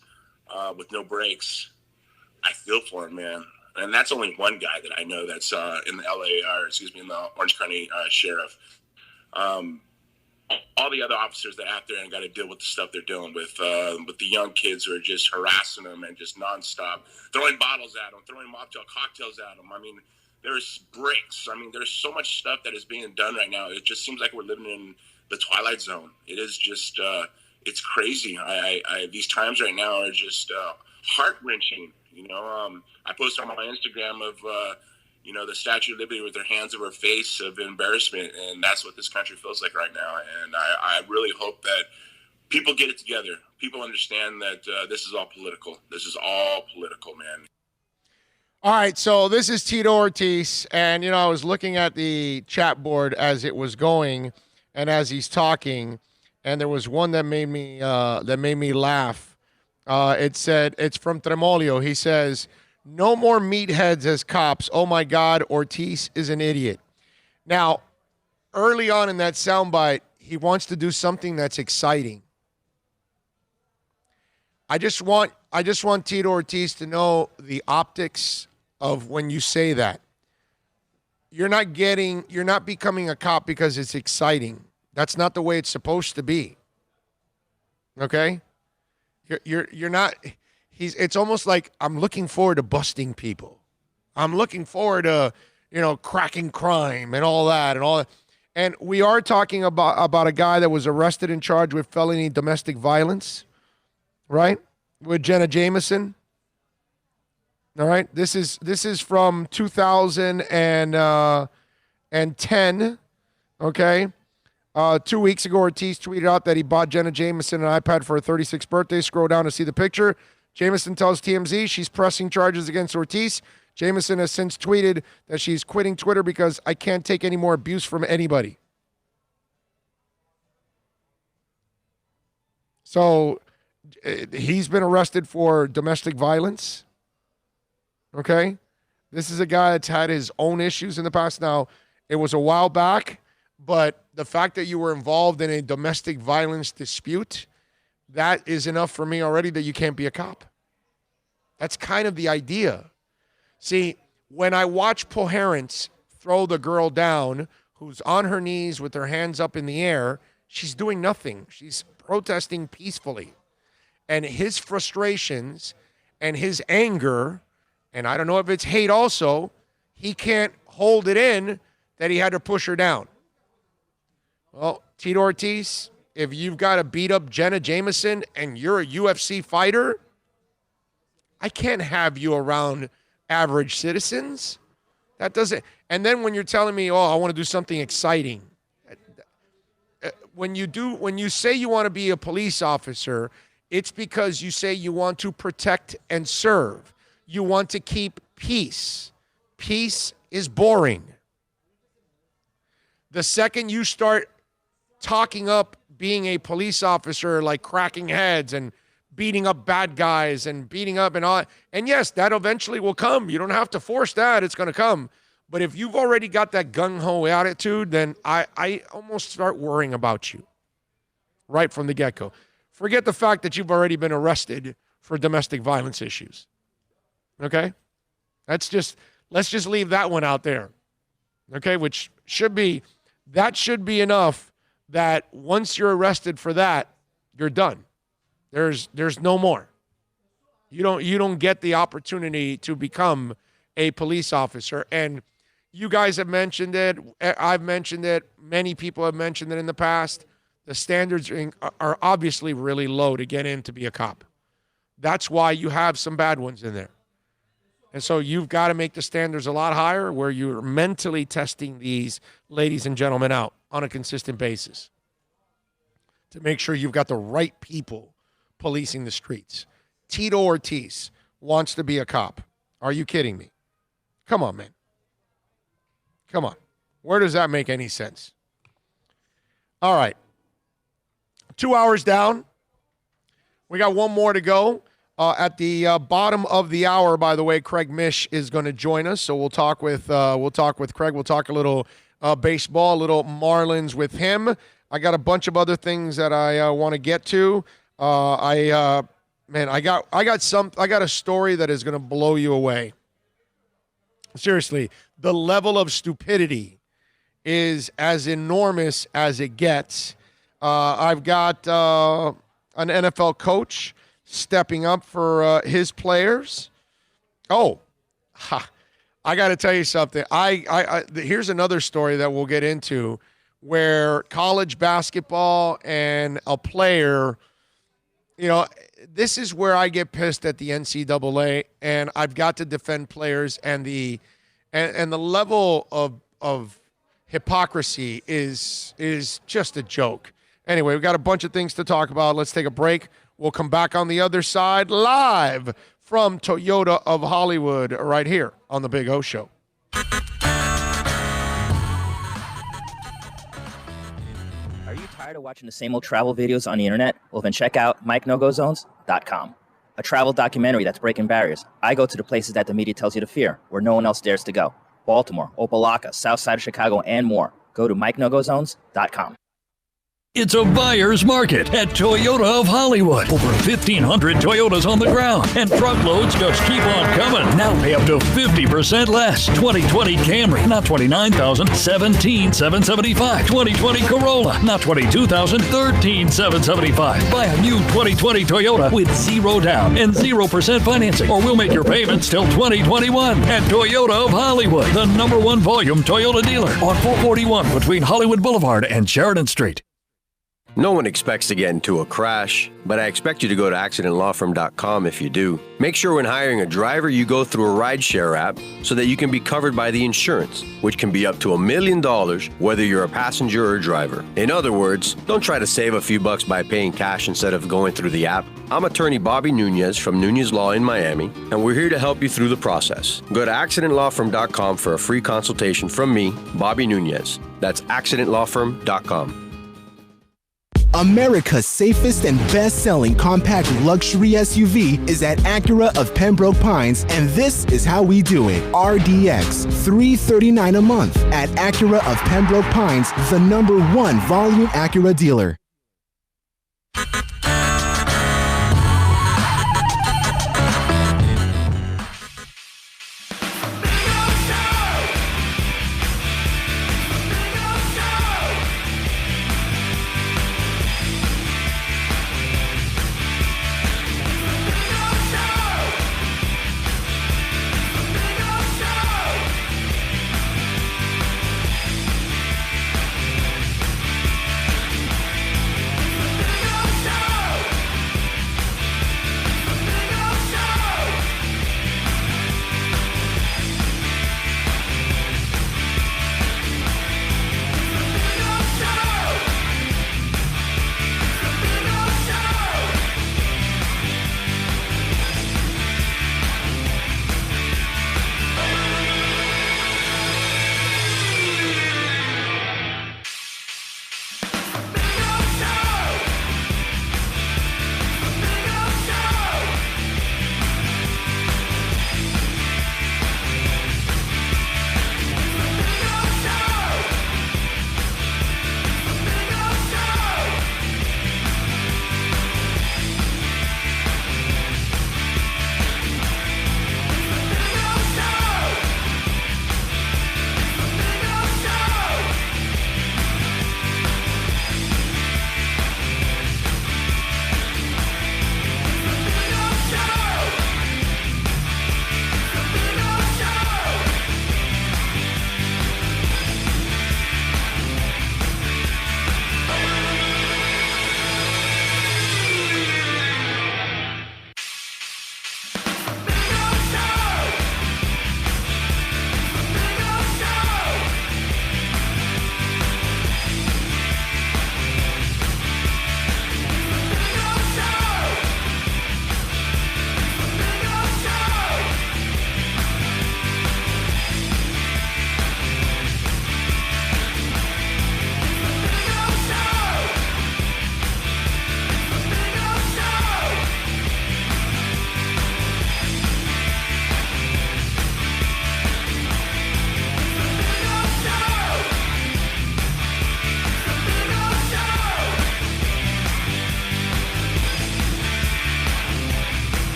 Speaker 12: with no breaks, I feel for him, man. And that's only one guy that I know that's in the in the Orange County sheriff. All the other officers that are out there and got to deal with the stuff they're dealing with the young kids who are just harassing them and just nonstop throwing bottles at them, throwing Molotov cocktails at them. I mean, there's bricks. I mean, there's so much stuff that is being done right now. It just seems like we're living in the Twilight Zone. It is just, it's crazy. These times right now are just heart-wrenching. I posted on my Instagram of, the Statue of Liberty with their hands over her face of embarrassment, and that's what this country feels like right now. And I really hope that people get it together. People understand that this is all political. This is all political, man.
Speaker 4: All right, so this is Tito Ortiz, and, I was looking at the chat board as it was going and as he's talking, and there was one that made me laugh. It said, it's from Tremolio. He says, no more meatheads as cops. Oh, my God, Ortiz is an idiot. Now, early on in that soundbite, he wants to do something that's exciting. I just want Tito Ortiz to know the optics of when you say that. You're not becoming a cop because it's exciting. That's not the way it's supposed to be. Okay? You're not it's almost like I'm looking forward to busting people. I'm looking forward to, cracking crime and all that. And we are talking about a guy that was arrested and charged with felony domestic violence, right? With Jenna Jameson. All right. This is from 2010. Okay. 2 weeks ago, Ortiz tweeted out that he bought Jenna Jameson an iPad for her 36th birthday. Scroll down to see the picture. Jameson tells TMZ she's pressing charges against Ortiz. Jameson has since tweeted that she's quitting Twitter because I can't take any more abuse from anybody. So he's been arrested for domestic violence. Okay? This is a guy that's had his own issues in the past. Now, it was a while back, but the fact that you were involved in a domestic violence dispute, that is enough for me already that you can't be a cop. That's kind of the idea. See, when I watch parents throw the girl down who's on her knees with her hands up in the air, she's doing nothing. She's protesting peacefully. And his frustrations and his anger, and I don't know if it's hate also, he can't hold it in that he had to push her down. Well, Tito Ortiz, if you've got to beat up Jenna Jameson and you're a UFC fighter, I can't have you around average citizens. That doesn't. And then when you're telling me, I want to do something exciting. When you say you want to be a police officer, it's because you say you want to protect and serve. You want to keep peace. Peace is boring. The second you start talking up being a police officer, like cracking heads and beating up bad guys and beating up and all. And yes, that eventually will come. You don't have to force that. It's going to come. But if you've already got that gung-ho attitude, then I almost start worrying about you right from the get-go. Forget the fact that you've already been arrested for domestic violence issues. Okay? Let's just leave that one out there. Okay? Which should be enough that once you're arrested for that, you're done. There's no more. You don't get the opportunity to become a police officer. And you guys have mentioned it. I've mentioned it. Many people have mentioned it in the past. The standards are obviously really low to get in to be a cop. That's why you have some bad ones in there. And so you've got to make the standards a lot higher where you're mentally testing these ladies and gentlemen out on a consistent basis to make sure you've got the right people policing the streets. Tito Ortiz wants to be a cop. Are you kidding me? Come on, man. Come on. Where does that make any sense? All right. 2 hours down. We got one more to go. At the bottom of the hour, by the way, Craig Mish is going to join us. So we'll talk with Craig. We'll talk a little baseball, a little Marlins with him. I got a bunch of other things that I want to get to. I got a story that is going to blow you away. Seriously, the level of stupidity is as enormous as it gets. I've got an NFL coach stepping up for his players. I got to tell you something. Here's another story that we'll get into where college basketball and a player, this is where I get pissed at the NCAA, and I've got to defend players, and the level of hypocrisy is just a joke. Anyway, we've got a bunch of things to talk about. Let's take a break. We'll come back on the other side live from Toyota of Hollywood right here on The Big O Show.
Speaker 8: Are you tired of watching the same old travel videos on the internet? Well, then check out MikeNoGoZones.com, a travel documentary that's breaking barriers. I go to the places that the media tells you to fear, where no one else dares to go. Baltimore, Opelika, South Side of Chicago, and more. Go to MikeNoGoZones.com.
Speaker 9: It's a buyer's market at Toyota of Hollywood. Over 1,500 Toyotas on the ground, and truckloads just keep on coming. Now pay up to 50% less. 2020 Camry, not $29,000, $17,775. 2020 Corolla, not $22,000, $13,775. Buy a new 2020 Toyota with 0 down and 0% financing, or we'll make your payments till 2021 at Toyota of Hollywood, the #1 volume Toyota dealer on 441 between Hollywood Boulevard and Sheridan Street.
Speaker 10: No one expects to get into a crash, but I expect you to go to accidentlawfirm.com if you do. Make sure when hiring a driver, you go through a rideshare app so that you can be covered by the insurance, which can be up to $1 million whether you're a passenger or a driver. In other words, don't try to save a few bucks by paying cash instead of going through the app. I'm attorney Bobby Nunez from Nunez Law in Miami, and we're here to help you through the process. Go to accidentlawfirm.com for a free consultation from me, Bobby Nunez. That's accidentlawfirm.com.
Speaker 11: America's safest and best-selling compact luxury SUV is at Acura of Pembroke Pines, and this is how we do it. RDX, $339 a month at Acura of Pembroke Pines, the #1 volume Acura dealer.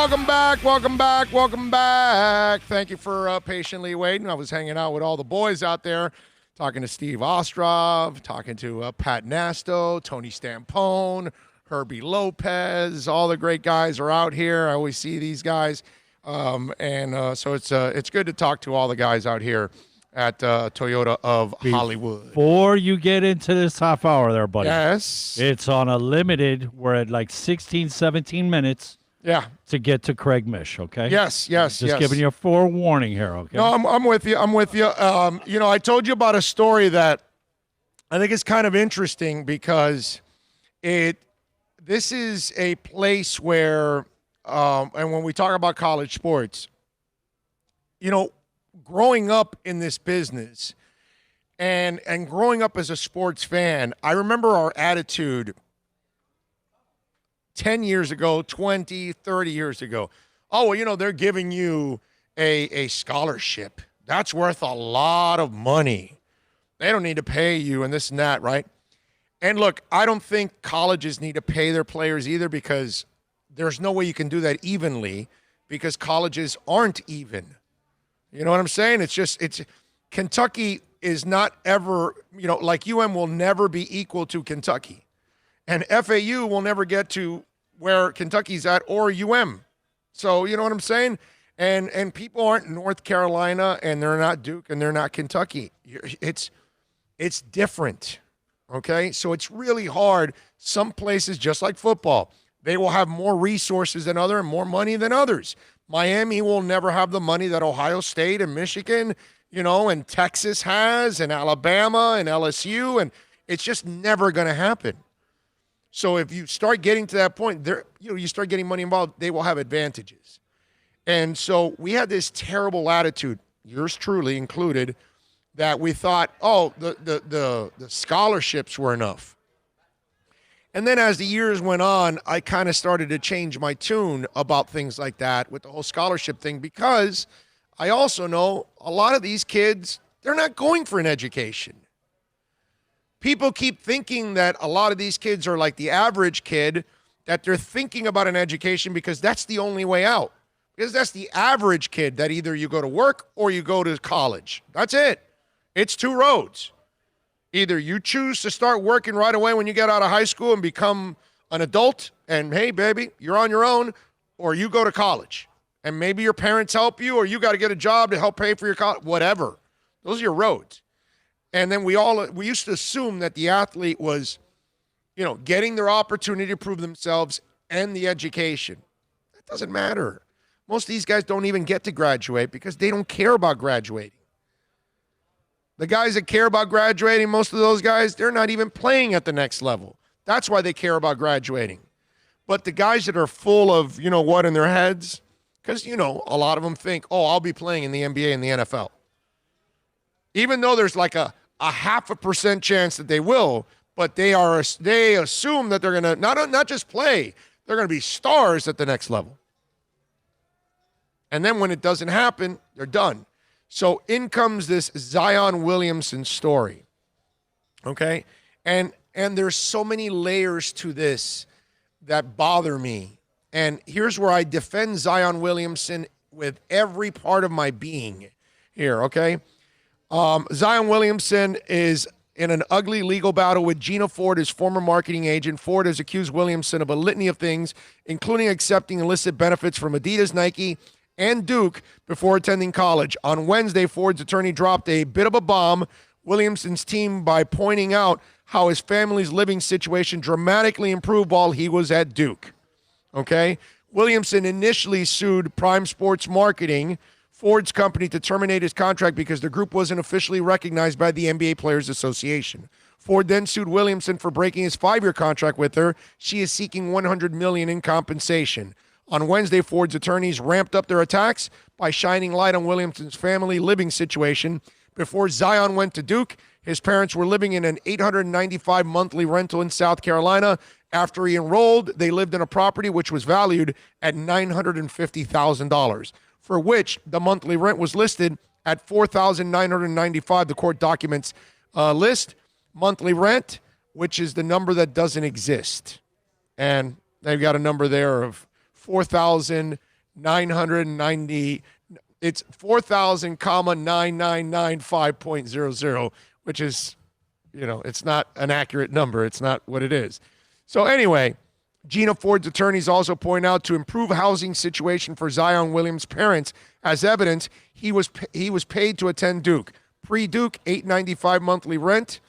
Speaker 4: welcome back, welcome back, welcome back. Thank you for patiently waiting. I was hanging out with all the boys out there, talking to Steve Ostrov, talking to Pat Nasto, Tony Stampone, Herbie Lopez. All the great guys are out here. I always see these guys. So it's good to talk to all the guys out here at Toyota of Hollywood.
Speaker 5: Before you get into this half hour there, buddy.
Speaker 4: Yes.
Speaker 5: It's on a limited. We're at like 16, 17 minutes.
Speaker 4: Yeah.
Speaker 5: To get to Craig Mish, okay?
Speaker 4: Yes.
Speaker 5: Just giving you a forewarning here, okay?
Speaker 4: No, I'm with you. I told you about a story that I think is kind of interesting because this is a place where, and when we talk about college sports, growing up in this business and growing up as a sports fan, I remember our attitude 10 years ago, 20, 30 years ago. Oh, well, they're giving you a scholarship. That's worth a lot of money. They don't need to pay you and this and that, right? And look, I don't think colleges need to pay their players either because there's no way you can do that evenly because colleges aren't even. You know what I'm saying? It's Kentucky is not ever, like UM will never be equal to Kentucky. And FAU will never get to where Kentucky's at or UM. So, you know what I'm saying? And people aren't North Carolina and they're not Duke and they're not Kentucky. It's different, okay? So it's really hard. Some places, just like football, they will have more resources than others and more money than others. Miami will never have the money that Ohio State and Michigan, and Texas has, and Alabama and LSU, and it's just never going to happen. So if you start getting to that point, you start getting money involved, they will have advantages. And so we had this terrible attitude, yours truly included, that we thought, the scholarships were enough. And then as the years went on, I kind of started to change my tune about things like that with the whole scholarship thing because I also know a lot of these kids, they're not going for an education. People keep thinking that a lot of these kids are like the average kid, that they're thinking about an education because that's the only way out. Because that's the average kid that either you go to work or you go to college. That's it. It's two roads. Either you choose to start working right away when you get out of high school and become an adult and, hey, baby, you're on your own, or you go to college. And maybe your parents help you or you got to get a job to help pay for your college, whatever. Those are your roads. And then we used to assume that the athlete was, getting their opportunity to prove themselves and the education. That doesn't matter. Most of these guys don't even get to graduate because they don't care about graduating. The guys that care about graduating, most of those guys, they're not even playing at the next level. That's why they care about graduating. But the guys that are full of, what in their heads, because, a lot of them think, I'll be playing in the NBA and the NFL. Even though there's like a 0.5% chance that they will, but they assume that they're going to not just play, they're going to be stars at the next level. And then when it doesn't happen, they're done. So in comes this Zion Williamson story, okay? And there's so many layers to this that bother me. And here's where I defend Zion Williamson with every part of my being here, okay? Zion Williamson is in an ugly legal battle with Gina Ford, his former marketing agent. Ford has accused Williamson of a litany of things, including accepting illicit benefits from Adidas, Nike, and Duke before attending college. On Wednesday, Ford's attorney dropped a bit of a bomb Williamson's team by pointing out how his family's living situation dramatically improved while he was at Duke. Okay? Williamson initially sued Prime Sports Marketing, Ford's company, to terminate his contract because the group wasn't officially recognized by the NBA Players Association. Ford then sued Williamson for breaking his 5-year contract with her. She is seeking $100 million in compensation. On Wednesday, Ford's attorneys ramped up their attacks by shining light on Williamson's family living situation. Before Zion went to Duke, his parents were living in an $895 monthly rental in South Carolina. After he enrolled, they lived in a property which was valued at $950,000, for which the monthly rent was listed at $4,995. The court documents list monthly rent, which is the number that doesn't exist. And they've got a number there of $4,000 990. It's 4,000,9995.00, which is, it's not an accurate number. It's not what it is. So anyway, Gina Ford's attorneys also point out to improve housing situation for Zion Williams' parents. As evidence, he was paid to attend Duke. Pre-Duke, $895 monthly rent.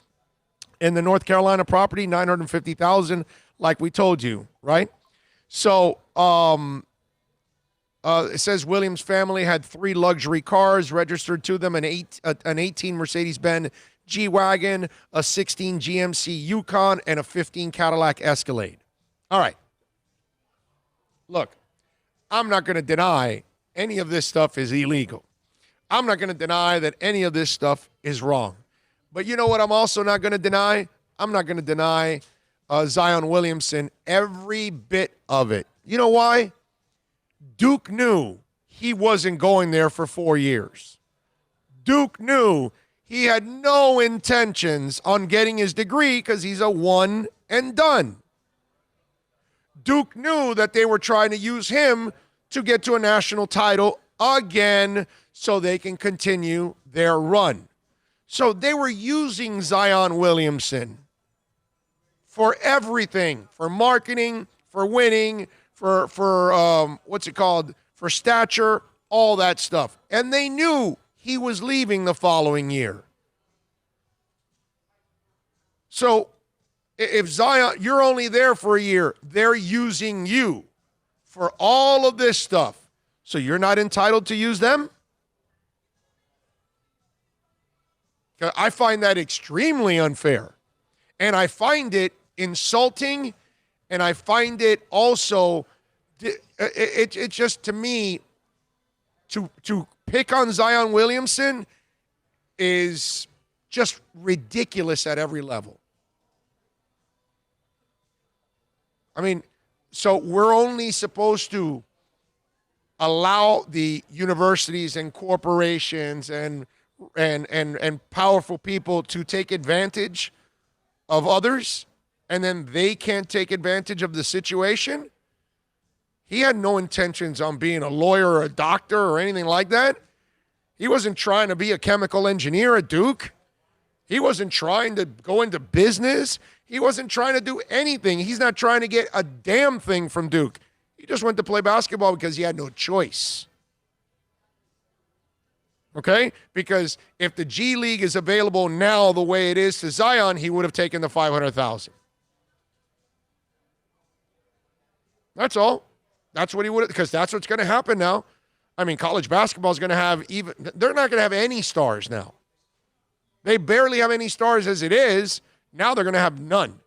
Speaker 4: In the North Carolina property, $950,000, like we told you, right? So it says Williams' family had 3 luxury cars registered to them: an 18 Mercedes-Benz G-Wagon, a 16 GMC Yukon, and a 15 Cadillac Escalade. All right. Look, I'm not going to deny any of this stuff is illegal. I'm not going to deny that any of this stuff is wrong. But you know what I'm also not going to deny? I'm not going to deny Zion Williamson every bit of it. You know why? Duke knew he wasn't going there for 4 years. Duke knew he had no intentions on getting his degree because he's a one and done. Duke knew that they were trying to use him to get to a national title again so they can continue their run. So they were using Zion Williamson for everything, for marketing, for winning, for stature, all that stuff. And they knew he was leaving the following year. So if Zion, you're only there for a year, they're using you for all of this stuff. So you're not entitled to use them? I find that extremely unfair. And I find it insulting, and I find it also, it just, to me, to pick on Zion Williamson is just ridiculous at every level. I mean, so we're only supposed to allow the universities and corporations and powerful people to take advantage of others, and then they can't take advantage of the situation? He had no intentions on being a lawyer or a doctor or anything like that. He wasn't trying to be a chemical engineer at Duke. He wasn't trying to go into business. He wasn't trying to do anything. He's not trying to get a damn thing from Duke. He just went to play basketball because he had no choice. Okay? Because if the G League is available now the way it is to Zion, he would have taken the $500,000. That's all. That's what he would have, because that's what's going to happen now. I mean, college basketball is going to have they're not going to have any stars now. They barely have any stars as it is. Now they're going to have none.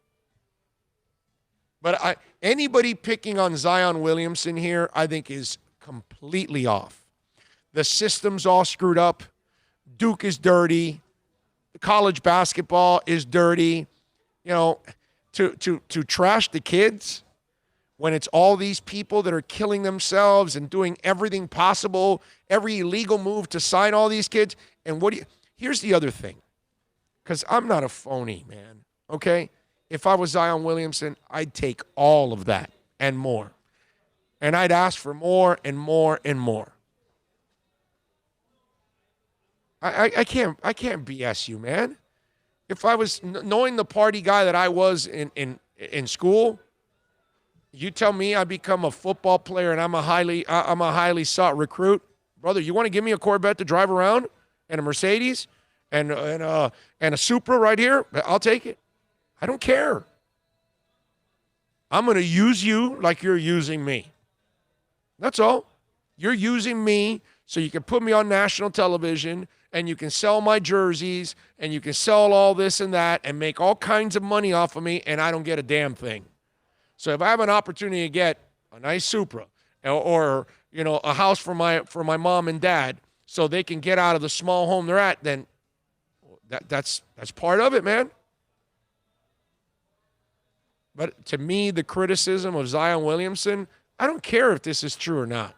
Speaker 4: But anybody picking on Zion Williamson here, I think, is completely off. The system's all screwed up. Duke is dirty. College basketball is dirty. You know, to trash the kids when it's all these people that are killing themselves and doing everything possible, every illegal move to sign all these kids. And here's the other thing, because I'm not a phony, man, okay? If I was Zion Williamson, I'd take all of that and more. And I'd ask for more and more and more. I can't BS you, man. If I was knowing the party guy that I was in school, you tell me I become a football player and I'm a highly sought recruit, brother. You want to give me a Corvette to drive around and a Mercedes and a Supra right here? I'll take it. I don't care. I'm going to use you like you're using me. That's all. You're using me so you can put me on national television and you can sell my jerseys and you can sell all this and that and make all kinds of money off of me, and I don't get a damn thing. So if I have an opportunity to get a nice Supra or you know, a house for my mom and dad so they can get out of the small home they're at, then that's part of it, man. But to me, the criticism of Zion Williamson, I don't care if this is true or not.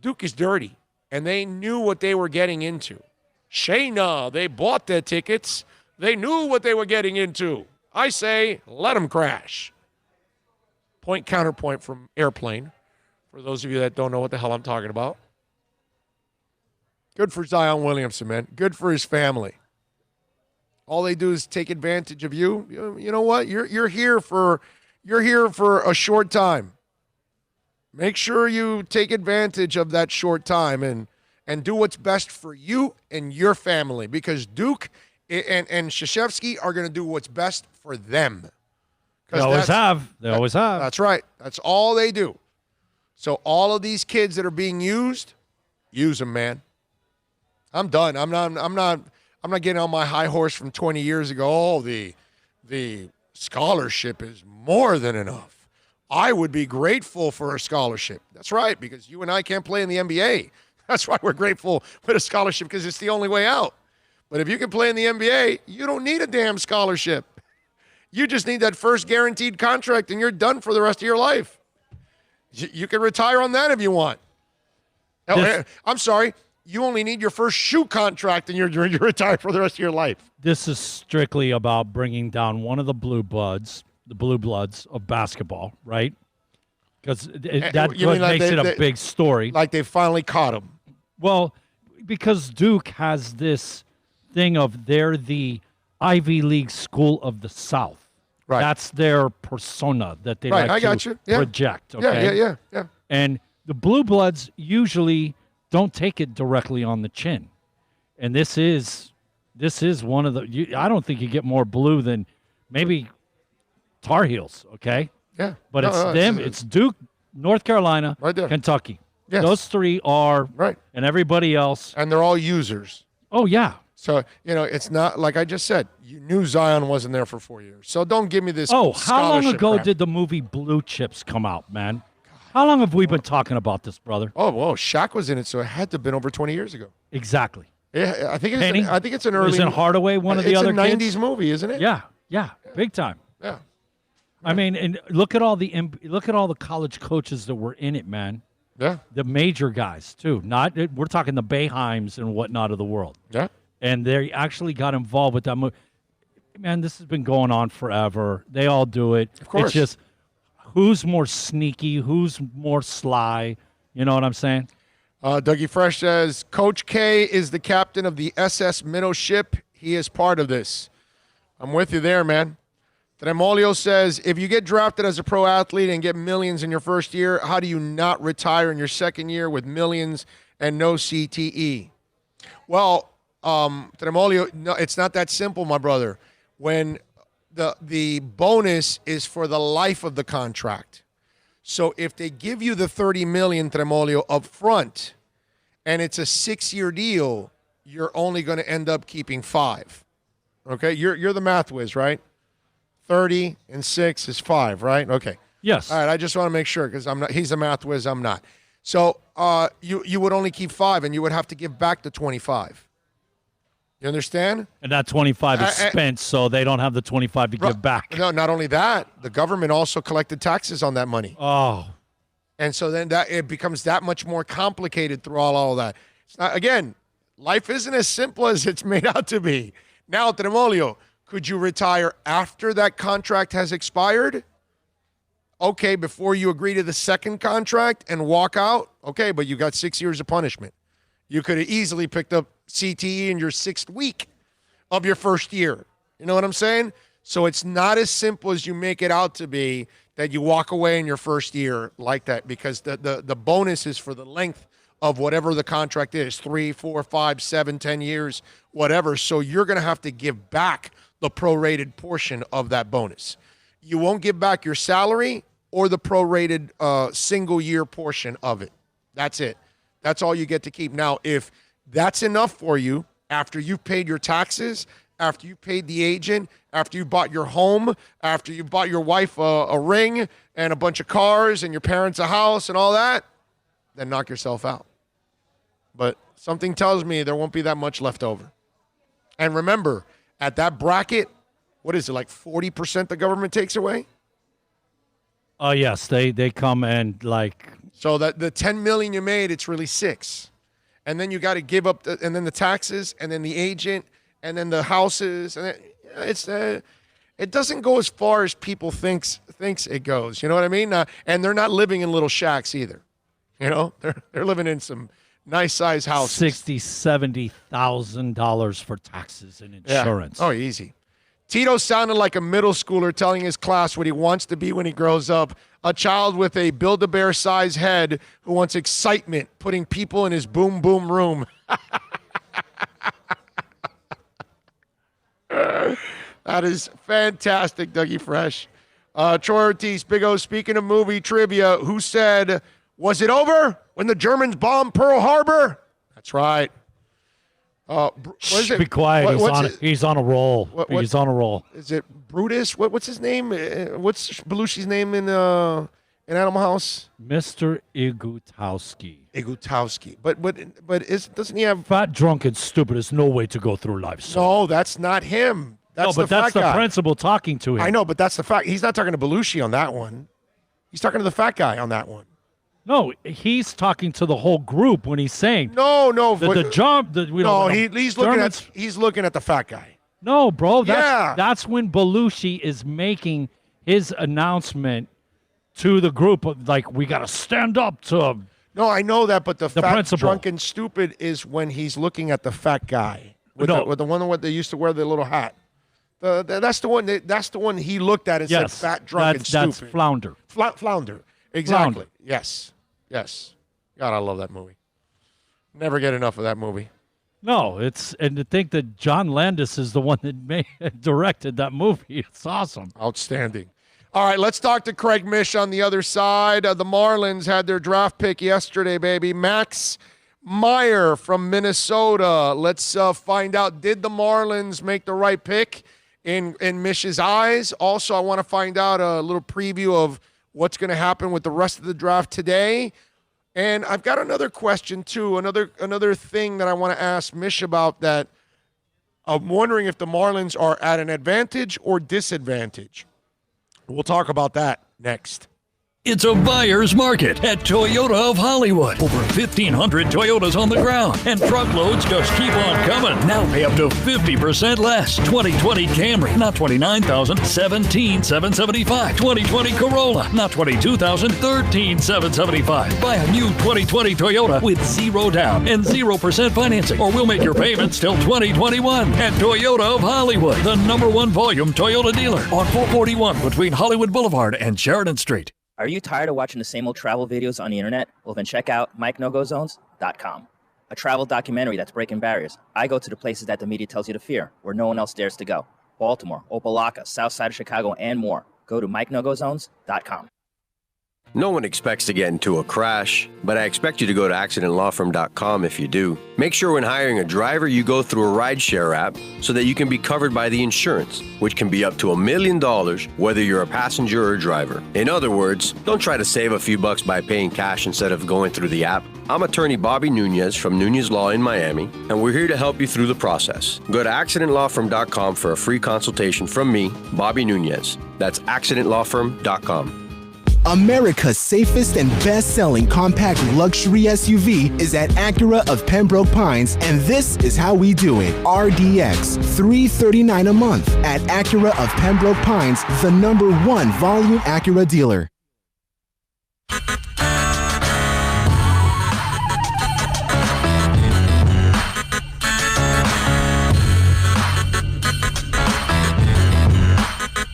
Speaker 4: Duke is dirty, and they knew what they were getting into. Shayna, they bought their tickets. They knew what they were getting into. I say, let them crash. Point counterpoint from Airplane. For those of you that don't know what the hell I'm talking about. Good for Zion Williamson, man. Good for his family. All they do is take advantage of you. You know what? You're here for a short time. Make sure you take advantage of that short time and do what's best for you and your family, because Duke and Krzyzewski are going to do what's best for them.
Speaker 5: They always have.
Speaker 4: That's right. That's all they do. So all of these kids that are being used, use them, man. I'm done. I'm not getting on my high horse from 20 years ago. Oh, the scholarship is more than enough. I would be grateful for a scholarship. That's right, because you and I can't play in the NBA. That's why we're grateful for a scholarship, because it's the only way out. But if you can play in the NBA, you don't need a damn scholarship. You just need that first guaranteed contract, and you're done for the rest of your life. You can retire on that if you want. I'm sorry. You only need your first shoe contract, and you're retired for the rest of your life.
Speaker 5: This is strictly about bringing down one of the blue bloods of basketball, right? Because that makes it a big story.
Speaker 4: Like they finally caught him.
Speaker 5: Well, because Duke has this thing of they're the Ivy League school of the South.
Speaker 4: Right.
Speaker 5: That's their persona that they like to project. Okay?
Speaker 4: Yeah.
Speaker 5: And the blue bloods usually don't take it directly on the chin. And this is one of the I don't think you get more blue than maybe Tar Heels, okay?
Speaker 4: Yeah.
Speaker 5: But it's Duke, North Carolina,
Speaker 4: right there.
Speaker 5: Kentucky.
Speaker 4: Yes.
Speaker 5: Those three are
Speaker 4: right.
Speaker 5: And everybody else.
Speaker 4: And they're all users.
Speaker 5: Oh, yeah.
Speaker 4: So, it's not like I just said, you knew Zion wasn't there for 4 years. So don't give me this
Speaker 5: how long ago
Speaker 4: crap.
Speaker 5: did the movie Blue Chips come out, man? How long have we been talking about this, brother?
Speaker 4: Oh, whoa, Shaq was in it, so it had to have been over 20 years ago.
Speaker 5: Exactly.
Speaker 4: Yeah, I think it's an early.
Speaker 5: Isn't Hardaway one of the other kids?
Speaker 4: It's a 90s movie, isn't it?
Speaker 5: Yeah, big time.
Speaker 4: Yeah.
Speaker 5: I mean, and look at all the college coaches that were in it, man.
Speaker 4: Yeah.
Speaker 5: The major guys too. We're talking the Boeheims and whatnot of the world.
Speaker 4: Yeah.
Speaker 5: And they actually got involved with that movie. Man, this has been going on forever. They all do it.
Speaker 4: Of course.
Speaker 5: It's just who's more sneaky, who's more sly. You know what I'm saying?
Speaker 4: Dougie Fresh says, Coach K is the captain of the SS Minnow ship. He is part of this. I'm with you there, man. Tremolio says, if you get drafted as a pro athlete and get millions in your first year, how do you not retire in your second year with millions and no CTE? Well, Tremolio, no, it's not that simple, my brother. When the bonus is for the life of the contract. So if they give you the $30 million, Tremolio, up front, and it's a 6-year deal, you're only going to end up keeping 5. Okay? You're the math whiz, right? 30 and 6 is 5, right? Okay.
Speaker 5: Yes.
Speaker 4: All right, I just want to make sure because I'm not. He's a math whiz, I'm not. So you would only keep 5, and you would have to give back the 25. You understand?
Speaker 5: And that 25 is spent, so they don't have the 25 to give back.
Speaker 4: No, not only that, the government also collected taxes on that money.
Speaker 5: Oh.
Speaker 4: And so then it becomes that much more complicated through all that. It's not, again, life isn't as simple as it's made out to be. Now, Tremolio, could you retire after that contract has expired? Okay, before you agree to the second contract and walk out? Okay, but you got 6 years of punishment. You could have easily picked up CTE in your 6th week of your first year. You know what I'm saying? So it's not as simple as you make it out to be that you walk away in your first year like that, because the bonus is for the length of whatever the contract is, 3, 4, 5, 7, 10 years, whatever. So you're going to have to give back the prorated portion of that bonus. You won't give back your salary or the prorated single year portion of it. That's it. That's all you get to keep. Now, if that's enough for you after you've paid your taxes, after you paid the agent, after you bought your home, after you bought your wife a ring and a bunch of cars and your parents a house and all that, then knock yourself out. But something tells me there won't be that much left over. And remember, at that bracket, what is it, like 40% the government takes away?
Speaker 5: Oh, yes, they come and like.
Speaker 4: So that the $10 million you made, it's really 6. And then you got to give up, and then the taxes, and then the agent, and then the houses, and it doesn't go as far as people thinks it goes. You know what I mean? And they're not living in little shacks either. You know, they're living in some nice size houses.
Speaker 5: $60,000-$70,000 for taxes and insurance.
Speaker 4: Yeah. Oh, easy. Tito sounded like a middle schooler telling his class what he wants to be when he grows up. A child with a Build-A-Bear size head who wants excitement, putting people in his boom boom room. That is fantastic, Dougie Fresh. Troy Ortiz, Big O, speaking of movie trivia, who said, was it over when the Germans bombed Pearl Harbor? That's right. What is it?
Speaker 5: Be quiet. He's on a roll. He's on a roll.
Speaker 4: Is it Brutus? What's his name? What's Belushi's name in Animal House?
Speaker 5: Mr. Igutowski.
Speaker 4: But doesn't he have
Speaker 5: fat, drunk, and stupid? Is no way to go through life. Sir.
Speaker 4: No, that's not him. That's
Speaker 5: that's the principal talking to him.
Speaker 4: I know, but that's the fact. He's not talking to Belushi on that one. He's talking to the fat guy on that one.
Speaker 5: No, he's talking to the whole group when he's saying
Speaker 4: no. He's looking at the fat guy.
Speaker 5: No, bro. That's when Belushi is making his announcement to the group of like, we got to stand up to.
Speaker 4: No, I know that, but the fat,
Speaker 5: principal.
Speaker 4: drunk, and stupid is when he's looking at the fat guy with the one that they used to wear the little hat. That's the one. That's the one he looked at and said, "Fat, drunk, and stupid."
Speaker 5: That's Flounder.
Speaker 4: Flounder. Exactly.
Speaker 5: Flounder.
Speaker 4: Yes. God, I love that movie. Never get enough of that movie.
Speaker 5: No, and to think that John Landis is the one that directed that movie, it's awesome.
Speaker 4: Outstanding. All right, let's talk to Craig Mish on the other side. The Marlins had their draft pick yesterday, baby. Max Meyer from Minnesota. Let's find out, did the Marlins make the right pick in Mish's eyes? Also, I want to find out a little preview of what's going to happen with the rest of the draft today. And I've got another question, too, another thing that I want to ask Mish about that I'm wondering if the Marlins are at an advantage or disadvantage. We'll talk about that next.
Speaker 9: It's a buyer's market at Toyota of Hollywood. Over 1,500 Toyotas on the ground, and truckloads just keep on coming. Now pay up to 50% less. 2020 Camry, not $29,000, $17,775. 2020 Corolla, not $22,000, $13,775. Buy a new 2020 Toyota with 0 down and 0% financing, or we'll make your payments till 2021. At Toyota of Hollywood, the #1 volume Toyota dealer on 441 between Hollywood Boulevard and Sheridan Street.
Speaker 8: Are you tired of watching the same old travel videos on the internet? Well, then check out MikeNoGoZones.com, a travel documentary that's breaking barriers. I go to the places that the media tells you to fear, where no one else dares to go. Baltimore, Opelika, South Side of Chicago, and more. Go to MikeNoGoZones.com.
Speaker 10: No one expects to get into a crash, but I expect you to go to accidentlawfirm.com if you do. Make sure when hiring a driver, you go through a rideshare app so that you can be covered by the insurance, which can be up to $1 million whether you're a passenger or a driver. In other words, don't try to save a few bucks by paying cash instead of going through the app. I'm attorney Bobby Nunez from Nunez Law in Miami, and we're here to help you through the process. Go to accidentlawfirm.com for a free consultation from me, Bobby Nunez. That's accidentlawfirm.com.
Speaker 11: America's safest and best-selling compact luxury SUV is at Acura of Pembroke Pines, and this is how we do it. RDX, $339 a month at Acura of Pembroke Pines, the #1 volume Acura dealer.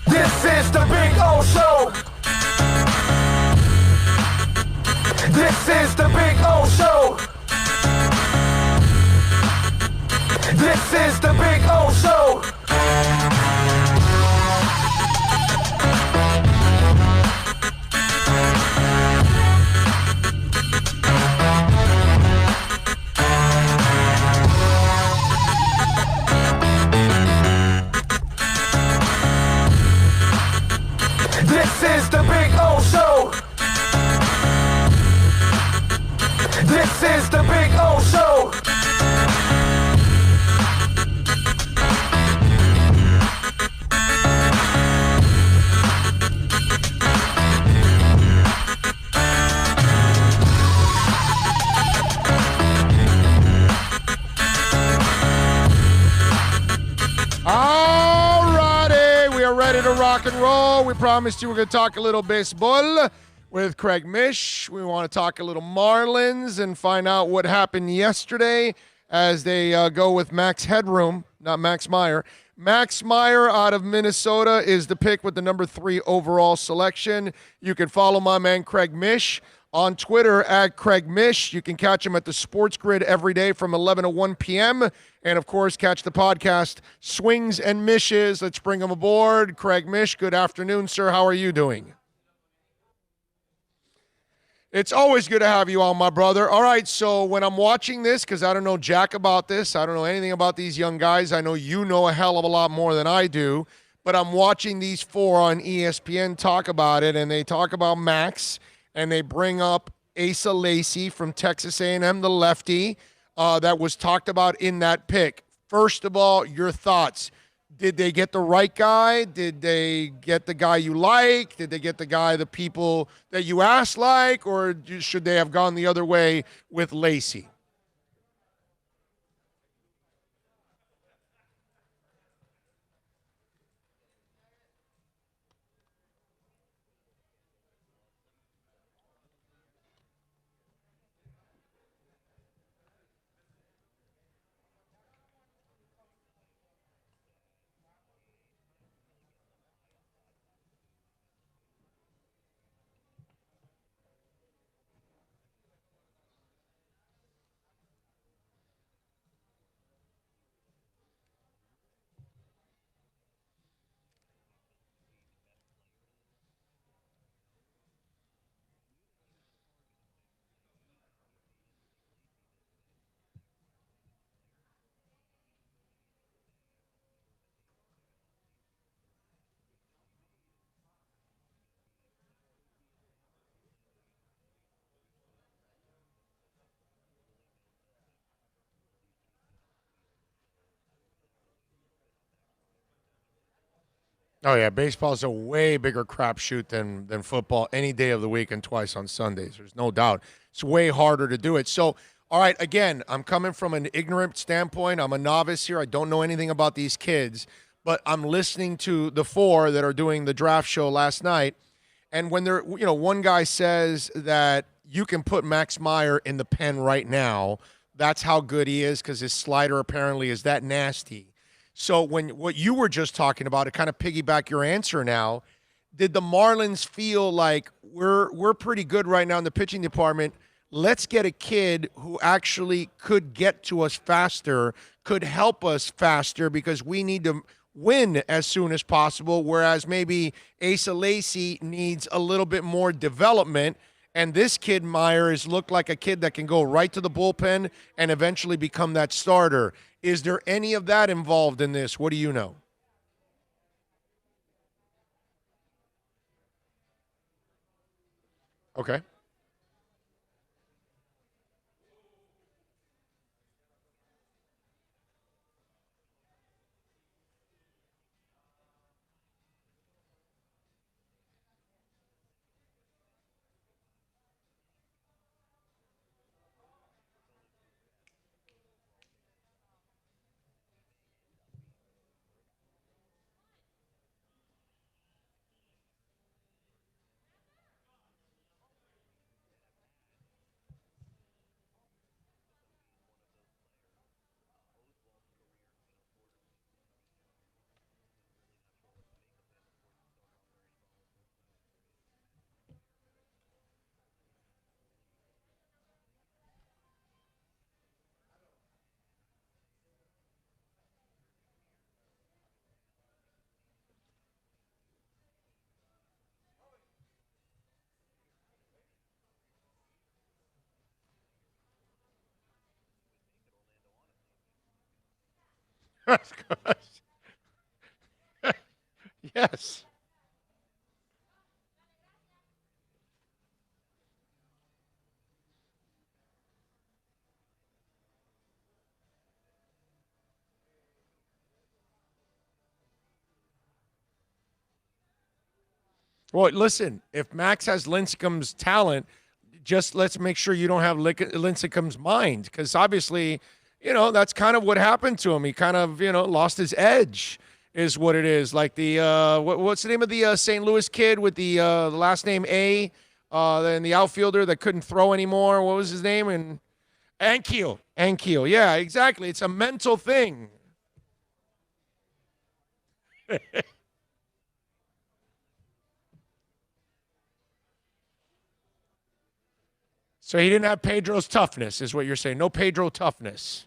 Speaker 1: This is the Big O Show. This is the Big O Show. This is the Big O Show. This is the Big O Show. This is the Big O Show.
Speaker 4: All righty, we are ready to rock and roll. We promised you we're going to talk a little baseball. with Craig Mish. We want to talk a little Marlins and find out what happened yesterday as they go with Max Headroom, not Max Meyer. Max Meyer out of Minnesota is the pick with the number 3 overall selection. You can follow my man Craig Mish on Twitter at Craig Mish. You can catch him at the Sports Grid every day from 11 to 1 p.m. And, of course, catch the podcast Swings and Mishes. Let's bring him aboard. Craig Mish, good afternoon, sir. How are you doing? It's always good to have you on, my brother. All right, so when I'm watching this, because I don't know jack about this, I don't know anything about these young guys. I know you know a hell of a lot more than I do, but I'm watching these 4 on ESPN talk about it, and they talk about Max, and they bring up Asa Lacy from Texas A&M, the lefty, that was talked about in that pick. First of all, your thoughts. Did they get the right guy? Did they get the guy you like? Did they get the guy the people that you asked like? Or should they have gone the other way with Lacy? Oh, yeah, baseball's a way bigger crapshoot than football any day of the week and twice on Sundays. There's no doubt. It's way harder to do it. So, all right, again, I'm coming from an ignorant standpoint. I'm a novice here. I don't know anything about these kids, but I'm listening to the 4 that are doing the draft show last night. And when they're, one guy says that you can put Max Meyer in the pen right now, that's how good he is because his slider apparently is that nasty. So what you were just talking about, to kind of piggyback your answer now, did the Marlins feel like we're pretty good right now in the pitching department? Let's get a kid who actually could get to us faster, could help us faster because we need to win as soon as possible, whereas maybe Asa Lacy needs a little bit more development. And this kid, Myers, looked like a kid that can go right to the bullpen and eventually become that starter. Is there any of that involved in this? What do you know? Okay. Yes. Well, listen, if Max has Lincecum's talent, just let's make sure you don't have Lincecum's mind, because obviously, that's kind of what happened to him. He kind of, lost his edge is what it is. Like the what's the name of the St. Louis kid with the last name A? Then the outfielder that couldn't throw anymore. What was his name? And Ankiel. Yeah, exactly. It's a mental thing. So he didn't have Pedro's toughness, is what you're saying. No Pedro toughness.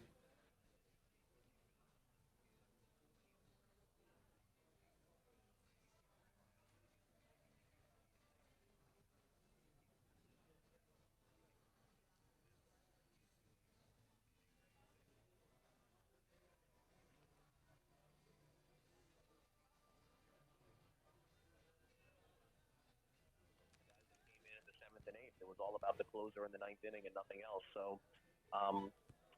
Speaker 13: It was all about the closer in the ninth inning and nothing else. So,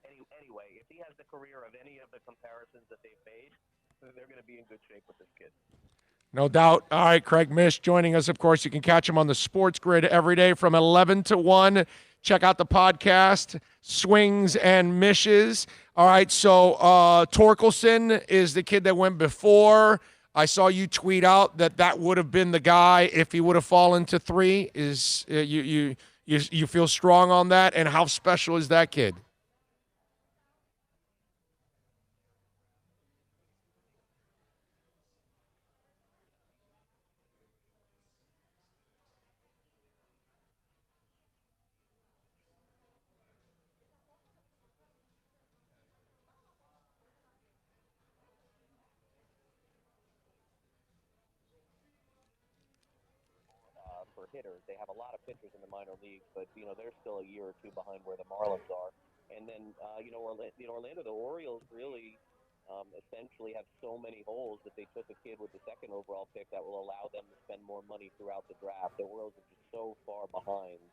Speaker 13: anyway, if he has the career of any of the comparisons that they've made, they're going to be in good shape with this kid.
Speaker 4: No doubt. All right, Craig Mish joining us. Of course, you can catch him on the Sports Grid every day from 11 to 1. Check out the podcast, Swings and Mishes. All right, so Torkelson is the kid that went before. I saw you tweet out that would have been the guy if he would have fallen to 3. Is you feel strong on that? And how special is that kid?
Speaker 13: For hitters, they have a lot of pitchers in the minor leagues, but they're still a year or two behind where the Marlins are. And then Orlando, the Orioles really essentially have so many holes that they took a kid with the second overall pick that will allow them to spend more money throughout the draft. The Orioles are just so far behind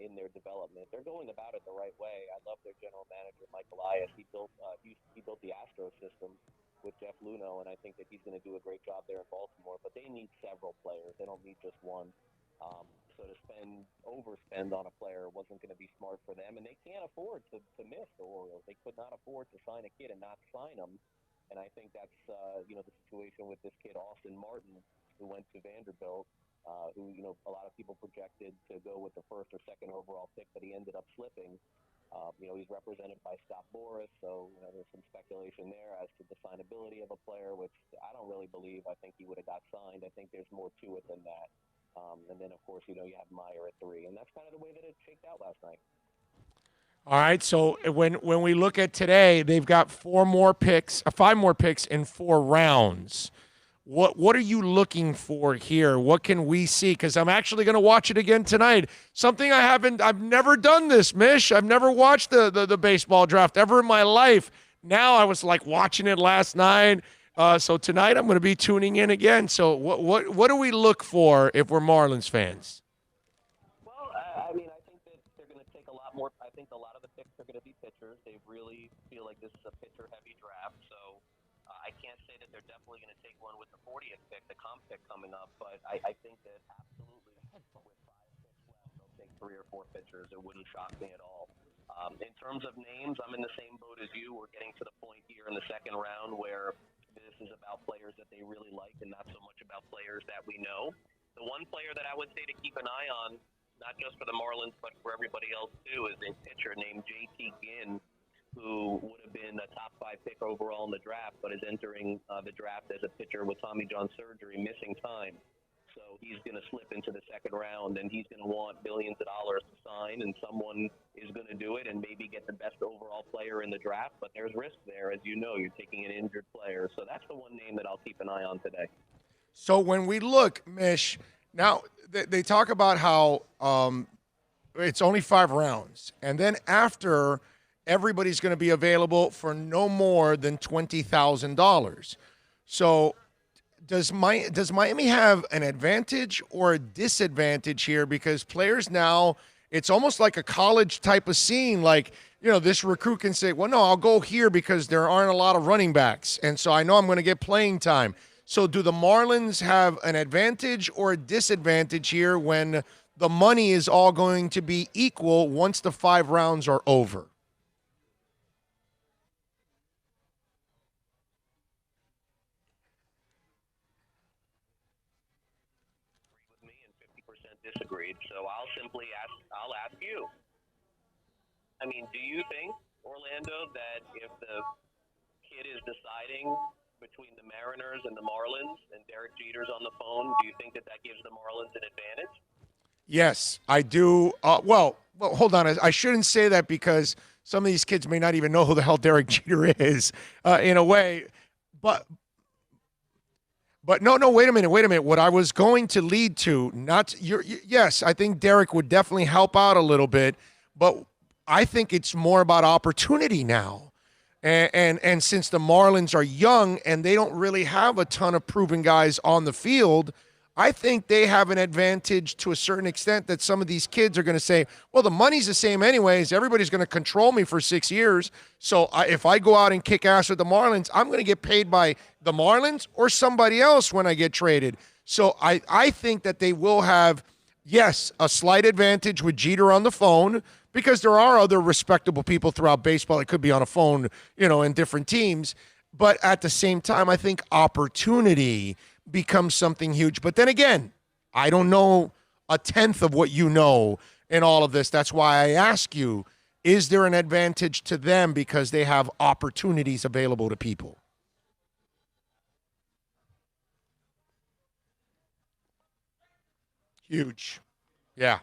Speaker 13: in their development. They're going about it the right way. I love their general manager, Mike Elias. He built the Astros system with Jeff Luhnow, and I think that he's going to do a great job there in Baltimore. But they need several players. They don't need just one. So to overspend on a player wasn't going to be smart for them, and they can't afford to miss the Orioles. They could not afford to sign a kid and not sign him, and I think that's the situation with this kid Austin Martin, who went to Vanderbilt, who a lot of people projected to go with the first or second overall pick, but he ended up slipping. He's represented by Scott Boras, so there's some speculation there as to the signability of a player, which I don't really believe. I think he would have got signed. I think there's more to it than that. And then, of course, you have Meyer at 3, and that's kind of the way that it shaked out last night.
Speaker 4: All right, so when we look at today, they've got 5 more picks in 4 rounds. What are you looking for here? What can we see? Because I'm actually going to watch it again tonight. Something I've never done this, Mish. I've never watched the baseball draft ever in my life. Now I was like watching it last night. So tonight I'm going to be tuning in again. So what do we look for if we're Marlins fans?
Speaker 13: Well, I think that they're going to take a lot more. I think a lot of the picks are going to be pitchers. They really feel like this is a pitcher-heavy draft. So I can't say that they're definitely going to take one with the 40th pick, the comp pick coming up. But I think that absolutely with 5 picks left, they'll take 3 or 4 pitchers. It wouldn't shock me at all. In terms of names, I'm in the same boat as you. We're getting to the point here in the second round where this is about players that they really like and not so much about players that we know. The one player that I would say to keep an eye on, not just for the Marlins but for everybody else too, is a pitcher named J.T. Ginn, who would have been a top 5 pick overall in the draft, but is entering the draft as a pitcher with Tommy John surgery, missing time. So he's going to slip into the second round, and he's going to want billions of dollars to sign, and someone is going to do it and maybe get the best overall player in the draft. But there's risk there. As you know, you're taking an injured player. So that's the one name that I'll keep an eye on today.
Speaker 4: So when we look, Mish, now they talk about how it's only 5 rounds. And then after, everybody's going to be available for no more than $20,000. So does Miami have an advantage or a disadvantage here? Because players now, it's almost like a college type of scene. Like, this recruit can say, well, no, I'll go here because there aren't a lot of running backs. And so I know I'm going to get playing time. So do the Marlins have an advantage or a disadvantage here when the money is all going to be equal once the 5 rounds are over?
Speaker 13: agreed. So I'll ask you. I mean, do you think, Orlando, that if the kid is deciding between the Mariners and the Marlins and Derek Jeter's on the phone, do you think that gives the Marlins an advantage?
Speaker 4: Yes, I do. Well, hold on. I shouldn't say that because some of these kids may not even know who the hell Derek Jeter is in a way. But no, wait a minute. What I was going to lead to, yes, I think Derek would definitely help out a little bit, but I think it's more about opportunity now. And since the Marlins are young and they don't really have a ton of proven guys on the field, I think they have an advantage to a certain extent that some of these kids are going to say, well, the money's the same anyways. Everybody's going to control me for 6 years. So if I go out and kick ass with the Marlins, I'm going to get paid by the Marlins or somebody else when I get traded. So I think that they will have, yes, a slight advantage with Jeter on the phone because there are other respectable people throughout baseball that could be on a phone, in different teams. But at the same time, I think opportunity becomes something huge. But then again, I don't know a tenth of what you know in all of this. That's why I ask you, is there an advantage to them because they have opportunities available to people? Huge. Yeah.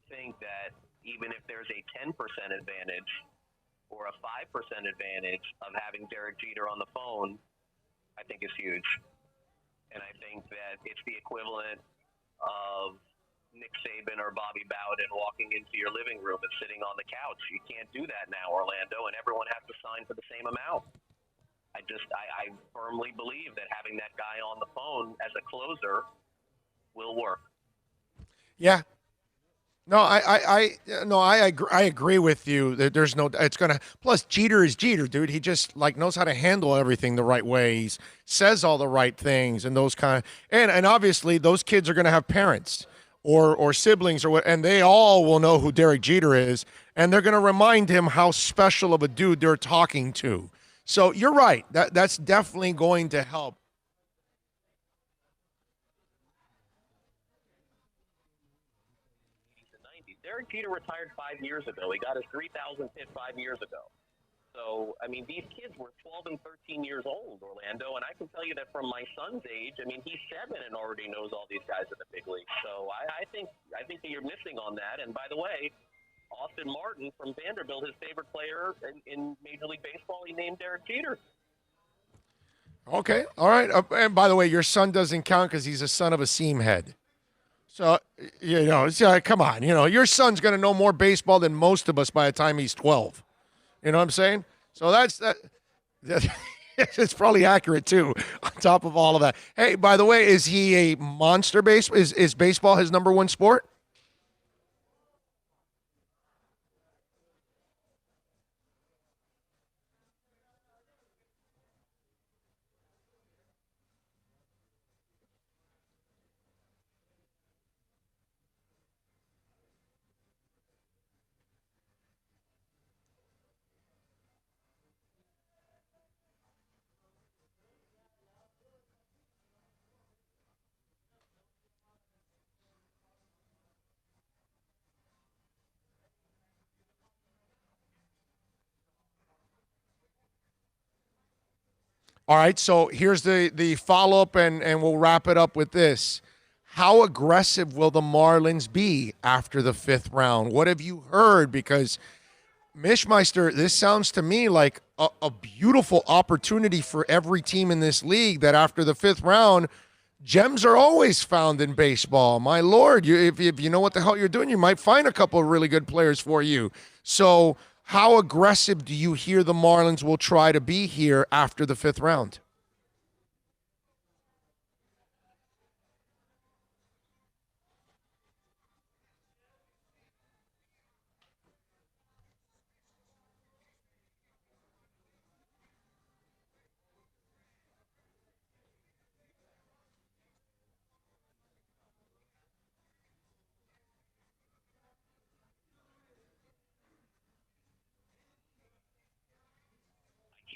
Speaker 13: Think that even if there's a 10% advantage or a 5% advantage of having Derek Jeter on the phone, I think is huge. And I think that it's the equivalent of Nick Saban or Bobby Bowden walking into your living room and sitting on the couch. You can't do that now, Orlando, and everyone has to sign for the same amount. I firmly believe that having that guy on the phone as a closer will work.
Speaker 4: Yeah. No, I agree with you that there's no, it's going to, plus Jeter is Jeter, dude. He just knows how to handle everything the right way. He says all the right things and those and obviously those kids are going to have parents or siblings or what, and they all will know who Derek Jeter is. And they're going to remind him how special of a dude they're talking to. So you're right. That's definitely going to help.
Speaker 13: Derek Jeter retired 5 years ago. He got his 3,000th hit 5 years ago. So, I mean, these kids were 12 and 13 years old, Orlando, and I can tell you that from my son's age, I mean, he's 7 and already knows all these guys in the big league. So I think that you're missing on that. And by the way, Austin Martin from Vanderbilt, his favorite player in Major League Baseball, he named Derek Jeter.
Speaker 4: Okay, all right. And by the way, your son doesn't count because he's a son of a seam head. So, come on. Your son's going to know more baseball than most of us by the time he's 12. You know what I'm saying? So that's that. It's probably accurate, too, on top of all of that. Hey, by the way, is he a monster baseball? Is baseball his number one sport? All right, so here's the follow-up, and we'll wrap it up with this. How aggressive will the Marlins be after the 5th round? What have you heard? Because, Mishmeister, this sounds to me like a beautiful opportunity for every team in this league that after the 5th round, gems are always found in baseball. My Lord, if you know what the hell you're doing, you might find a couple of really good players for you. So how aggressive do you hear the Marlins will try to be here after the 5th round?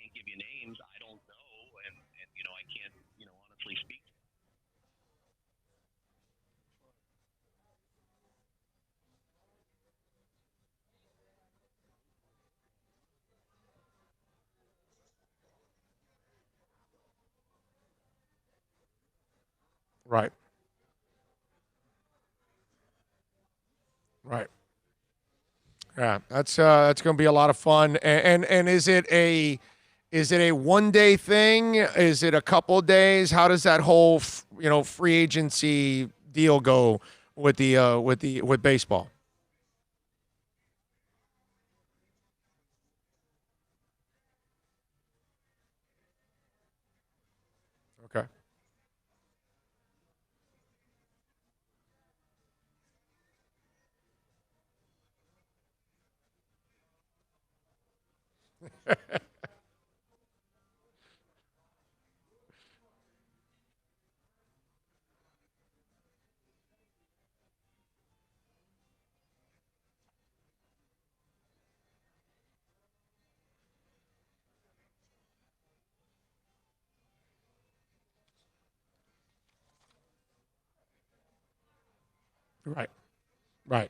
Speaker 13: can't give you names. I don't know, and I can't honestly speak.
Speaker 4: Right. Right. Yeah, that's going to be a lot of fun. And is it a one day thing? Is it a couple days? How does that whole free agency deal go with with baseball? Okay. Right. Right.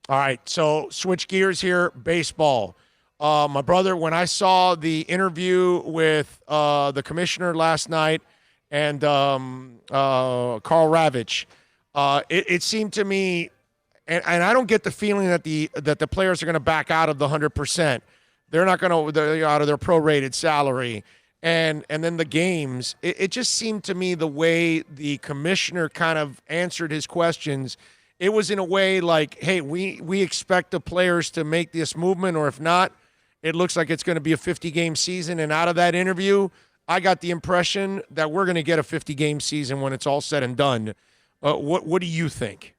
Speaker 4: All right, so switch gears here. Baseball. My brother, when I saw the interview with the commissioner last night and Carl Ravitch, it seemed to me, and I don't get the feeling that the players are going to back out of the 100%. They're not going to out of their prorated salary, and then the games. It just seemed to me the way the commissioner kind of answered his questions. It was in a way like, hey, we expect the players to make this movement, or if not, it looks like it's going to be a 50-game season. And out of that interview, I got the impression that we're going to get a 50-game season when it's all said and done. What do you think?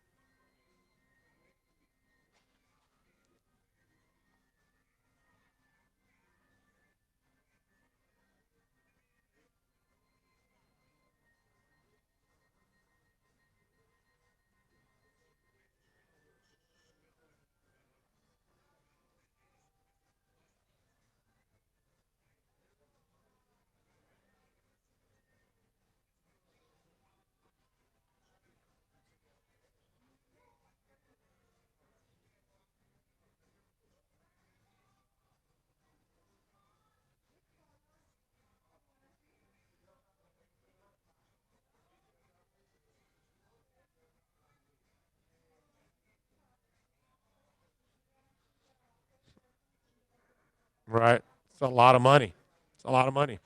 Speaker 4: Right. It's a lot of money. It's a lot of money.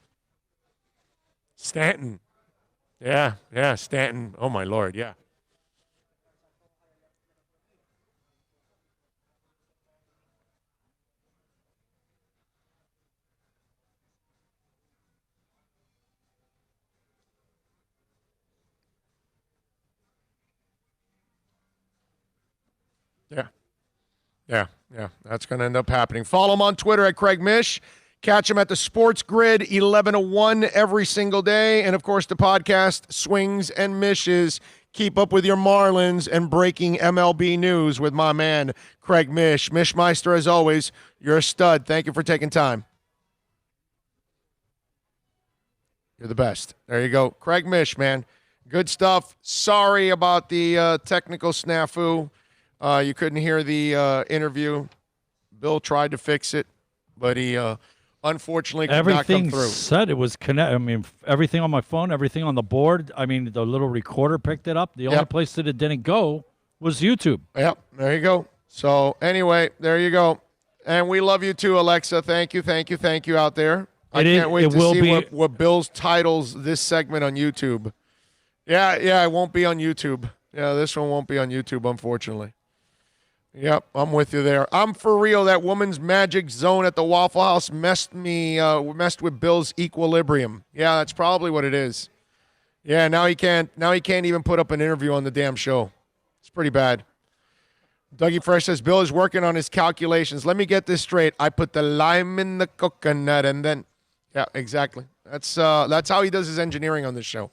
Speaker 4: Stanton. Yeah, Stanton. Oh, my Lord, yeah. Yeah. Yeah. That's going to end up happening. Follow him on Twitter at Craig Mish. Catch him at the Sports Grid 11 to 1 every single day. And, of course, the podcast, Swings and Mishes. Keep up with your Marlins and breaking MLB news with my man, Craig Mish. Mishmeister, as always, you're a stud. Thank you for taking time. You're the best. There you go. Craig Mish, man. Good stuff. Sorry about the technical snafu. You couldn't hear the interview. Bill tried to fix it, but he unfortunately could not come through.
Speaker 5: Everything said it was connected. I mean, everything on my phone, everything on the board. I mean, the little recorder picked it up. The only place that it didn't go was YouTube.
Speaker 4: Yep, there you go. So anyway, there you go. And we love you too, Alexa. Thank you out there. I can't wait to see what Bill's titles this segment on YouTube. Yeah, it won't be on YouTube. Yeah, this one won't be on YouTube, unfortunately. Yep, I'm with you there. I'm for real. That woman's magic zone at the Waffle House messed with Bill's equilibrium. Yeah, that's probably what it is. Yeah, now he can't even put up an interview on the damn show. It's pretty bad. Dougie Fresh says, Bill is working on his calculations. Let me get this straight. I put the lime in the coconut and then, yeah, exactly. That's how he does his engineering on this show,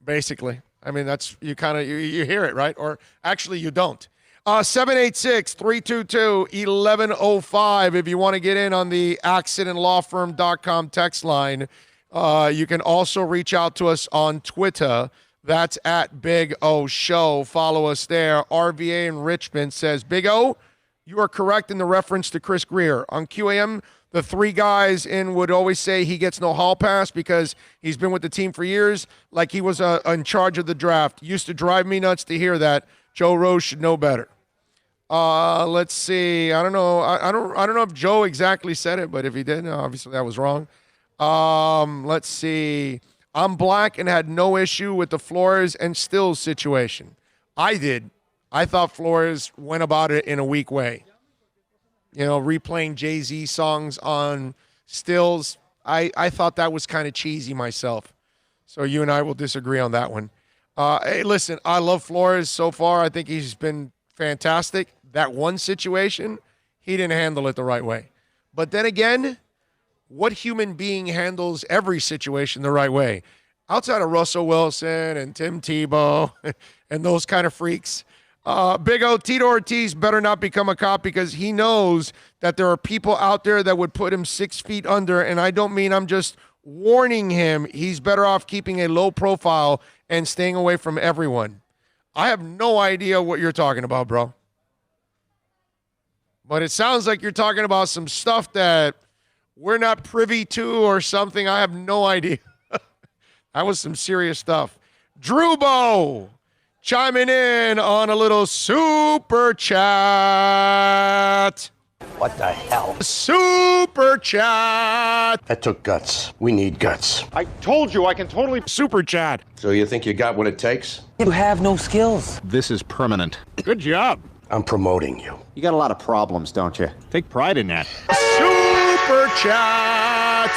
Speaker 4: basically. I mean, that's, you hear it, right? Or actually you don't. 786-322-1105 if you want to get in on the accidentlawfirm.com text line. You can also reach out to us on Twitter. That's at Big O Show. Follow us there. RVA in Richmond says, Big O, you are correct in the reference to Chris Greer. On QAM, the three guys in would always say he gets no hall pass because he's been with the team for years, like he was in charge of the draft. Used to drive me nuts to hear that. Joe Rose should know better. Let's see. I don't know. I don't know if Joe exactly said it, but if he did, obviously that was wrong. Let's see. I'm black and had no issue with the Flores and Stills situation. I did. I thought Flores went about it in a weak way. You know, replaying Jay-Z songs on Stills. I thought that was kind of cheesy myself. So you and I will disagree on that one. Hey, listen, I love Flores so far. I think he's been fantastic. That one situation, he didn't handle it the right way. But then again, what human being handles every situation the right way? Outside of Russell Wilson and Tim Tebow and those kind of freaks, Big O, Tito Ortiz better not become a cop because he knows that there are people out there that would put him 6 feet under, and I don't mean I'm just warning him. He's better off keeping a low profile and staying away from everyone. I have no idea what you're talking about, bro. But it sounds like you're talking about some stuff that we're not privy to or something. I have no idea. That was some serious stuff. Drewbo chiming in on a little super chat.
Speaker 14: What the hell?
Speaker 4: Super chat.
Speaker 14: That took guts. We need guts.
Speaker 7: I told you I can totally
Speaker 4: super chat.
Speaker 14: So you think you got what it takes?
Speaker 7: You have no skills. This is permanent.
Speaker 4: Good job.
Speaker 14: I'm promoting you.
Speaker 7: You got a lot of problems, don't you? Take pride in that.
Speaker 4: Super chat.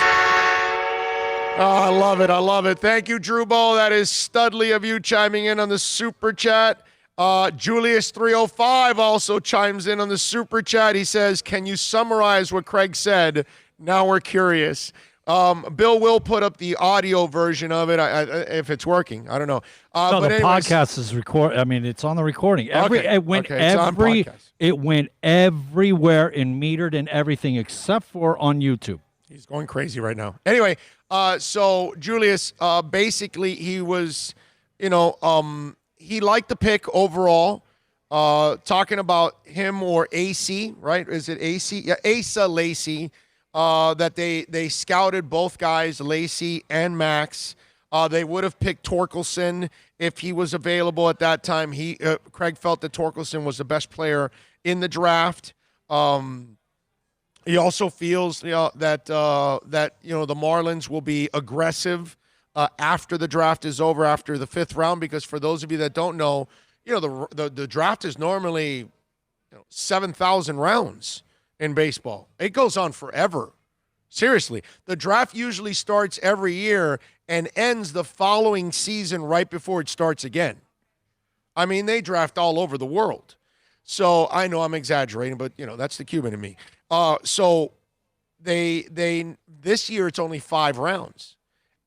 Speaker 4: Oh, I love it. I love it. Thank you, Drew Ball. That is studly of you chiming in on the super chat. Julius305 also chimes in on the super chat. He says, can you summarize what Craig said? Now we're curious. Bill will put up the audio version of it if it's working. I don't know.
Speaker 5: No,
Speaker 4: but
Speaker 5: the podcast is I mean, it's on the recording. It went everywhere and metered and everything except for on YouTube.
Speaker 4: He's going crazy right now. Anyway, so Julius, basically he was, he liked the pick overall. Talking about him or AC, right? Is it AC? Yeah, Asa Lacy. That they scouted both guys, Lacy and Max. They would have picked Torkelson if he was available at that time. Craig felt that Torkelson was the best player in the draft. He also feels that the Marlins will be aggressive after the draft is over, after the 5th round, because for those of you that don't know, the draft is normally 7,000 rounds. In baseball, it goes on forever. Seriously, the draft usually starts every year and ends the following season right before it starts again. I mean, they draft all over the world. So I know I'm exaggerating, but that's the Cuban in me. So they this year it's only 5 rounds,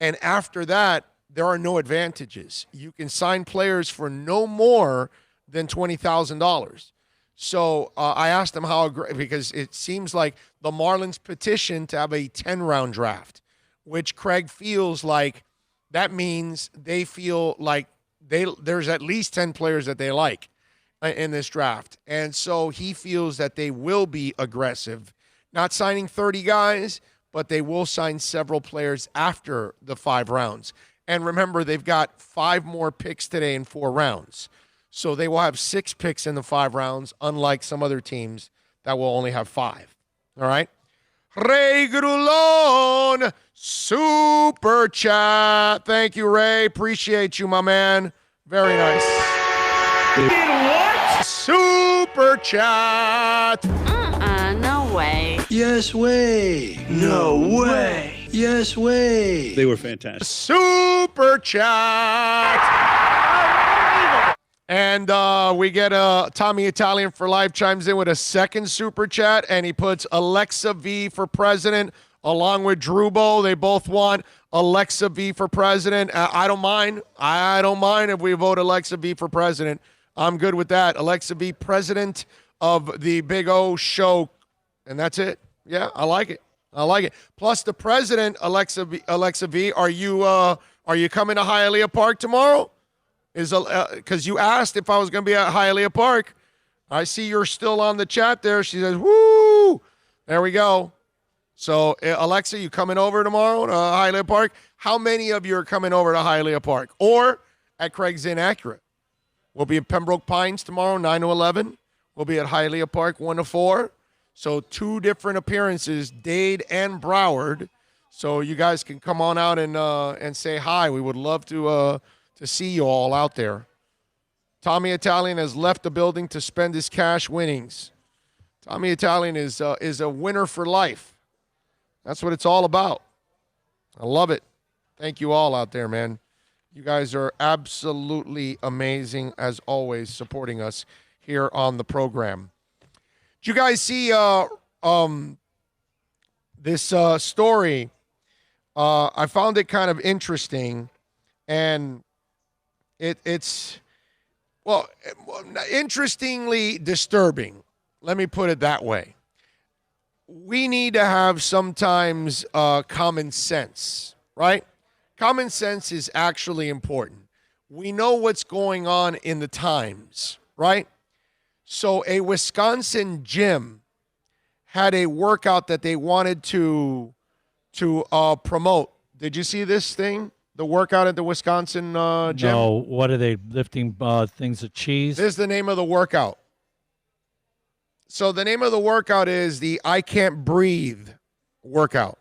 Speaker 4: and after that there are no advantages. You can sign players for no more than $20,000. So I asked him because it seems like the Marlins petitioned to have a 10-round draft, which Craig feels like that means they feel like there's at least 10 players that they like in this draft. And so he feels that they will be aggressive, not signing 30 guys, but they will sign several players after the 5 rounds. And remember, they've got 5 more picks today in 4 rounds. So they will have 6 picks in the 5 rounds, unlike some other teams that will only have 5. All right? Ray Grulon, super chat. Thank you, Ray. Appreciate you, my man. Very nice. What? Super chat.
Speaker 3: No way.
Speaker 14: Yes way. No way. Yes way.
Speaker 15: They were fantastic.
Speaker 4: Super chat. And we get Tommy Italian for Life chimes in with a second super chat, and he puts Alexa V for president along with Drubo. They both want Alexa V for president. I don't mind. I don't mind if we vote Alexa V for president. I'm good with that. Alexa V, president of the Big O show, and that's it. Yeah, I like it. I like it. Plus the president, Alexa V, are you coming to Hialeah Park tomorrow? Because you asked if I was going to be at Hialeah Park. I see you're still on the chat there. She says, woo! There we go. So, Alexa, you coming over tomorrow to Hialeah Park? How many of you are coming over to Hialeah Park? Or at Craig's Inn Acura? We'll be at Pembroke Pines tomorrow, 9 to 11. We'll be at Hialeah Park, 1 to 4. So 2 different appearances, Dade and Broward. So you guys can come on out and say hi. We would love to see you all out there. Tommy Italian has left the building to spend his cash winnings. Tommy Italian is a winner for life. That's what it's all about. I love it. Thank you all out there, man. You guys are absolutely amazing, as always, supporting us here on the program. Did you guys see this story? I found it kind of interesting, and it's interestingly disturbing. Let me put it that way. We need to have sometimes common sense, right? Common sense is actually important. We know what's going on in the times, right? So a Wisconsin gym had a workout that they wanted to promote. Did you see this thing? The workout at the Wisconsin gym?
Speaker 5: No. What are they lifting? Things of cheese?
Speaker 4: This is the name of the workout. So the name of the workout is the I Can't Breathe workout.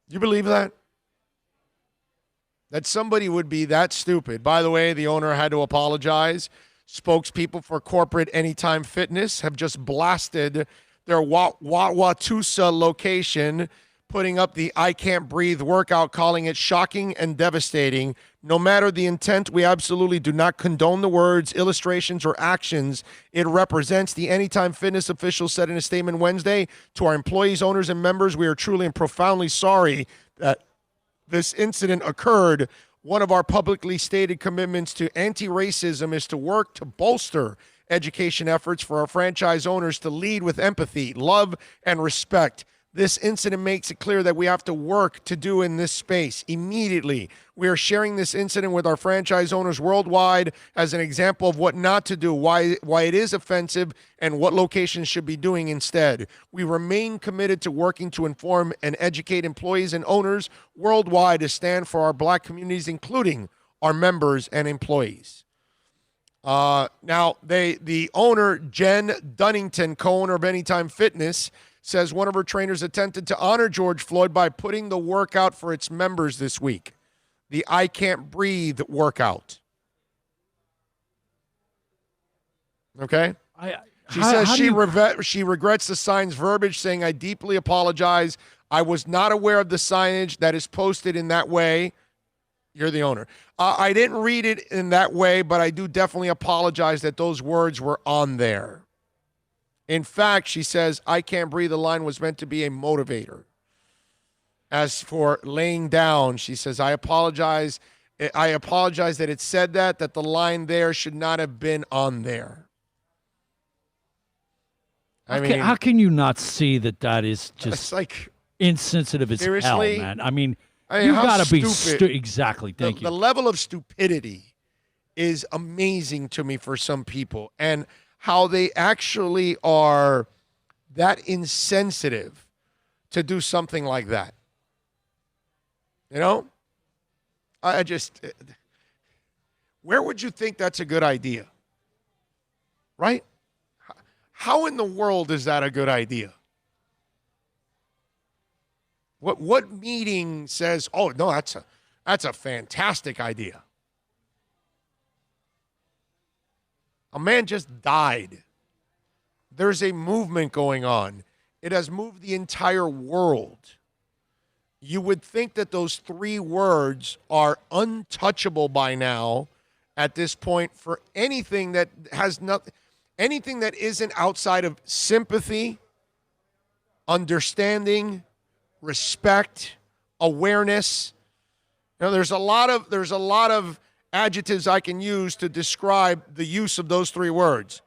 Speaker 4: You believe that? That somebody would be that stupid. By the way, the owner had to apologize. Spokespeople for corporate Anytime Fitness have just blasted their Wauwatosa location, putting up the I Can't Breathe workout, calling it shocking and devastating. No matter the intent, we absolutely do not condone the words, illustrations, or actions it represents. The Anytime Fitness official said in a statement Wednesday, to our employees, owners, and members, we are truly and profoundly sorry that this incident occurred. One of our publicly stated commitments to anti-racism is to work to bolster education efforts for our franchise owners to lead with empathy, love, and respect. This incident makes it clear that we have to work to do in this space immediately. We are sharing this incident with our franchise owners worldwide as an example of what not to do, why it is offensive, and what locations should be doing instead. We remain committed to working to inform and educate employees and owners worldwide to stand for our Black communities, including our members and employees. Now, the owner, Jen Dunnington, co-owner of Anytime Fitness, says one of her trainers attempted to honor George Floyd by putting the workout for its members this week, the I Can't Breathe workout. Okay? She says she regrets the sign's verbiage, saying, I deeply apologize. I was not aware of the signage that is posted in that way. You're the owner. I didn't read it in that way, but I do definitely apologize that those words were on there. In fact, she says, I Can't Breathe, the line was meant to be a motivator. As for laying down, she says, I apologize that it said that the line there should not have been on there.
Speaker 5: How can you not see that is just
Speaker 4: like
Speaker 5: insensitive as hell, man? I mean you got to be exactly. Thank you.
Speaker 4: The level of stupidity is amazing to me for some people, and how they actually are that insensitive to do something like that. You know? I just, where would you think that's a good idea? Right? How in the world is that a good idea? What meeting says, oh, no, that's a fantastic idea? A man just died. There's a movement going on. It has moved the entire world. You would think that those 3 words are untouchable by now at this point for anything that has nothing, anything that isn't outside of sympathy, understanding, respect, awareness. You know, there's a lot of adjectives I can use to describe the use of those 3 words.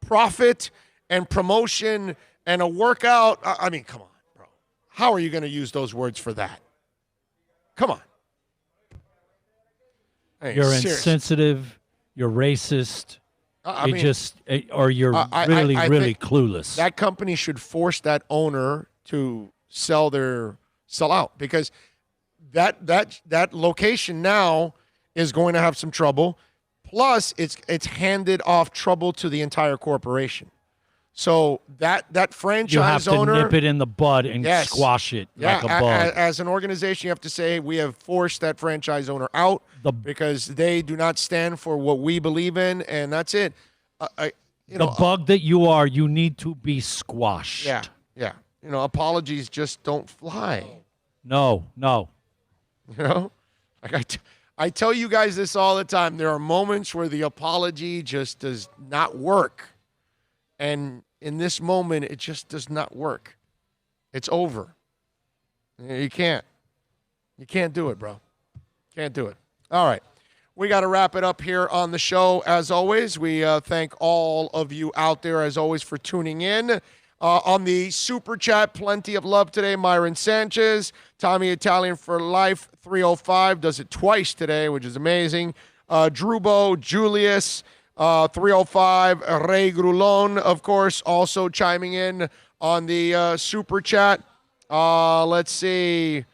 Speaker 4: Profit and promotion and a workout. I mean, come on, bro. How are you going to use those words for that? Come on. Hey,
Speaker 5: you're
Speaker 4: seriously.
Speaker 5: insensitive. You're racist.
Speaker 4: I mean,
Speaker 5: or you're really
Speaker 4: think
Speaker 5: clueless.
Speaker 4: That company should force that owner to sell out, because that location now is going to have some trouble. Plus, it's handed off trouble to the entire corporation. So that franchise owner,
Speaker 5: you have to nip it in the bud and squash it like a bug.
Speaker 4: As an organization, you have to say we have forced that franchise owner out because they do not stand for what we believe in, and that's it.
Speaker 5: Bug that you are, you need to be squashed.
Speaker 4: Yeah. You know, apologies just don't fly.
Speaker 5: No.
Speaker 4: You know, like I tell you guys this all the time. There are moments where the apology just does not work. And in this moment, it just does not work. It's over. You can't do it, bro. Can't do it. All right. We got to wrap it up here on the show. As always, we thank all of you out there, as always, for tuning in. On the Super Chat, plenty of love today. Myron Sanchez, Tommy Italian for Life, 305, does it twice today, which is amazing. Drubo, Julius, 305, Ray Grulon, of course, also chiming in on the Super Chat. Let's see.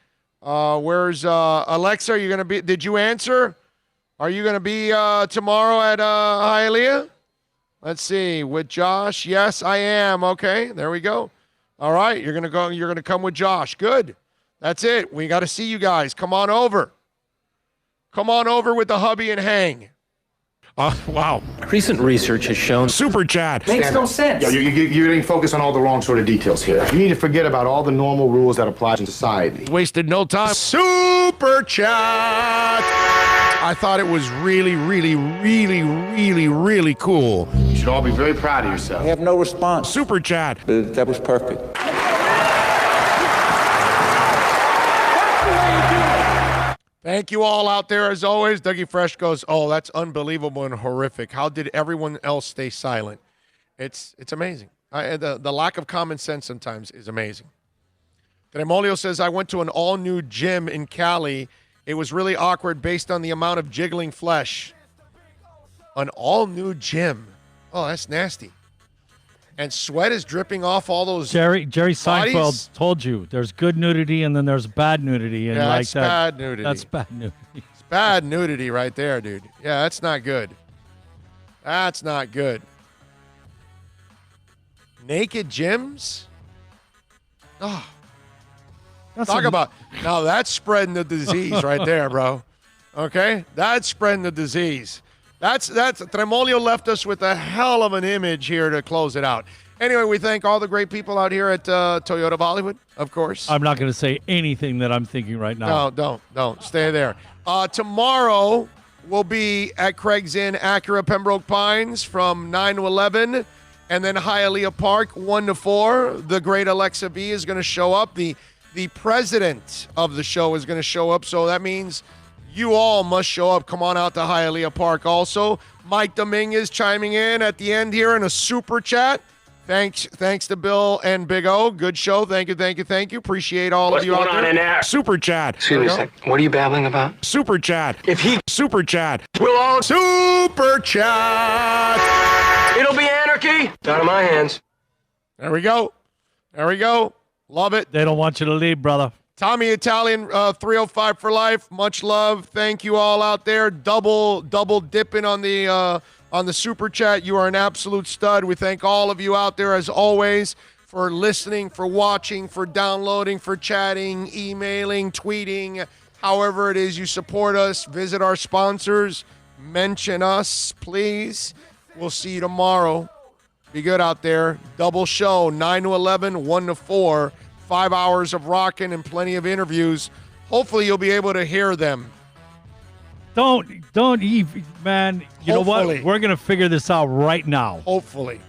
Speaker 4: Where's Alexa? Are you going to be? Did you answer? Are you going to be tomorrow at Hialeah? Let's see. With Josh? Yes, I am. Okay, there we go. All right, you're going to go. You're going to come with Josh. Good. That's it. We got to see you guys. Come on over. Come on over with the hubby and hang. Wow.
Speaker 15: Recent research has shown
Speaker 4: Super Chat.
Speaker 15: makes no sense.
Speaker 16: You're getting focused on all the wrong sort of details here. You need to forget about all the normal rules that apply in society.
Speaker 4: Wasted no time. Super Chat. I thought it was really, really, really, really, really cool.
Speaker 16: You should all be very proud of yourself.
Speaker 15: I have no response.
Speaker 4: Super Chat.
Speaker 15: That was perfect.
Speaker 4: Thank you all out there, as always. Dougie Fresh goes, oh, that's unbelievable and horrific. How did everyone else stay silent? It's amazing. The lack of common sense sometimes is amazing. Tremolio says, I went to an all-new gym in Cali. It was really awkward based on the amount of jiggling flesh. An all-new gym. Oh, that's nasty. And sweat is dripping off all those
Speaker 5: Jerry Seinfeld
Speaker 4: bodies.
Speaker 5: told you there's good nudity and then there's bad nudity. And
Speaker 4: Yeah,
Speaker 5: like
Speaker 4: that's
Speaker 5: that,
Speaker 4: bad nudity.
Speaker 5: That's bad nudity.
Speaker 4: It's bad nudity right there, dude. Yeah, that's not good. That's not good. Naked gyms? Oh. Talk about, now that's spreading the disease right there, bro. Okay? That's spreading the disease. That's Tremolio left us with a hell of an image here to close it out. Anyway, we thank all the great people out here at Toyota of Hollywood, of course.
Speaker 5: I'm not going to say anything that I'm thinking right now.
Speaker 4: No, don't. Stay there. Tomorrow, we'll be at Craig's Inn, Acura, Pembroke Pines from 9 to 11. And then Hialeah Park, 1 to 4. The great Alexa B is going to show up. The president of the show is going to show up. So that means you all must show up. Come on out to Hialeah Park also. Mike Dominguez chiming in at the end here in a super chat. Thanks to Bill and Big O. Good show. Thank you. Appreciate all of you out there. Super chat.
Speaker 15: Excuse me a second. What are you babbling about?
Speaker 4: Super chat. Super chat. We'll all super chat.
Speaker 15: It'll be anarchy. It's out of my hands.
Speaker 4: There we go. Love it.
Speaker 5: They don't want you to leave, brother.
Speaker 4: Tommy Italian, 305 for life. Much love. Thank you all out there. Double dipping on the super chat. You are an absolute stud. We thank all of you out there as always for listening, for watching, for downloading, for chatting, emailing, tweeting, however it is you support us. Visit our sponsors. Mention us, please. We'll see you tomorrow. Be good out there. Double show, 9 to 11, 1 to 4. 5 hours of rocking and plenty of interviews. Hopefully you'll be able to hear them.
Speaker 5: Don't even, man. You know what? We're going to figure this out right now.
Speaker 4: Hopefully.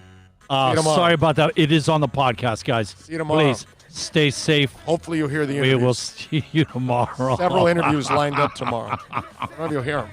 Speaker 5: Sorry about that. It is on the podcast, guys.
Speaker 4: See you tomorrow.
Speaker 5: Please stay safe.
Speaker 4: Hopefully you'll hear the interviews.
Speaker 5: We will see you tomorrow.
Speaker 4: Several interviews lined up tomorrow. I don't know if you'll hear them.